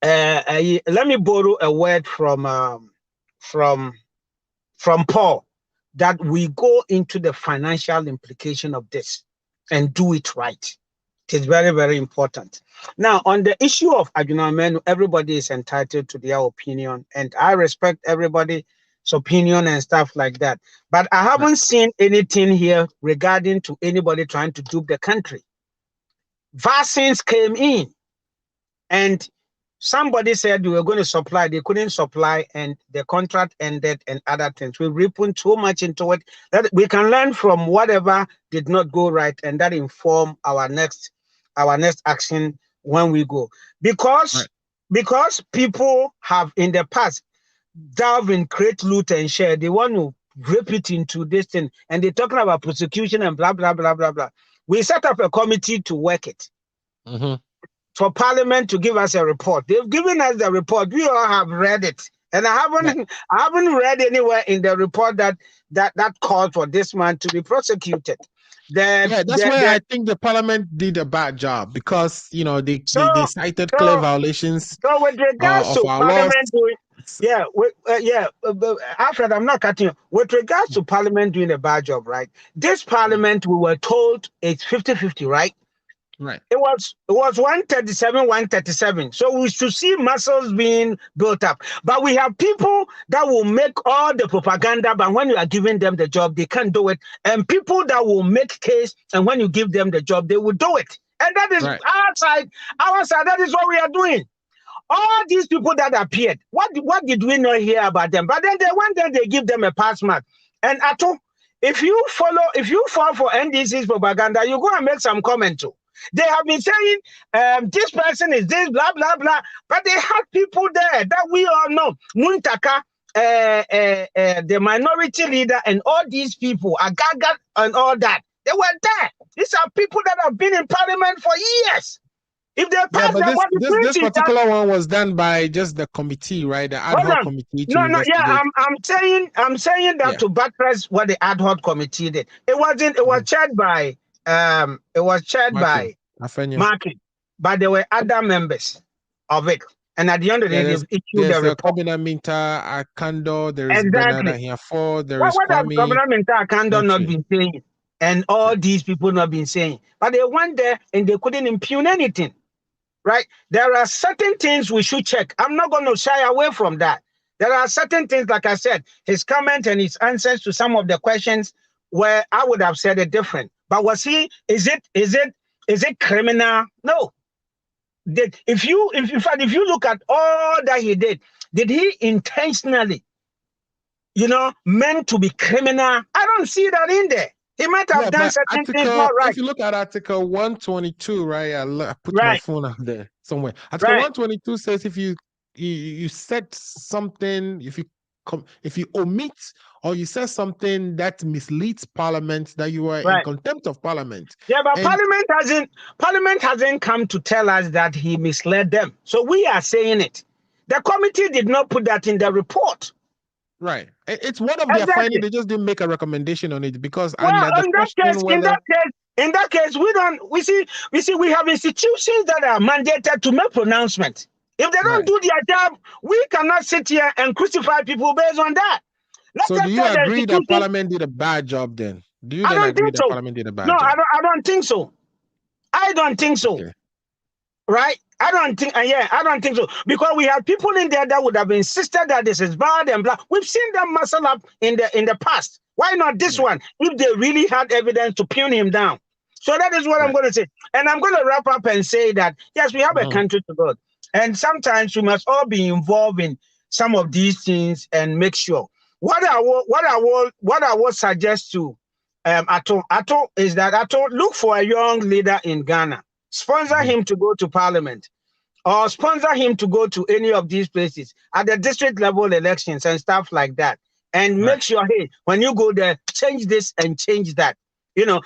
Let me borrow a word from Paul, that we go into the financial implication of this and do it right. It is very, very important. Now, on the issue of Adwumayamenu, everybody is entitled to their opinion, and I respect everybody's opinion and stuff like that. But I haven't seen anything here regarding to anybody trying to dupe the country. Vaccines came in, and somebody said we were going to supply, they couldn't supply, and the contract ended and other things. We put too much into it that we can learn from whatever did not go right, and that inform our next action when we go. Because people have in the past delved in create, loot, and share. They want to rip it into this thing, and they're talking about prosecution and blah, blah, blah, blah, blah. We set up a committee to work it. For Parliament to give us a report. They've given us the report. We all have read it, and I haven't read anywhere in the report that called for this man to be prosecuted. That's why I think the Parliament did a bad job, because you know they cited clear violations. So with regards to Parliament doing, Alfred, I'm not cutting you. With regards to Parliament doing a bad job, right? This Parliament, we were told it's 50-50, right? Right. It was 137. So we should see muscles being built up. But we have people that will make all the propaganda, but when you are giving them the job, they can't do it. And people that will make case, and when you give them the job, they will do it. And that is our side, that is what we are doing. All these people that appeared, what did we not hear about them? But then they went there, they give them a pass mark. And Ato, if you fall for NDC's propaganda, you go and make some comment too. They have been saying this person is this, blah, blah, blah. But they had people there that we all know. Muntaka, the minority leader, and all these people, Agaga and all that. They were there. These are people that have been in Parliament for years. If they Yeah, pass but them, what it means this is that, particular one was done by just the committee, right? The ad hold hoc on. committee to No, investigate. I'm saying that Yeah. to buttress what the ad hoc committee did. It was chaired by Marking. Afenyo. Marking, but there were other members of it. And at the end of the day, they've issued There's the report. Kwamena Minta, Akando, there's Bernard Exactly. Ahiafo, there is What have Kwame. government Akando not Mentry. been saying? And all these people not been saying. But they went there and they couldn't impugn anything. Right? There are certain things we should check. I'm not going to shy away from that. There are certain things, like I said, his comment and his answers to some of the questions where I would have said it different. But was he, is it criminal? No. If you look at all that he did he intentionally, meant to be criminal? I don't see that in there. He might have done certain things not right. If you look at Article 122, right? I put my Right. phone out there somewhere. Article 122 says if you said something, if you omit or you say something that misleads Parliament, that you are in contempt of Parliament. Yeah, but Parliament hasn't come to tell us that he misled them. So we are saying it. The committee did not put that in the report. Right. It's one of their findings. They just didn't make a recommendation on it because in that case, we have institutions that are mandated to make pronouncements. If they don't do their job, we cannot sit here and crucify people based on that. So do you agree that Parliament did a bad job then? Do you then agree that Parliament did a bad job? No, I don't think so. I don't think so. Okay. Right? I don't think so. Because we have people in there that would have insisted that this is bad and blah. We've seen them muscle up in the past. Why not this one? If they really had evidence to pin him down. So that is what I'm going to say. And I'm going to wrap up and say that, yes, we have a country to build. And sometimes we must all be involved in some of these things and make sure. What I will suggest to Ato is that Ato, look for a young leader in Ghana. Sponsor him to go to Parliament or sponsor him to go to any of these places at the district level elections and stuff like that. And make sure, hey, when you go there, change this and change that.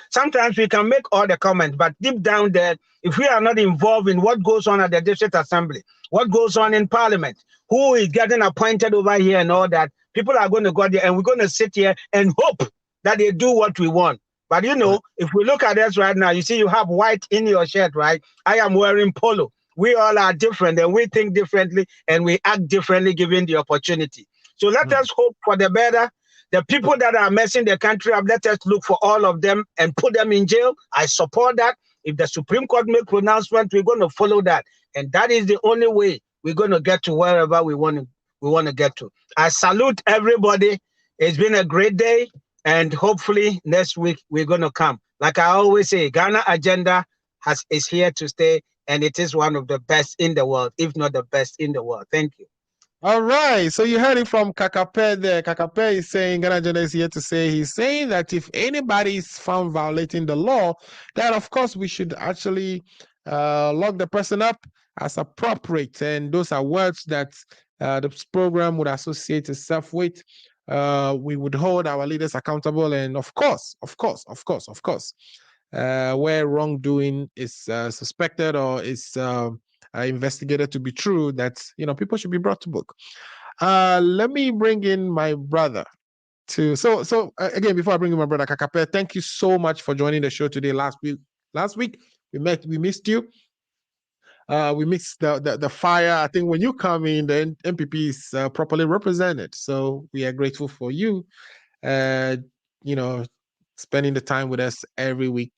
Sometimes we can make all the comments, but deep down there, if we are not involved in what goes on at the district assembly, what goes on in Parliament, who is getting appointed over here and all that, people are going to go there and we're going to sit here and hope that they do what we want. But if we look at this right now, you see you have white in your shirt, right? I am wearing polo. We all are different and we think differently and we act differently given the opportunity. So let us hope for the better. The people that are messing the country up, let us look for all of them and put them in jail. I support that. If the Supreme Court make pronouncement, we're going to follow that. And that is the only way we're going to get to wherever we want to get to. I salute everybody. It's been a great day. And hopefully next week we're going to come. Like I always say, Ghana Agenda is here to stay. And it is one of the best in the world, if not the best in the world. Thank you. All right. So you heard it from Kakape there. Kakape is saying, Ghana Agenda is here to say, he's saying that if anybody is found violating the law, that of course we should actually lock the person up as appropriate. And those are words that this program would associate itself with. We would hold our leaders accountable. And of course, where wrongdoing is suspected or is investigated to be true, that people should be brought to book. Let me bring in my brother to again, before I bring in my brother Kakape, thank you so much for joining the show today. Last week we missed you. We missed the fire. I think when you come in, the MPP is properly represented. So we are grateful for you, spending the time with us every week,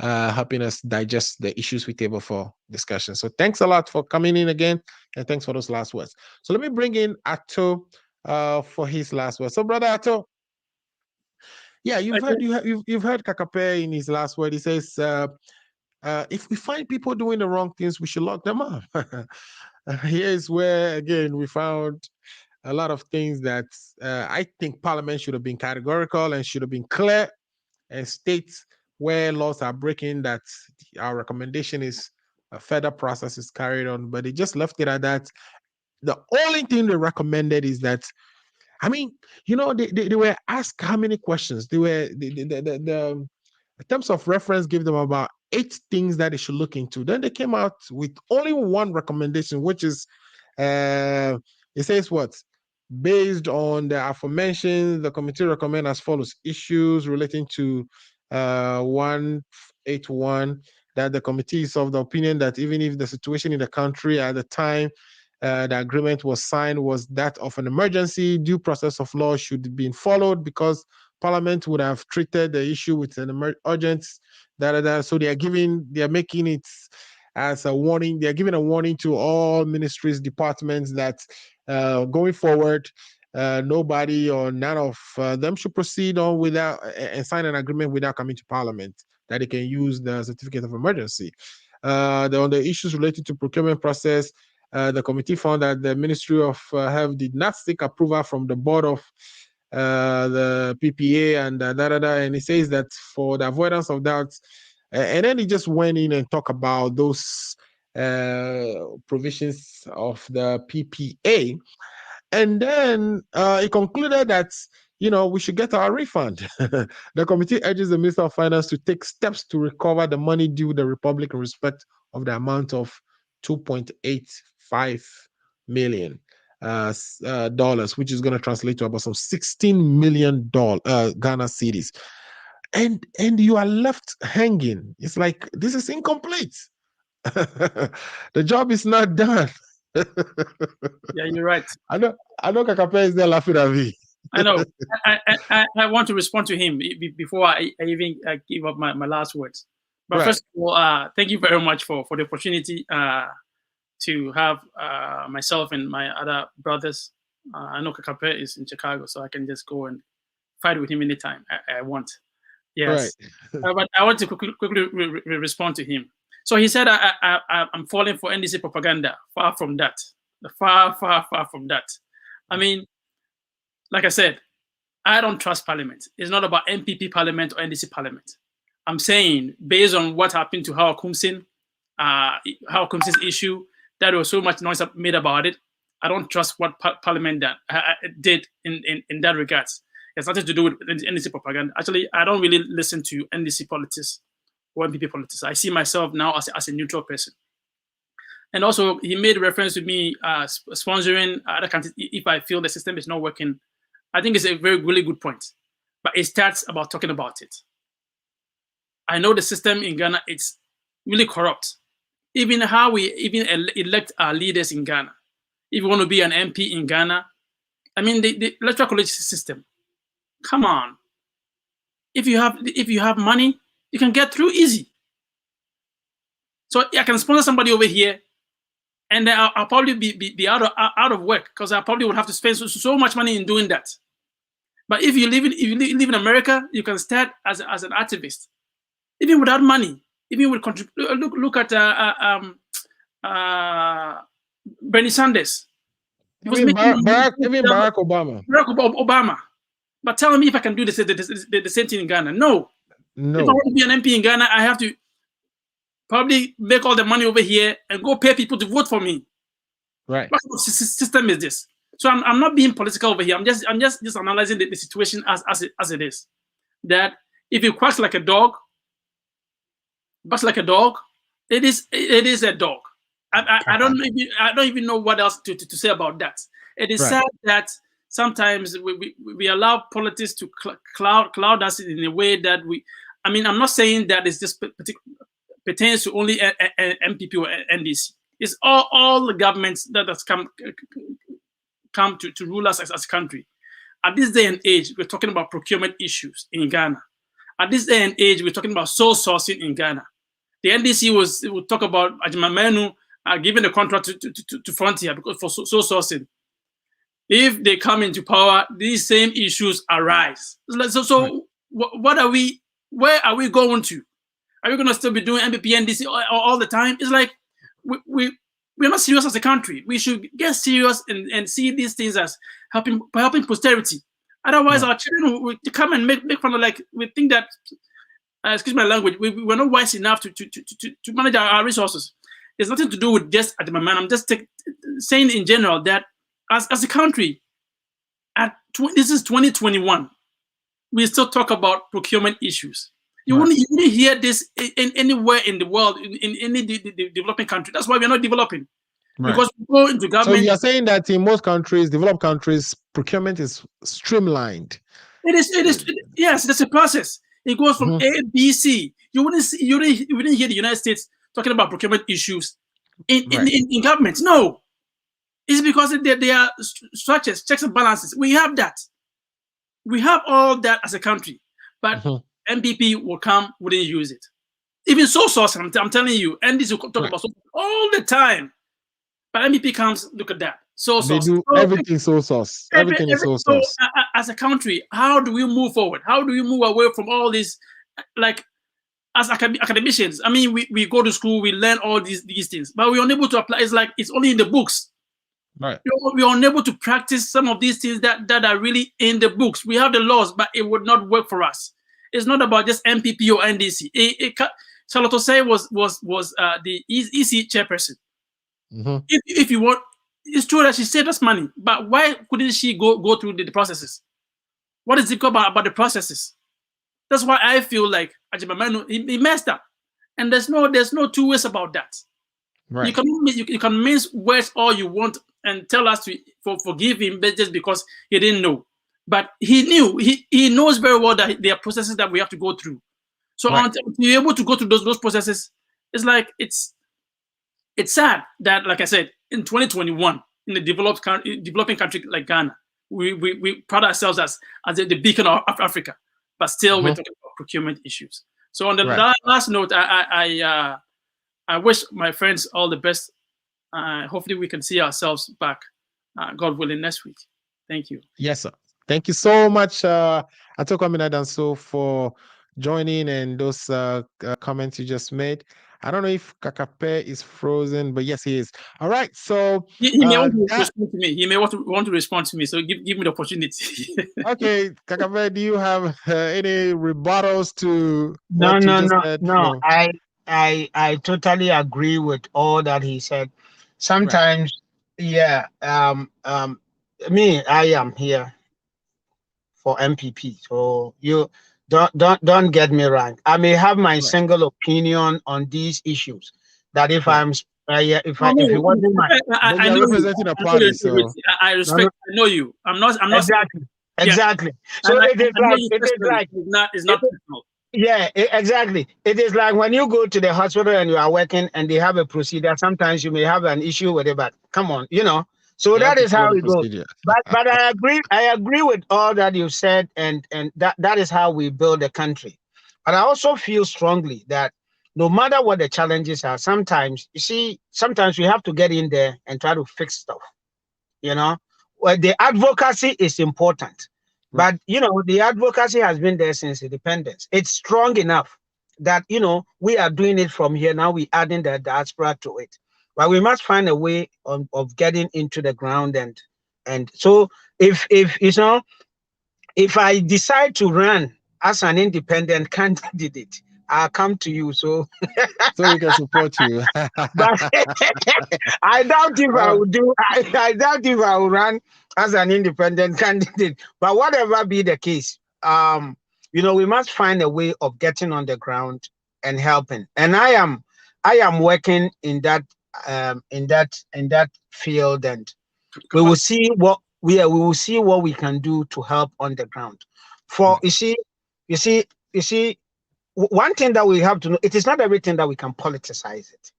helping us digest the issues we table for discussion. So thanks a lot for coming in again, and thanks for those last words. So let me bring in Ato for his last words. So brother Ato, yeah, you've heard Kakape in his last word. He says, if we find people doing the wrong things, we should lock them up. Here's where, again, we found a lot of things that I think Parliament should have been categorical and should have been clear and state where laws are breaking, that our recommendation is a further process is carried on, but they just left it at that. The only thing they recommended is that, they were asked how many questions. They were, the terms of reference give them about 8 things that they should look into. Then they came out with only one recommendation, which is, it says what? Based on the aforementioned, the committee recommend as follows: issues relating to 181, that the committee is of the opinion that even if the situation in the country at the time the agreement was signed was that of an emergency, due process of law should be followed because Parliament would have treated the issue with an urgent. So they are making it as a warning. They are giving a warning to all ministries, departments that going forward, nobody or none of them should proceed on without and sign an agreement without coming to Parliament, that they can use the certificate of emergency. On the issues related to procurement process, the committee found that the Ministry of Health did not seek approval from the board of the PPA and and it says that for the avoidance of doubt, and then he just went in and talked about those provisions of the PPA, and then he concluded that we should get our refund. The committee urges the Minister of Finance to take steps to recover the money due the Republic in respect of the amount of $2.85 million dollars, which is going to translate to about some $16 million Ghana cedis. And you are left hanging. It's like, this is incomplete. The job is not done. Yeah, you're right. I know Kakape is there laughing at me. I know. I want to respond to him before I even give up my last words. But first of all, thank you very much for the opportunity to have myself and my other brothers. I know Kakape is in Chicago, so I can just go and fight with him anytime I want. Yes. Right. But I want to quickly respond to him. So he said, I'm falling for NDC propaganda. Far from that. Far from that. I mean, like I said, I don't trust Parliament. It's not about MPP Parliament or NDC Parliament. I'm saying, based on what happened to Howard Kumsin, Kumsin's issue, that there was so much noise made about it, I don't trust what Parliament did in that regards. It's nothing to do with NDC propaganda. Actually, I don't really listen to NDC politics or MPP politics. I see myself now as a neutral person. And also, he made reference to me sponsoring other countries if I feel the system is not working. I think it's a really good point. But it starts about talking about it. I know the system in Ghana, it's really corrupt. Even how we elect our leaders in Ghana. If you want to be an MP in Ghana, I mean, the electoral college system, come on. If you have money, you can get through easy. So I can sponsor somebody over here, and then I'll probably be out of work because I probably would have to spend so much money in doing that. But if you live in America, you can start as an activist, even without money. Even with look at Bernie Sanders. Even Barack Obama. Barack Obama. But tell me if I can do the same thing in Ghana. No. If I want to be an MP in Ghana, I have to probably make all the money over here and go pay people to vote for me. Right. What kind of system is this? So I'm not being political over here. I'm just analyzing the situation as it is. That if it quacks like a dog, barks like a dog, it is a dog. I don't even know what else to say about that. It is sad that sometimes we allow politics to cloud us in a way that I mean, I'm not saying that it's just pertains to only MPP or NDC. It's all the governments that has come to rule us as a country. At this day and age, we're talking about procurement issues in Ghana. At this day and age, we're talking about sole sourcing in Ghana. The NDC will talk about Ajimamenu giving the contract to Frontier because for sole sourcing. If they come into power, these same issues arise. So what are we? Where are we going to? Are we going to still be doing MPP NDC all the time? It's like we're not serious as a country. We should get serious and see these things as helping posterity. Otherwise, our children will come and make fun of, like, we think that, excuse my language, we're not wise enough to manage our resources. It's nothing to do with just at the moment. I'm just saying in general that as a country, this is 2021. We still talk about procurement issues. You wouldn't hear this in anywhere in the world, in any developing country. That's why we're not developing. Because we go into government. So you're saying that in most countries, developed countries, procurement is streamlined. It is. Yes, that's a process. It goes from A, B, C. You wouldn't hear the United States talking about procurement issues in government. No. It's because there are structures, checks and balances. We have that. We have all that as a country. But MPP will come, wouldn't use it. Even source, I'm telling you, and this will talk about all the time. But MPP comes, look at that. They do everything source. Everything is source. So, as a country, how do we move forward? How do we move away from all this? Like, as academicians, I mean, we go to school, we learn all these things, but we're unable to apply. It's like it's only in the books. Right. We're unable to practice some of these things that are really in the books. We have the laws, but it would not work for us. It's not about just MPP or NDC. Charlotte Osei was the EC chairperson. If you want, it's true that she saved us money, but why couldn't she go through the processes? What is it about the processes? That's why I feel like Ajimamenu, he messed up, and there's no two ways about that. Right. You can mince words all you want and tell us to forgive him just because he didn't know, but he knew. He knows very well that there are processes that we have to go through. So until you're able to go through those processes, it's like it's sad that, like I said, in 2021, in a developing country like Ghana, we pride ourselves as the beacon of Africa, but still we're talking about procurement issues. So on the last note, I wish my friends all the best. Hopefully we can see ourselves back, God willing, next week. Thank you. Yes, sir. Thank you so much, Ato Kwamena Danso, for joining and those comments you just made. I don't know if Kakape is frozen, but yes, he is. All right, so he may want to respond to me. He may want to respond to me. So give me the opportunity. Okay, Kakape, do you have any rebuttals to? No. I totally agree with all that he said. Sometimes, I am here for MPP. So you don't get me wrong. I may have my single opinion on these issues. That if I'm if you want I know representing a party, so I respect. I know you. I'm not exactly. So it is like it's not personal. Yeah, exactly. It is like when you go to the hospital and you are working and they have a procedure. Sometimes you may have an issue with it, but come on, So that is how it goes. But I agree with all that you said, and that is how we build a country. But I also feel strongly that no matter what the challenges are, sometimes we have to get in there and try to fix stuff. Well, the advocacy is important. But, the advocacy has been there since independence. It's strong enough that, we are doing it from here. Now we're adding the diaspora to it. But we must find a way of getting into the ground. And so if I decide to run as an independent candidate, I'll come to you. So we can support you. But I doubt if I would do. I doubt if I will run as an independent candidate. But whatever be the case, we must find a way of getting on the ground and helping. And I am working in that field, and we will see what we can do to help on the ground. For you see. One thing that we have to know, it is not everything that we can politicize it.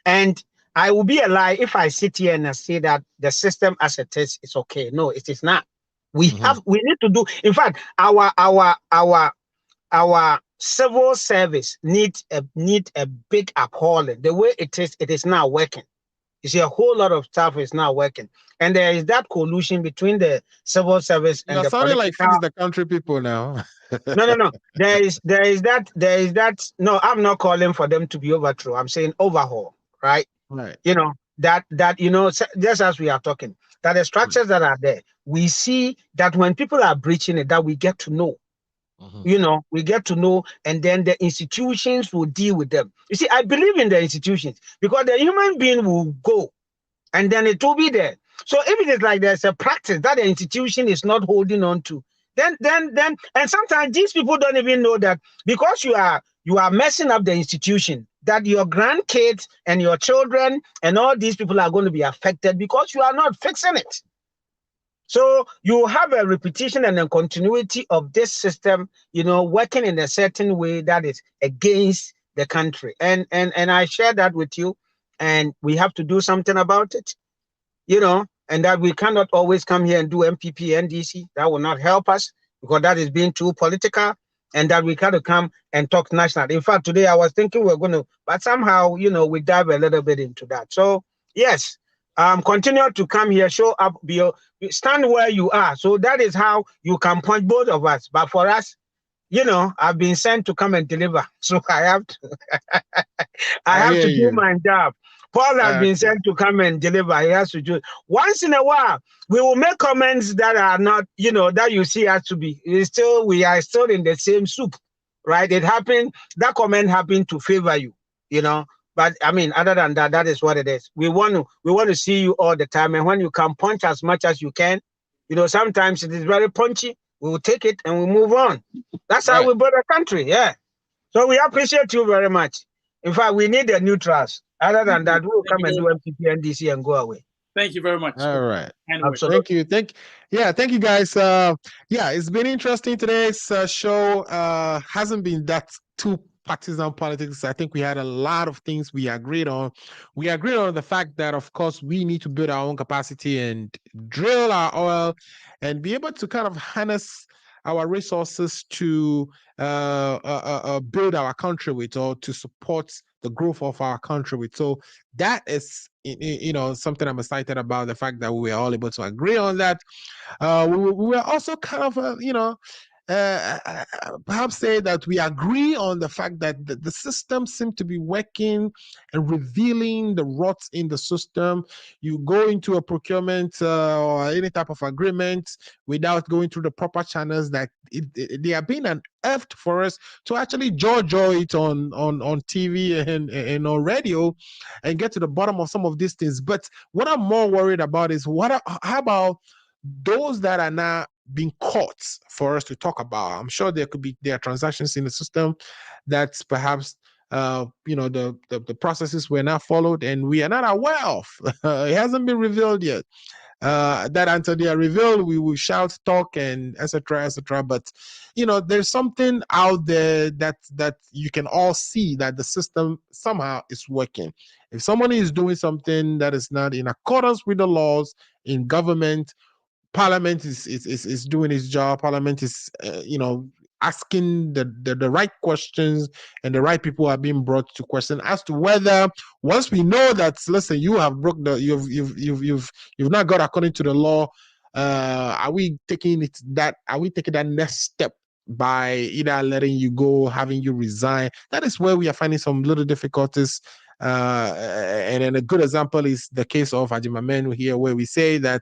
And I will be a lie if I sit here and I say that the system as it is okay. No, it is not. We need to do, in fact, our civil service needs a big upholding. The way it is not working. You see, a whole lot of stuff is not working. And there is that collusion between the civil service and the sounding like fix the country people now. No. There is that. No, I'm not calling for them to be overthrown. I'm saying overhaul, right? Right. Just as we are talking, that the structures that are there, we see that when people are breaching it, that we get to know. We get to know, and then the institutions will deal with them. You see, I believe in the institutions because the human being will go and then it will be there. So if it is like there's a practice that the institution is not holding on to, then, and sometimes these people don't even know that because you are messing up the institution, that your grandkids and your children and all these people are going to be affected because you are not fixing it. So you have a repetition and a continuity of this system, working in a certain way that is against the country. And I share that with you, and we have to do something about it, and that we cannot always come here and do MPP, NDC. That will not help us because that is being too political, and that we got to come and talk national. In fact, today I was thinking we're going to, but somehow, we dive a little bit into that. So yes, continue to come here, show up, stand where you are. So that is how you can point both of us. But for us, I've been sent to come and deliver. So I have to, I have to do my job. Paul has been sent to come and deliver. He has to do it. Once in a while, we will make comments that are not, that you see us to be. We are still in the same soup, right? It happened, that comment happened to favor you, But I mean, other than that, that is what it is. We want to see you all the time. And when you can punch as much as you can, sometimes it is very punchy. We will take it and we move on. That's how we build a country. Yeah. So we appreciate you very much. In fact, we need the neutrals. Other than that, we'll come and do MPP and DC and go away. Thank you very much. All right. Absolutely. Thank you guys. It's been interesting. Today's show hasn't been that too partisan politics. I think we had a lot of things we agreed on. We agreed on the fact that, of course, we need to build our own capacity and drill our oil and be able to kind of harness our resources to build our country with, or to support the growth of our country with. So that is, something I'm excited about, the fact that we were all able to agree on that. We were also kind of, perhaps say that we agree on the fact that the system seems to be working and revealing the rots in the system. You go into a procurement or any type of agreement without going through the proper channels, that they are being unearthed for us to actually judge it on TV and on radio and get to the bottom of some of these things. But what I'm more worried about is how about those that are now being caught for us to talk about? I'm sure there are transactions in the system that perhaps the processes were not followed and we are not aware of. It hasn't been revealed yet. That until they are revealed, we will shout, talk, and etc. But there's something out there that you can all see that the system somehow is working. If somebody is doing something that is not in accordance with the laws in government, Parliament is doing its job. Parliament is, asking the right questions, and the right people are being brought to question as to whether, once we know that, listen, you have broke you've not got according to the law, are we taking that next step by either letting you go, having you resign? That is where we are finding some little difficulties. And then a good example is the case of Ajimamenu here, where we say that,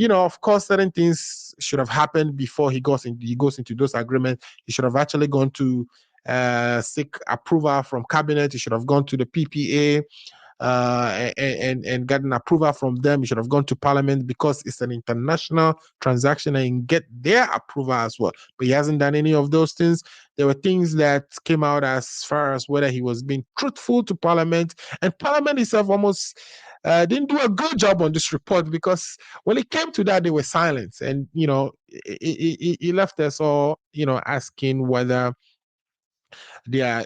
of course, certain things should have happened before he goes into those agreements. He should have actually gone to seek approval from cabinet. He should have gone to the PPA and gotten approval from them. He should have gone to Parliament because it's an international transaction and get their approval as well. But he hasn't done any of those things. There were things that came out as far as whether he was being truthful to Parliament, and Parliament itself almost didn't do a good job on this report, because when it came to that, they were silent. And, he left us all, asking whether they are,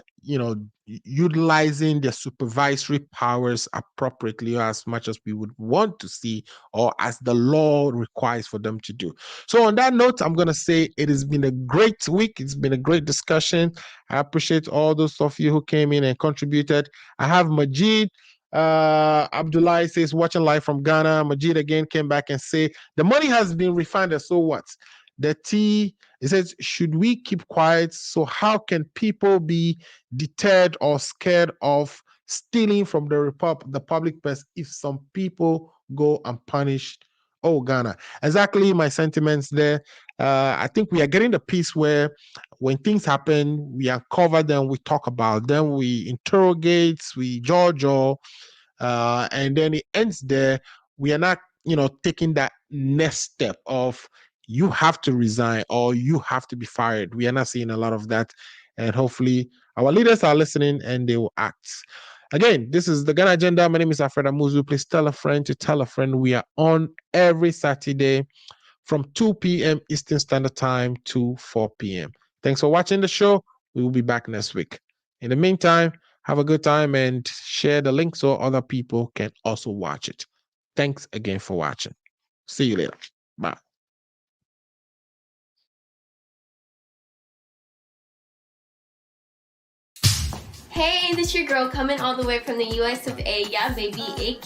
utilizing their supervisory powers appropriately, or as much as we would want to see, or as the law requires for them to do. So on that note, I'm going to say it has been a great week. It's been a great discussion. I appreciate all those of you who came in and contributed. I have Majid. Abdullah says, watching live from Ghana. Majid again came back and say, the money has been refunded, so what? The T, it says, should we keep quiet? So how can people be deterred or scared of stealing from the public purse if some people go unpunished? Oh, Ghana. Exactly my sentiments there. I think we are getting the piece where when things happen, we uncover them, we talk about them, we interrogate, we judge, and then it ends there. We are not, taking that next step of, you have to resign or you have to be fired. We are not seeing a lot of that. And hopefully our leaders are listening and they will act. Again, this is the Ghana Agenda. My name is Effah Ameyam. Please tell a friend to tell a friend. We are on every Saturday from 2 p.m. Eastern Standard Time to 4 p.m. Thanks for watching the show. We will be back next week. In the meantime, have a good time and share the link so other people can also watch it. Thanks again for watching. See you later. Bye. Hey, this your girl coming all the way from the US of A. Yeah, baby,